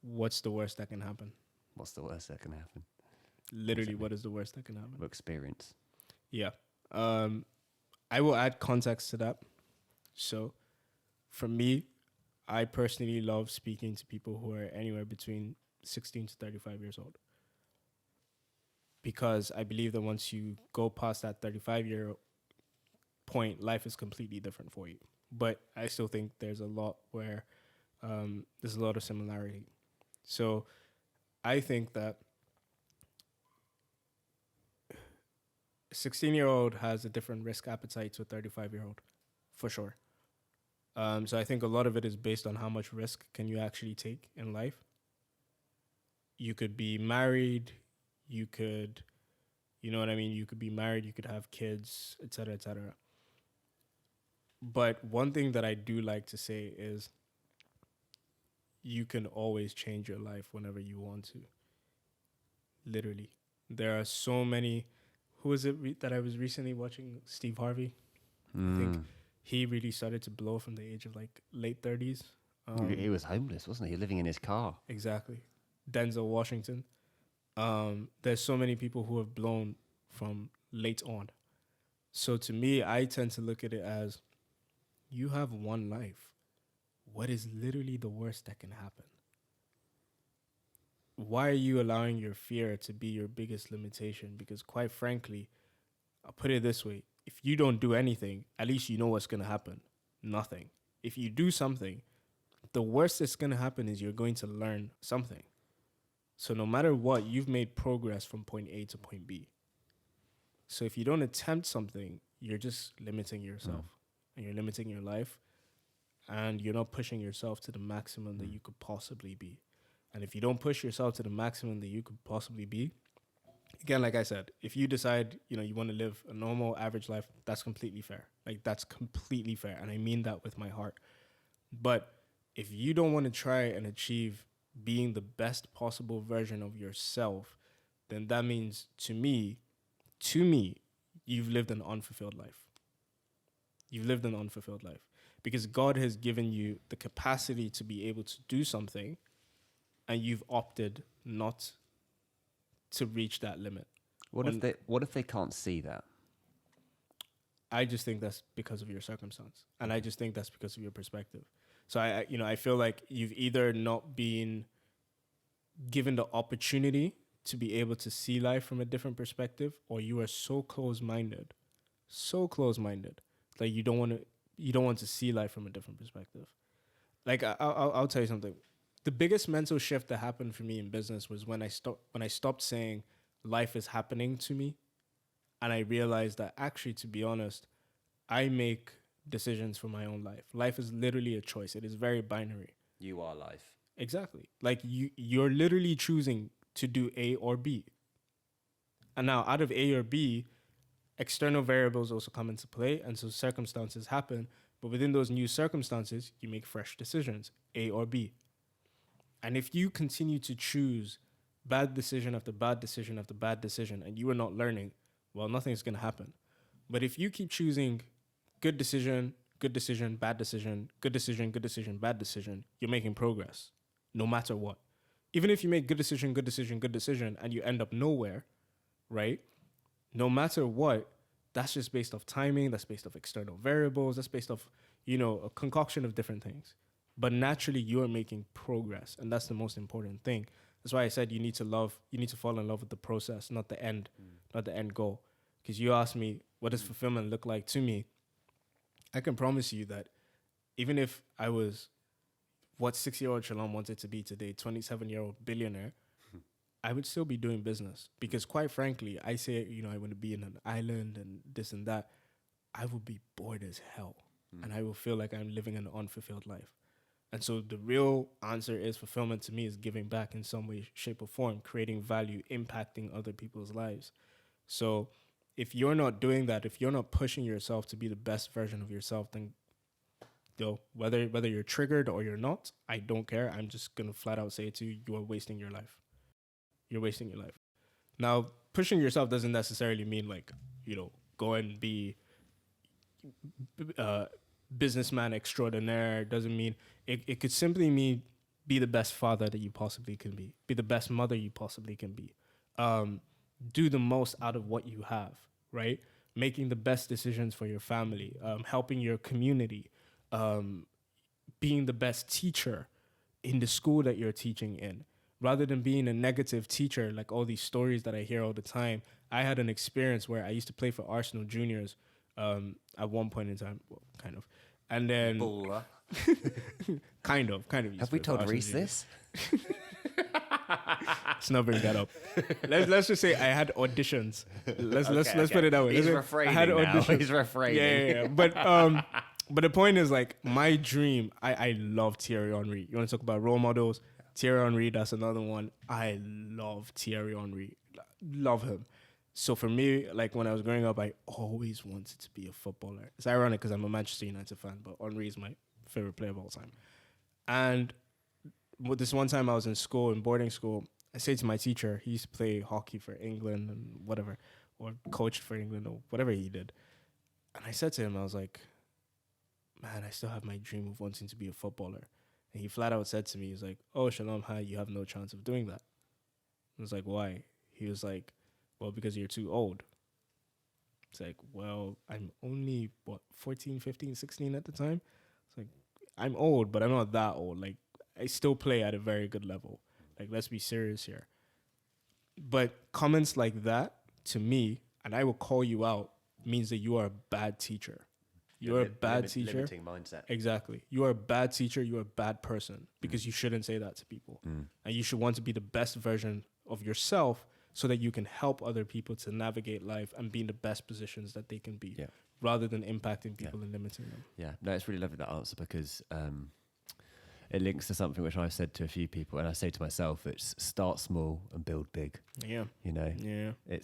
What's the worst that can happen? What's the worst that can happen? Literally, what is the worst that can happen? Experience. Yeah. I will add context to that. So, for me, I personally love speaking to people who are anywhere between 16 to 35 years old. Because I believe that once you go past that 35-year point, life is completely different for you. But I still think there's a lot where there's a lot of similarity. So I think that a 16-year-old has a different risk appetite to a 35-year-old, for sure. So I think a lot of it is based on how much risk can you actually take in life. You could be married, you could, you know what I mean? You could be married, you could have kids, et cetera, et cetera. But one thing that I do like to say is you can always change your life whenever you want to. Literally. There are so many, who was it that I was recently watching? Steve Harvey. I think he really started to blow from the age of like late 30s. He was homeless, wasn't he? Living in his car. Exactly. Denzel Washington. There's so many people who have blown from late on. So to me, I tend to look at it as you have one life. What is literally the worst that can happen? Why are you allowing your fear to be your biggest limitation? Because quite frankly, I'll put it this way. If you don't do anything, at least you know what's going to happen. Nothing. If you do something, the worst that's going to happen is you're going to learn something. So no matter what, you've made progress from point A to point B. So if you don't attempt something, you're just limiting yourself and you're limiting your life and you're not pushing yourself to the maximum that you could possibly be. And if you don't push yourself to the maximum that you could possibly be, again, like I said, if you decide, you want to live a normal, average life, that's completely fair. Like, that's completely fair. And I mean that with my heart. But if you don't want to try and achieve being the best possible version of yourself, then that means to me, you've lived an unfulfilled life. You've lived an unfulfilled life. Because God has given you the capacity to be able to do something, and you've opted not to reach that limit. What if they can't see that? I just think that's because of your circumstance, and I just think that's because of your perspective. So I feel like you've either not been given the opportunity to be able to see life from a different perspective, or you are so close-minded that you don't want to see life from a different perspective. Like I'll tell you something. The biggest mental shift that happened for me in business was when I stopped saying life is happening to me, and I realized that actually, to be honest, I make decisions for my own life. Life is literally a choice. It is very binary. You are life. Exactly. Like you're literally choosing to do A or B. And now out of A or B, external variables also come into play, and so circumstances happen. But within those new circumstances, you make fresh decisions, A or B. And if you continue to choose bad decision after bad decision after bad decision, and you are not learning, well, nothing's going to happen. But if you keep choosing good decision, bad decision, good decision, bad decision, you're making progress, no matter what. Even if you make good decision, and you end up nowhere, right? No matter what, that's just based off timing, that's based off external variables, that's based off, a concoction of different things. But naturally, you are making progress, and that's the most important thing. That's why I said you need to fall in love with the process, not the end goal. because you asked me, what does fulfillment look like to me? I can promise you that even if I was what 6-year-old Shalom wanted to be today, 27-year-old billionaire, I would still be doing business. Because quite frankly, I say, I want to be in an island and this and that. I would be bored as hell. And I will feel like I'm living an unfulfilled life. And so the real answer is fulfillment to me is giving back in some way, shape, or form, creating value, impacting other people's lives. So if you're not doing that, if you're not pushing yourself to be the best version of yourself, then whether you're triggered or you're not, I don't care. I'm just going to flat out say to you, you are wasting your life. You're wasting your life. Now, pushing yourself doesn't necessarily mean go and be businessman extraordinaire. Doesn't mean it could simply mean be the best father that you possibly can be the best mother you possibly can be. Do the most out of what you have, right? Making the best decisions for your family, helping your community, being the best teacher in the school that you're teaching in, rather than being a negative teacher, like all these stories that I hear all the time. I had an experience where I used to play for Arsenal juniors at one point in time, well, kind of. And then... Baller. kind of. Have we told Reese this? Let's not bring that up. Let's just say I had auditions. Let's put it that way. He's refraining now. He's refraining. Yeah. But the point is, like, my dream, I love Thierry Henry. You want to talk about role models? Thierry Henry, that's another one. I love Thierry Henry. Love him. So for me, like, when I was growing up, I always wanted to be a footballer. It's ironic because I'm a Manchester United fan, but Henry is my favorite player of all time. And this one time I was in school, in boarding school, I say to my teacher, he used to play hockey for England and whatever, or coached for England or whatever he did. And I said to him, I was like, man, I still have my dream of wanting to be a footballer. And he flat out said to me, he's like, oh, Shalom, you have no chance of doing that. I was like, why? He was like, well, because you're too old. It's like, well, I'm only, 14, 15, 16 at the time? It's like, I'm old, but I'm not that old. Like, I still play at a very good level. Like, let's be serious here. But comments like that, to me, and I will call you out, means that you are a bad teacher. You're a bad teacher. Limiting mindset. Exactly. You are a bad teacher. You're a bad person because you shouldn't say that to people. And you should want to be the best version of yourself so that you can help other people to navigate life and be in the best positions that they can be, rather than impacting people and limiting them. Yeah. No, it's really lovely, that answer, because it links to something which I've said to a few people, and I say to myself, it's start small and build big. Yeah.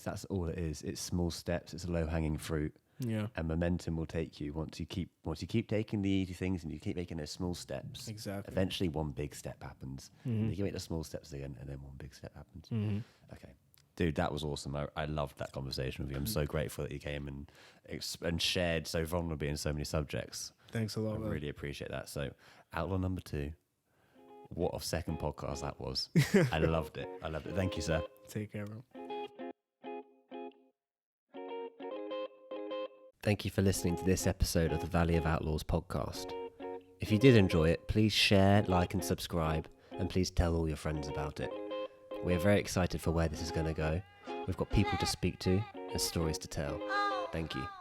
That's all it is. It's small steps. It's a low-hanging fruit. Yeah. And momentum will take you once you keep taking the easy things and you keep making those small steps. Exactly. Eventually, one big step happens. You can make the small steps again, and then one big step happens. Okay, dude, that was awesome. I loved that conversation with you. I'm so grateful that you came and shared so vulnerably in so many subjects. Thanks a lot. I really appreciate that. So, Outlaw number 2. What a second podcast that was. I loved it. Thank you, sir. Take care, bro. Thank you for listening to this episode of the Valley of Outlaws podcast. If you did enjoy it, please share, like, and subscribe, and please tell all your friends about it. We are very excited for where this is going to go. We've got people to speak to and stories to tell. Thank you.